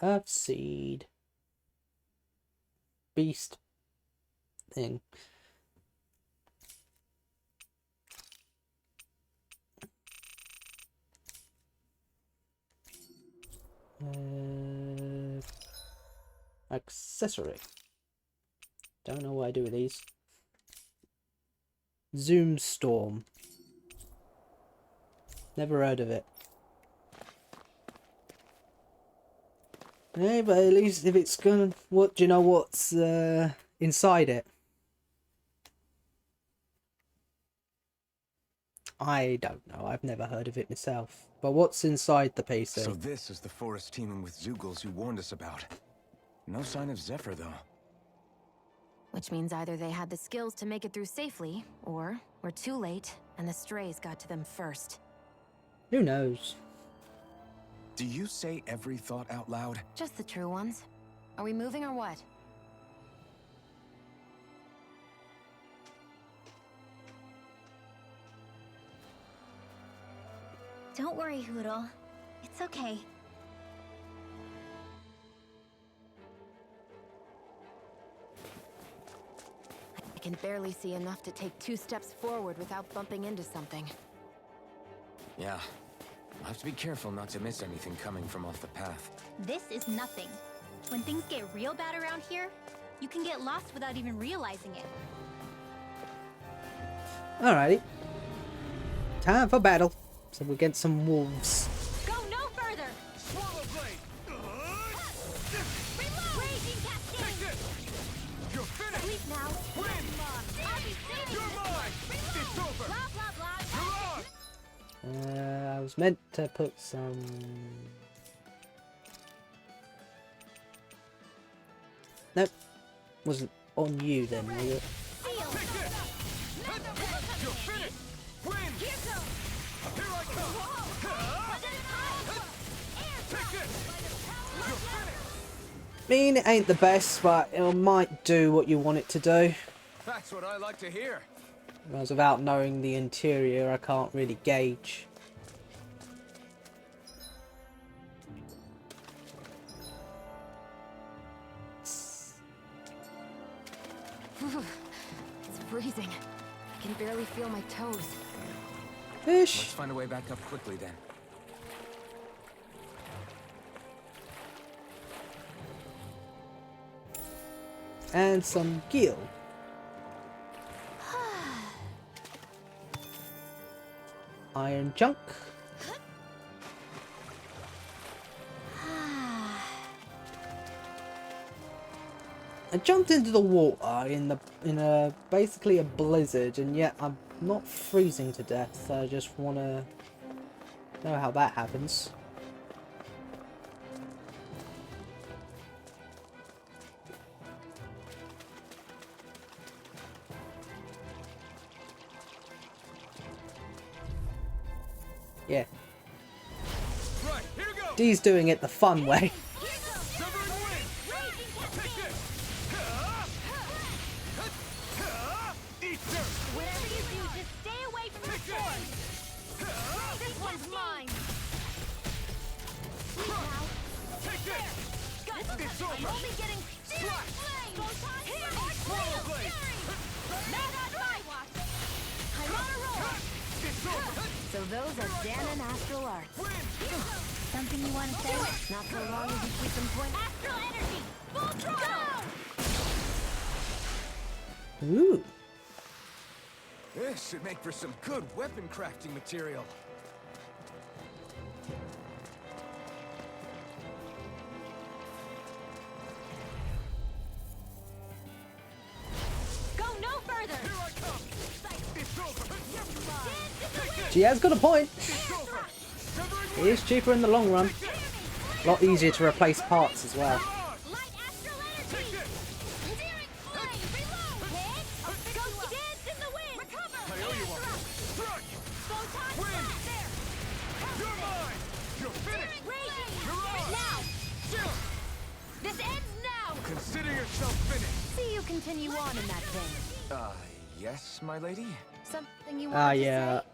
Earth Seed. Beast thing. Accessory. Don't know what I do with these. Zoom Storm. Never heard of it. Hey, but at least if it's gonna... What do you know what's inside it? I don't know. I've never heard of it myself. But what's inside the PC? So this is the forest teeming with Zeugles you warned us about. No sign of Zephyr, though. Which means either they had the skills to make it through safely, or we're too late, and the strays got to them first. Who knows? Do you say every thought out loud? Just the true ones. Are we moving or what? Don't worry, Hoodle. It's okay. I can barely see enough to take 2 steps forward without bumping into something. Yeah. I'll have to be careful not to miss anything coming from off the path. This is nothing. When things get real bad around here, you can get lost without even realizing it. Alrighty. Time for battle. So we'll get some wolves. Go no further! Swallow blade! Reload! Raging cascade! You're finished! Sleep now! Win! I'll be saving You're you! mine! It's over! Blah blah blah! You're on! I was meant to put some... Nope. Wasn't on you then, was it? Take this! You're finished! Win! Here I come! Take this! You're finished! I mean, it ain't the best, but it might do what you want it to do. That's what I like to hear. Whereas without knowing the interior, I can't really gauge. It's freezing. I can barely feel my toes. Fish! Let's find a way back up quickly then. And some gill. Iron junk. I jumped into the water in a basically a blizzard, and yet I'm not freezing to death. So I just want to know how that happens. Yeah. Right, here we go! Dee's doing it the fun way. Severing wind! Take this! Eat dirt! Whatever you do, just stay away from the sword! This one's mine! Sleep now! Take this! It's over! I'm only getting Slash! Swallow blade! Not on my watch! I'm on a roll! It's over! So those are Dahnan astral arts. Something you want to say? Not so long as you keep them pointed. Astral energy! Full throttle! Ooh. This should make for some good weapon crafting material. Go no further! Here I come! It's over! She has got a point. It's over! Severing It is cheaper in the long run. A lot easier to replace parts as well. Light astral energy! Searing flame! Reload! Hit! Go dance in the wind! Recover! I owe you one! Strike! Photon Win! blast! There! You're mine! You're finished! Raging! You're on! Now! Chill! This ends now! Consider yourself finished. See you continue on in that vein. Yes, my lady? Something you want Ah, to yeah. say?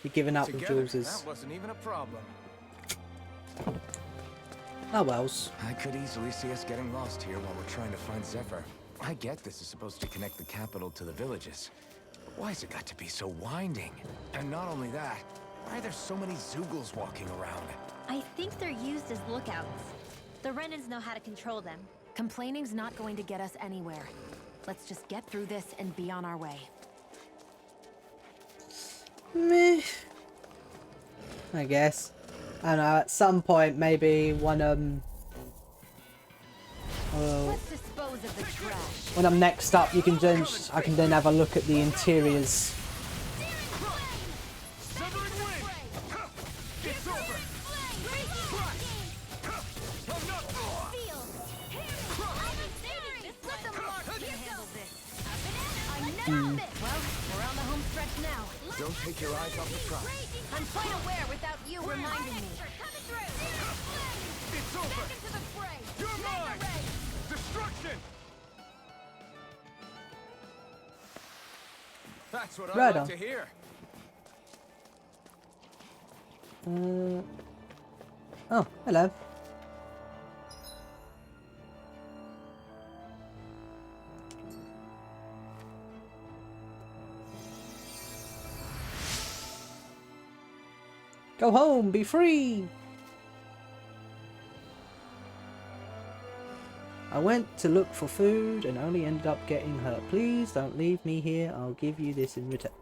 You're giving up the Together, jewels is... that wasn't even a problem. Oh wells. I could easily see us getting lost here while we're trying to find Zephyr. I get this is supposed to connect the capital to the villages. But why's it got to be so winding? And not only that, why are there so many Zoogles walking around? I think they're used as lookouts. The Renans know how to control them. Complaining's not going to get us anywhere. Let's just get through this and be on our way. Meh. I guess. I don't know, at some point maybe when Let's dispose of the trash. when I'm next up, you can then I can then have a look at the interiors. Well, we're on the home stretch now. Don't take your eyes off the prize. I'm quite aware without you reminding me. It's over! You're mine! Destruction! That's what I Right like on. to hear. Oh, hello. Go home, be free! I went to look for food and only ended up getting hurt. Please don't leave me here. I'll give you this in return.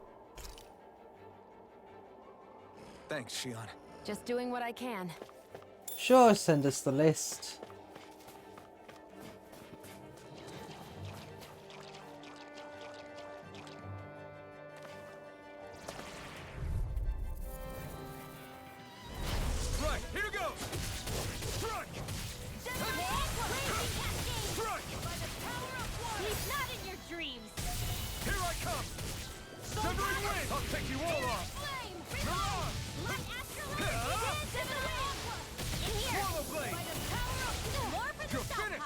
Thanks, Shion. Just doing what I can. Sure, send us the list. Right, here goes! Strike! Strike! He's not in your dreams. Here I come! Severing wind! I'll take you all off! Mirage! Swallow blade! You're finished!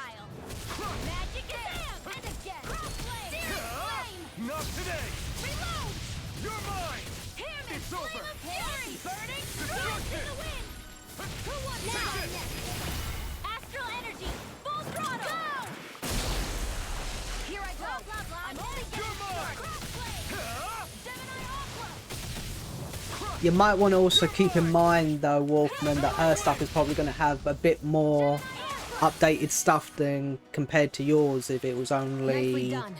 Not today! You're mine! It's over! Destruction! Take it! Astral energy, full throttle. Here I go. I'm only You're mine! You might want to also keep in mind though, Wolfman, that her stuff is probably going to have a bit more updated stuff than compared to yours if it was Nicely only done.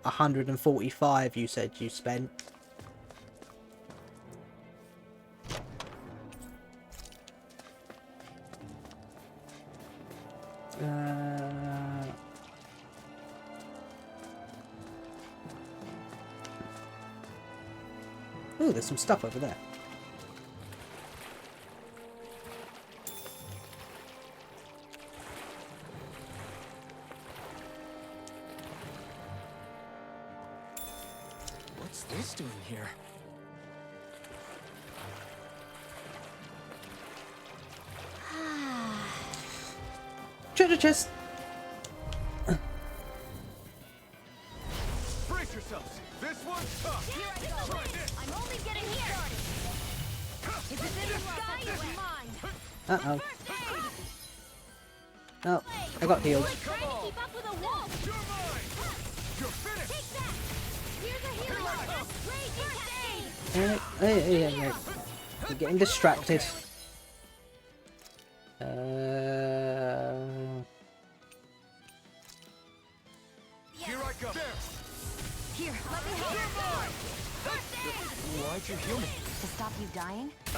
145 you said you spent. Oh, there's some stuff over there. What's this doing here? Treasure chest! Brace yourselves! This one's tough! Try this! I'm only getting started. If it's in the sky, it's mine. Uh-oh. Oh, I got healed. Trying to keep up with a wolf. You're mine! You're finished! Take that. Here's a healing word. Raging cascade. Hey. You're getting distracted. Here I come! There! Here, let me help. You're mine! Why'd you heal me? To stop you dying? It's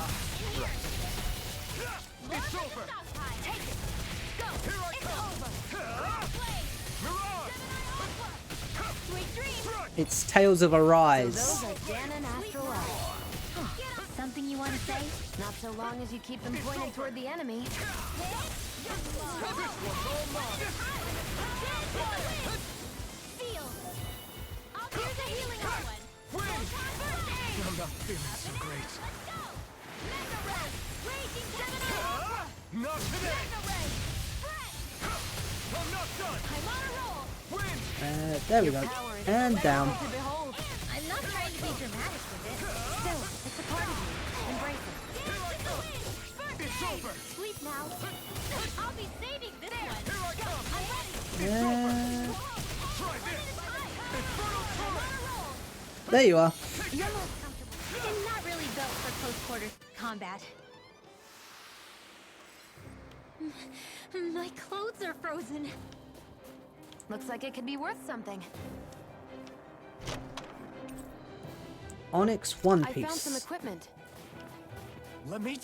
over! Take it. Go. Here I It's come! over. Mirage! Sweet dreams. It's Tales of Arise. Those are Dahnan after all. Something you want to say? Not so long as you keep them pointed toward the enemy. Feel. Here's a healing one. Win! First I'm not feeling so great. Let's go. Mega Red. Raging Gemini. Not today! Mega Ray. Fresh. I'm not done! I'm on a roll. Win! There we go. Power is And down. to behold. I'm not trying to be dramatic with it. Still, it's a part of you. Embrace it. Sleep now. I'll be saving this one. Here I come! I'm ready. Try this! Infernal turret! There you are. You're most comfortable. I'm not really built for close quarters combat. My clothes are frozen. Looks like it could be worth something. Onyx One I found some Piece. equipment. Let me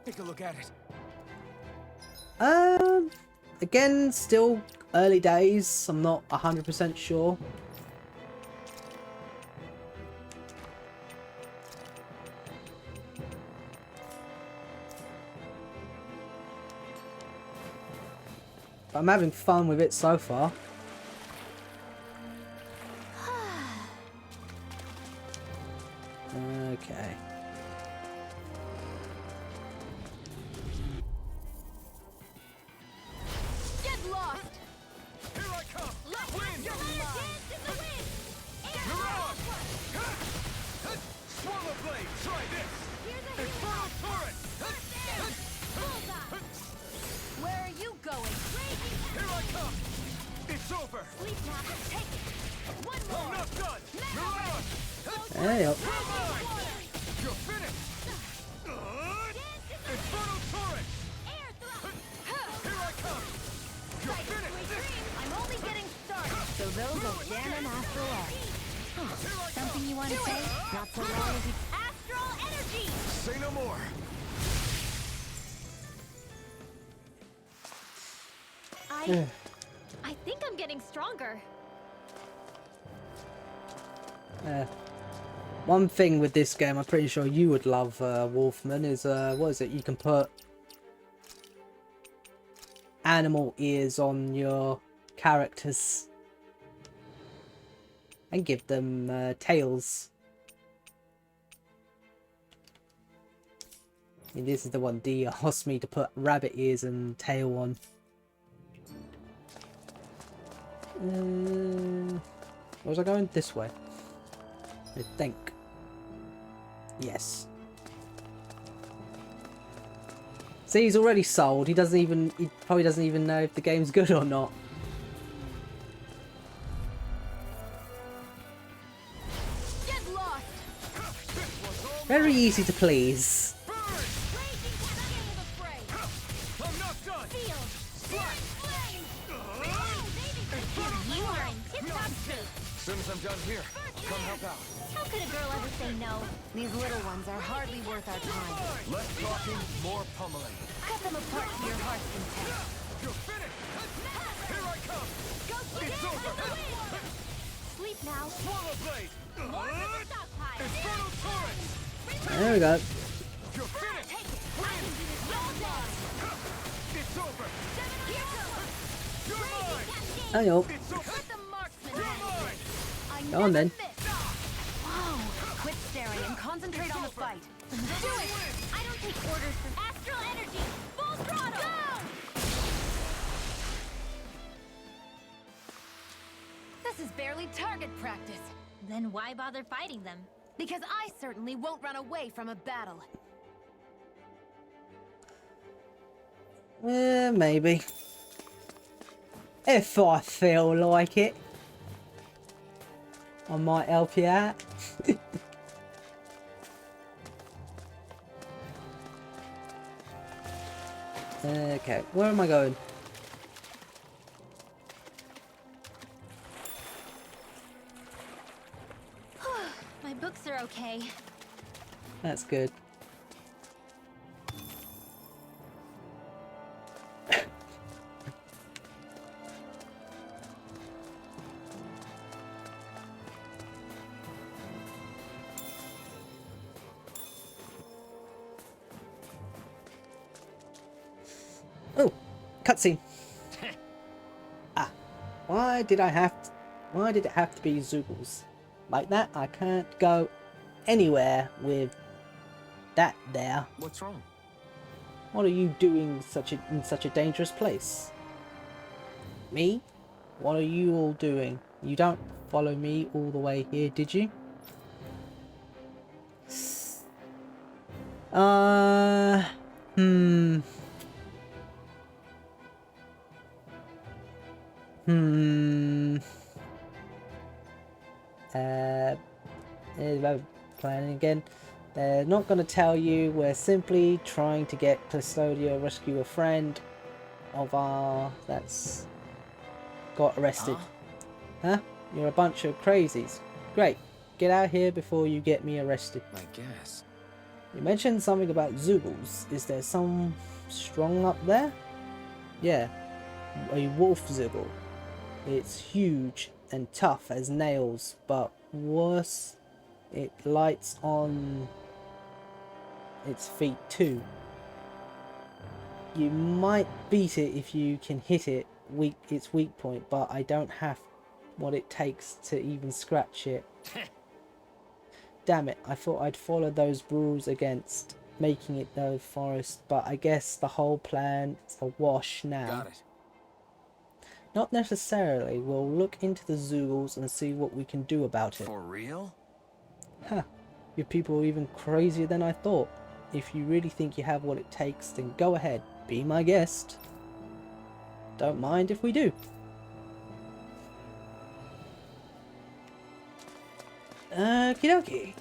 take a look at it. Again, still early days. I'm not 100% sure. But I'm having fun with it so far. Okay. Get lost! Here I come! Wind! Dance in the wind. Mirage! Swallow blade! Try this! Infernal turret! Where are you going? Here I come! It's over! Sleep now. Take it. One I'm more. not done! Mirage! There you go. You're mine! You're finished! Infernal turret! Air thrust. Here I come! You're finished! I'm only getting started. So those are Dahnan astral arts. Something you want to say? Not so long as you... Astral energy. Say no more! I think I'm getting stronger. One thing with this game, I'm pretty sure you would love, Wolfman, is, what is it? You can put animal ears on your characters and give them tails. And this is the one D asked me to put rabbit ears and tail on. Was I going this way? I think. Yes. See, he's already sold. He probably doesn't even know if the game's good or not. Get lost! Very easy to please. I'm not done! You are in tip-top shape. As soon as I'm done here, I'll come help out. How could a girl ever say no? These little ones are hardly worth our time. Less talking, more pummeling. Cut them apart to your heart's content. You're finished! Here I come! It's over! Sleep now. Swallow blade! More for the stockpile. Infernal turret! There we go. You're finished! Take it. I can do this all day. It's over! Here goes. You're mine! Hang on. It's over! Let the marksman You're have mine! it. Go on then. Whoa! Quit staring and concentrate on the fight. Do it. I don't take orders from astral energy. Full throttle. Go. This is barely target practice. Then why bother fighting them? Because I certainly won't run away from a battle. Maybe. If I feel like it, I might help you out. Okay, where am I going? My books are okay. That's good. Oh, cutscene. Ah, why did it have to be Zoogles? Like that, I can't go anywhere with that there. What's wrong? What are you doing in such a dangerous place? Me? What are you all doing? You don't follow me all the way here, did you? Hmm. Planning again. They're not going to tell you. We're simply trying to get Cyslodia, rescue a friend of our that's got arrested. Huh? You're a bunch of crazies. Great. Get out here before you get me arrested. I guess. You mentioned something about Zoogles. Is there some strong up there? Yeah. A wolf Zoogle. It's huge and tough as nails, but worse, it lights on its feet too. You might beat it if you can hit it, its weak point, but I don't have what it takes to even scratch it. Damn it, I thought I'd follow those rules against making it the forest, but I guess the whole plan's a wash now. Got it. Not necessarily. We'll look into the Zoogles and see what we can do about it. For real? Huh. You people are even crazier than I thought. If you really think you have what it takes, then go ahead. Be my guest. Don't mind if we do. Okie dokie.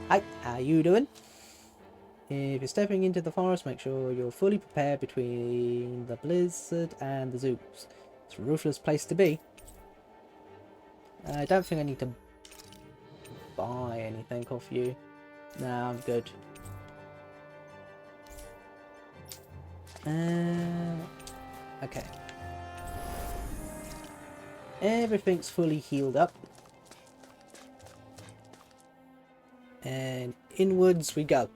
Hi, how you doing? If you're stepping into the forest, make sure you're fully prepared between the blizzard and the Zoogles. It's a ruthless place to be. I don't think I need to buy anything off you. No, I'm good. Okay. Everything's fully healed up. And inwards we go.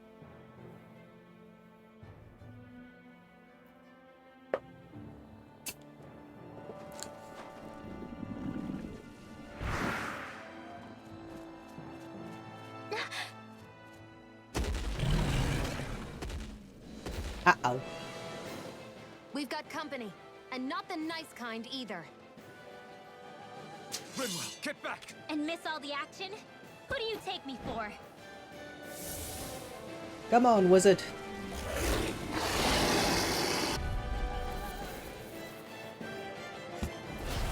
Uh-oh. We've got company, and not the nice kind either. Rinwell, get back! And miss all the action? Who do you take me for? Come on, wizard.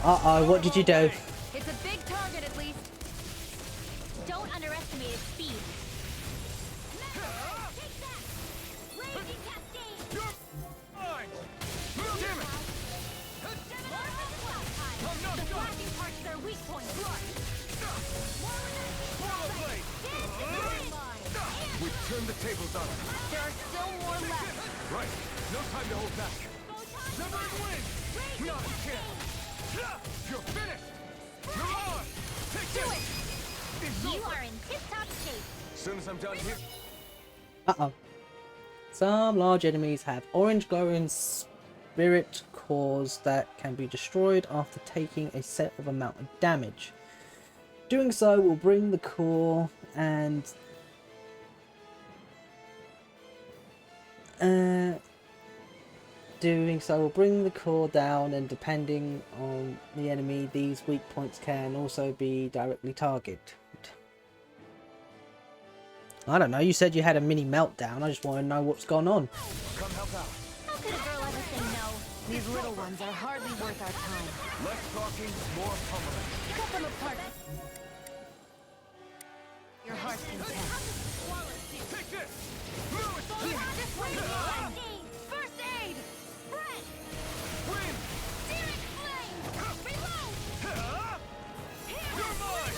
Uh-oh, what did you do? It's a big target, at least. Don't underestimate its speed. Take that! Raging Cascade! You're mine! Damn it! The flashing part's their weak point. Blade! We've turned the tables on them. There are still more left. Right, no time to hold back. Severing wing! Not a chance! You're finished! Mirage! Take Do it! it! You are in tip-top shape. As soon as I'm done here. Uh-oh. Some large enemies have orange glowing spirit cores that can be destroyed after taking a set of amount of damage. Doing so will bring the core and down, and depending on the enemy, these weak points can also be directly targeted. I don't know, you said you had a mini meltdown. I just want to know what's gone on. Come help out. How could a girl ever say no? These little ones are hardly worth our time. Less talking, more pummeling. Cut them apart. Your heart's content. Take this! Move it! Here, this way. First aid! Spread! Win! Searing flame! Reload! You're mine!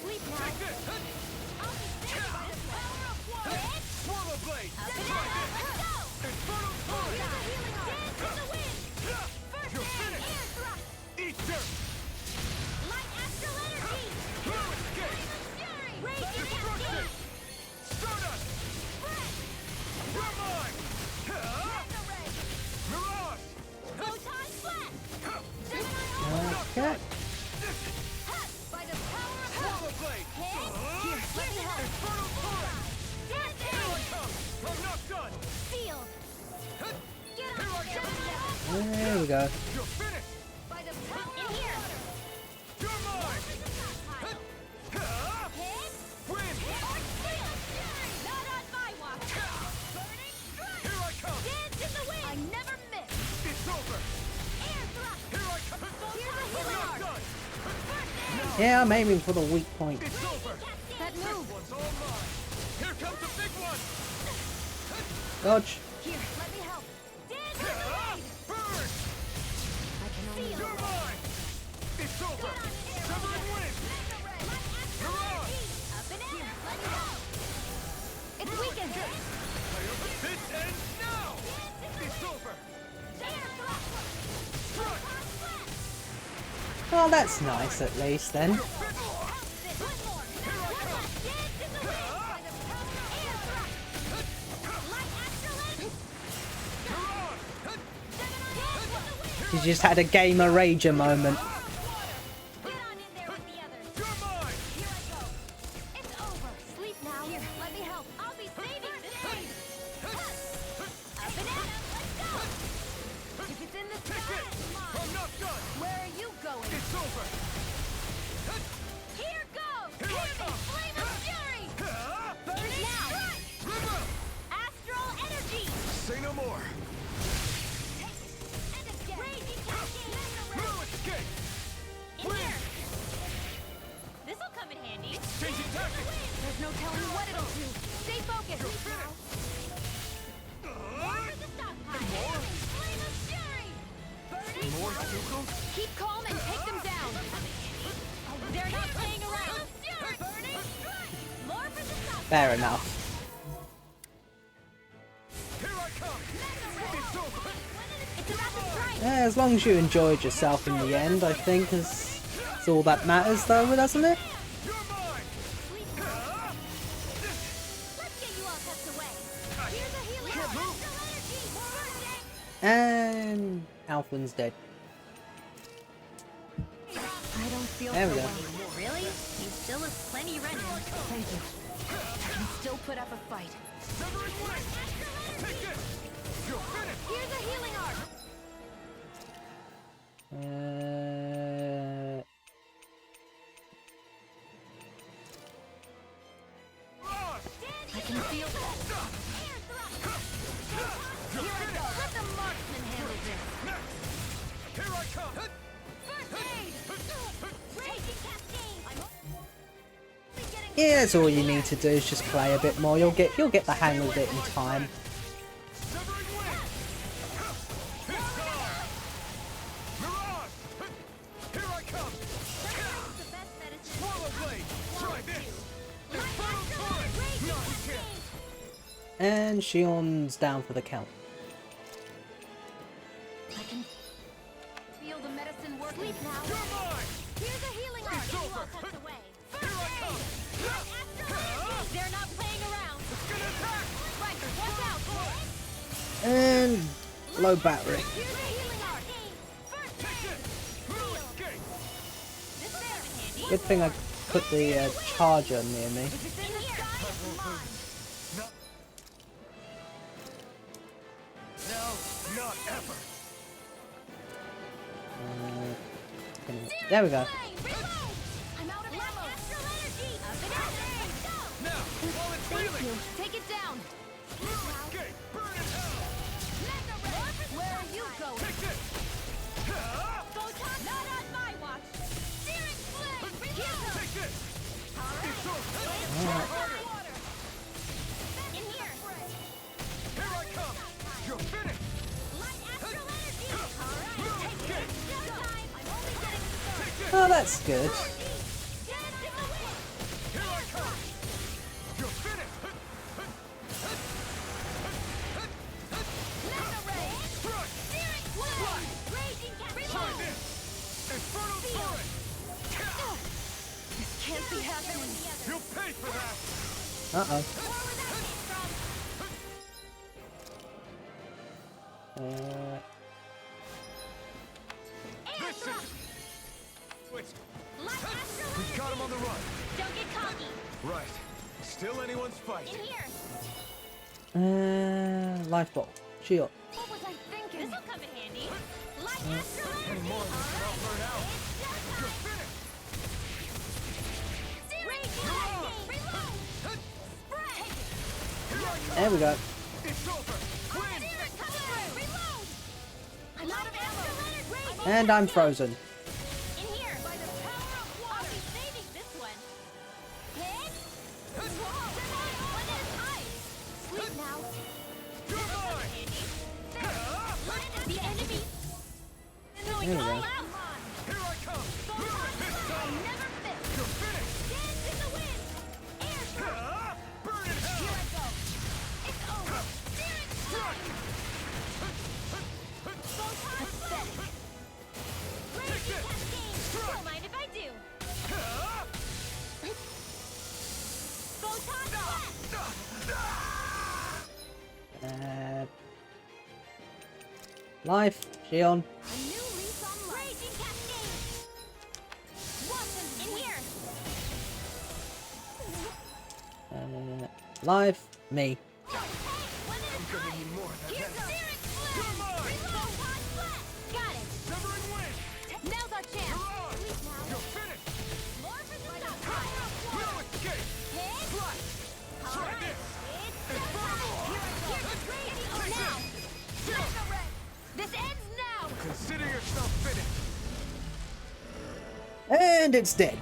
Sleep now. Take this! I'll be there by the power of one. Swallow blade! Let's go! Infernal torrent! Dance in the wind! First You're aid! finished! Air thrust! Eat dirt! Light astral energy! No escape! Fury! Raging Destruction! cascade! Stardust! Spread! You're mine! Laser ray! Mirage! Photon blast! Okay. By the power of Swallow blade! Here, let me help! Infernal torrent! Dance Here I aid! come! I'm not done! Sealed! Get Here I on come! there! There we go. You're finished! By the power in here! Yeah, I'm aiming for the weak point. It's over. That move! One's all mine. Here comes the big one. Dodge. Here, let me help. Burn. I can only You're mine. It's over. Zephyr and win. You're on. It's weakened! This ends now. It's over. Well, that's nice at least then. You just had a gamer rager moment. You're mine. It's over! Sleep now! Here, let me help! I'll be saving this day! Up and at 'em! Let's go! If it's in the sky, it's mine! I'm not done. Where are you going? It's over. Here goes! Here I Hear me! come. Flame of fury! Burn now! River. Astral energy! Say no more. And again! Raging cascade! No escape. In here! This'll come in handy! Changing tactics. There's no telling what it'll do! Stay focused! More. Flame of fury! Burning! More Zuko. Keep calm and take them down! They're not playing around! Burning! More for the stop! Fair enough. Here I come. It's over. It's about to strike! Yeah, as long as you enjoyed yourself in the end, I think is all that matters though, doesn't it? You're mine. Let's get you all tucked away! Here's a healing! Can't move. Astral energy! And Alphen's dead. I don't feel There we so go. well. Really? He still has plenty Renans. Thank you. I can still put up a fight. Zephyr and win. Take this. You're finished. Here's a healing arc! Lost. I can feel that. Here I go. Let the marksman handle this. Here I come. First aid! Raging cascade! I'm only getting Yeah, that's all you need to do is just play a bit more. You'll get the hang of it in time. Zephyr and win. It's gone. Mirage. Here I come. the best medicine. Swallow blade. Try this. Infernal torrent. No, you can't. And Shion's down for the count. I can feel the medicine working. Sleep now. You're mine. Here's a healing arc. It's You over. all tucked away. Here I come. They're not playing around. It's gonna attack. Riker, watch out. And low battery. Here's a healing arc. First Take aid. this. No escape. This'll come in handy. Good thing I put the charger near me. If it's in the sky, it's mine. No, not ever. There we go. Reload! I'm out of ammo. Astral energy. Up and at 'em. Let's go. Now, while it's Thank reeling. you. Take it down. No escape. Burn in hell. Where are you going? Take this. Photon, not on my watch. Searing flame. Reload. Take this. It's over. Water. In here. Here I come. You're finished. Light astral energy. All right. Take it. Just time. I'm only getting started. Take this. Oh, that's good. Get in the wind. Here I come. You're finished. Mega ray. Strike. Searing flame. Raging cat. Try Reload. this. Infernal torrent. This can't be happening. You'll pay for that. Uh-oh. Where that came from? This is... Wait. Light astral We've got him on the run. Don't get cocky. Right. Still anyone's fight. In here. Life ball. Shield. What was I thinking? This'll come in handy. Light astral energy. More. I'll burn out. You're finished. Raging lightning. Reload. Spray. There we go. It's over. Win. Reload. I'm out of ammo. And I'm frozen. In here. By the power of water. I'll be Life, Shion. A new lease on life. Raging cascade. Watson in here. Life, me. Hey, one at a time. Here's the Searing Flare. Reload. Flash. Got it. Zephyr and win! Now's our chance. You're on! Please now. You're finished! More for the stop. No escape! Hit. Flash! Try Alright. this! It's And furthermore! Here's the ready now. This ends now. Consider yourself finished! And it's dead.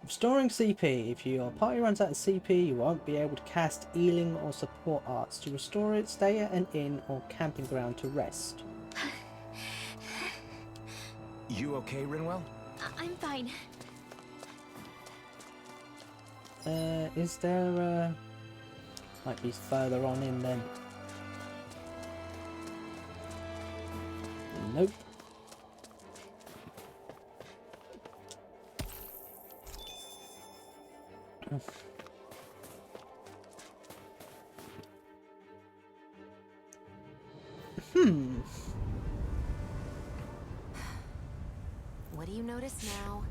Restoring CP. If your party runs out of CP, you won't be able to cast healing or support arts. To restore it, stay at an inn or camping ground to rest. You okay, Rinwell? I'm fine. Is there might be further on in then. Nope. What do you notice now?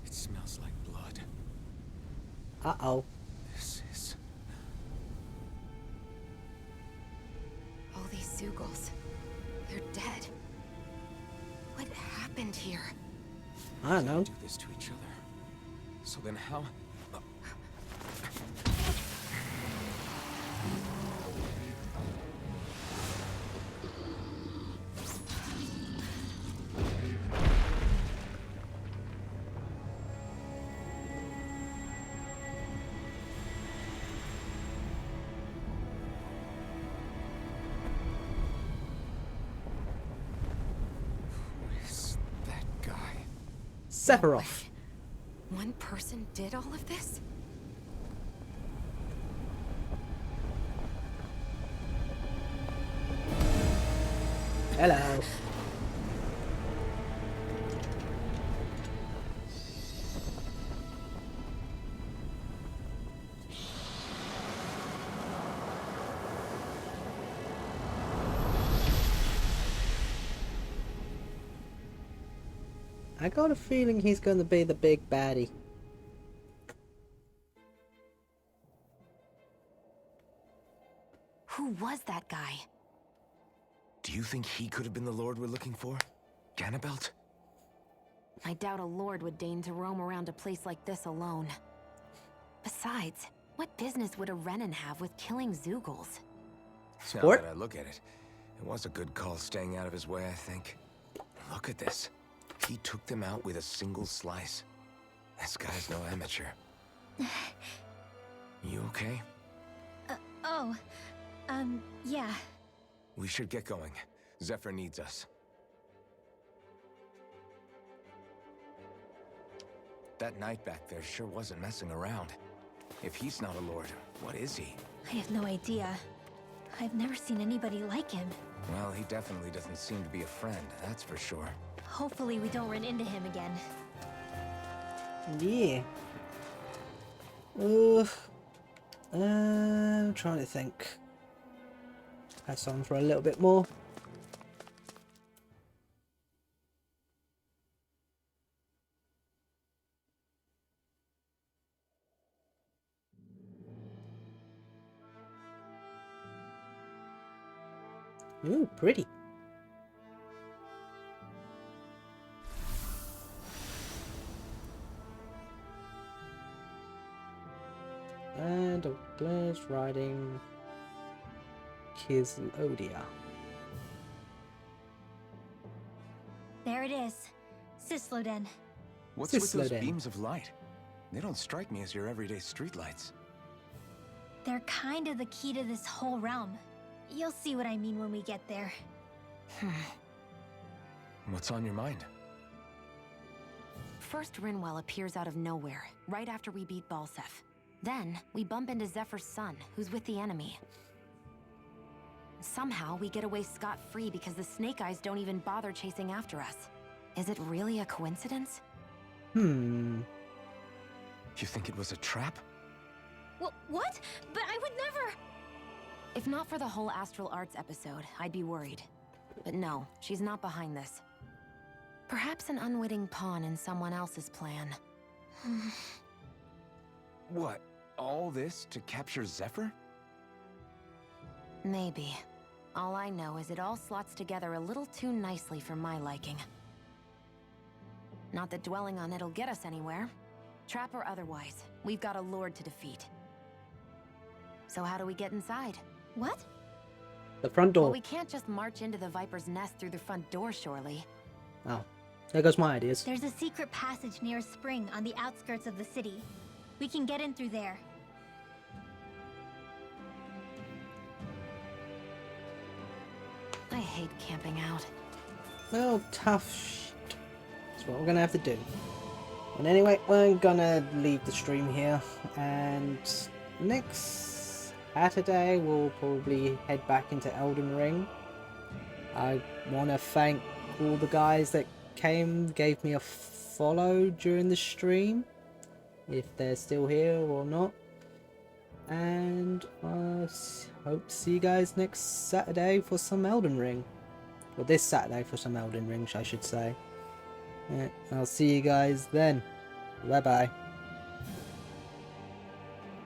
It smells like blood. Uh-oh. This is... All these Zeugles. They're dead. What happened here? I don't know. Do this to each other. So then how... Sephiroth. One person did all of this? Hello. I got a feeling he's going to be the big baddie. Who was that guy? Do you think he could have been the lord we're looking for? Ganabelt? I doubt a lord would deign to roam around a place like this alone. Besides, what business would a Renan have with killing Zeugles? Now What? that I look at it, it was a good call staying out of his way, I think. Look at this. He took them out with a single slice. This guy's no amateur. You okay? Yeah. We should get going. Zephyr needs us. That knight back there sure wasn't messing around. If he's not a lord, what is he? I have no idea. I've never seen anybody like him. Well, he definitely doesn't seem to be a friend, that's for sure. Hopefully we don't run into him again. Yeah. I'm trying to think. Press on for a little bit more. Ooh, pretty. And a Blair's riding Cyslodia. There it is. Cysloden. What's with those Cyslodia. beams of light? They don't strike me as your everyday streetlights. They're kind of the key to this whole realm. You'll see what I mean when we get there. What's on your mind? First Rinwell appears out of nowhere, right after we beat Balsef. Then, we bump into Zephyr's son, who's with the enemy. Somehow, we get away scot-free because the Snake Eyes don't even bother chasing after us. Is it really a coincidence? You think it was a trap? What? But I would never... If not for the whole Astral Arts episode, I'd be worried. But no, she's not behind this. Perhaps an unwitting pawn in someone else's plan. What? All this to capture Zephyr? Maybe. All I know is it all slots together a little too nicely for my liking. Not that dwelling on it'll get us anywhere. Trap or otherwise, we've got a lord to defeat. So how do we get inside? What? The front door. Well, we can't just march into the Viper's nest through the front door, surely. Oh, there goes my ideas. There's a secret passage near a spring on the outskirts of the city. We can get in through there. I hate camping out. Well, tough shit. That's what we're gonna have to do. And anyway, we're gonna leave the stream here, and next Saturday we'll probably head back into Elden Ring. I want to thank all the guys that gave me a follow during the stream, if they're still here or not. And I hope to see you guys next Saturday for some Elden Ring. Or this Saturday for some Elden Ring, I should say. Yeah, I'll see you guys then. Bye bye.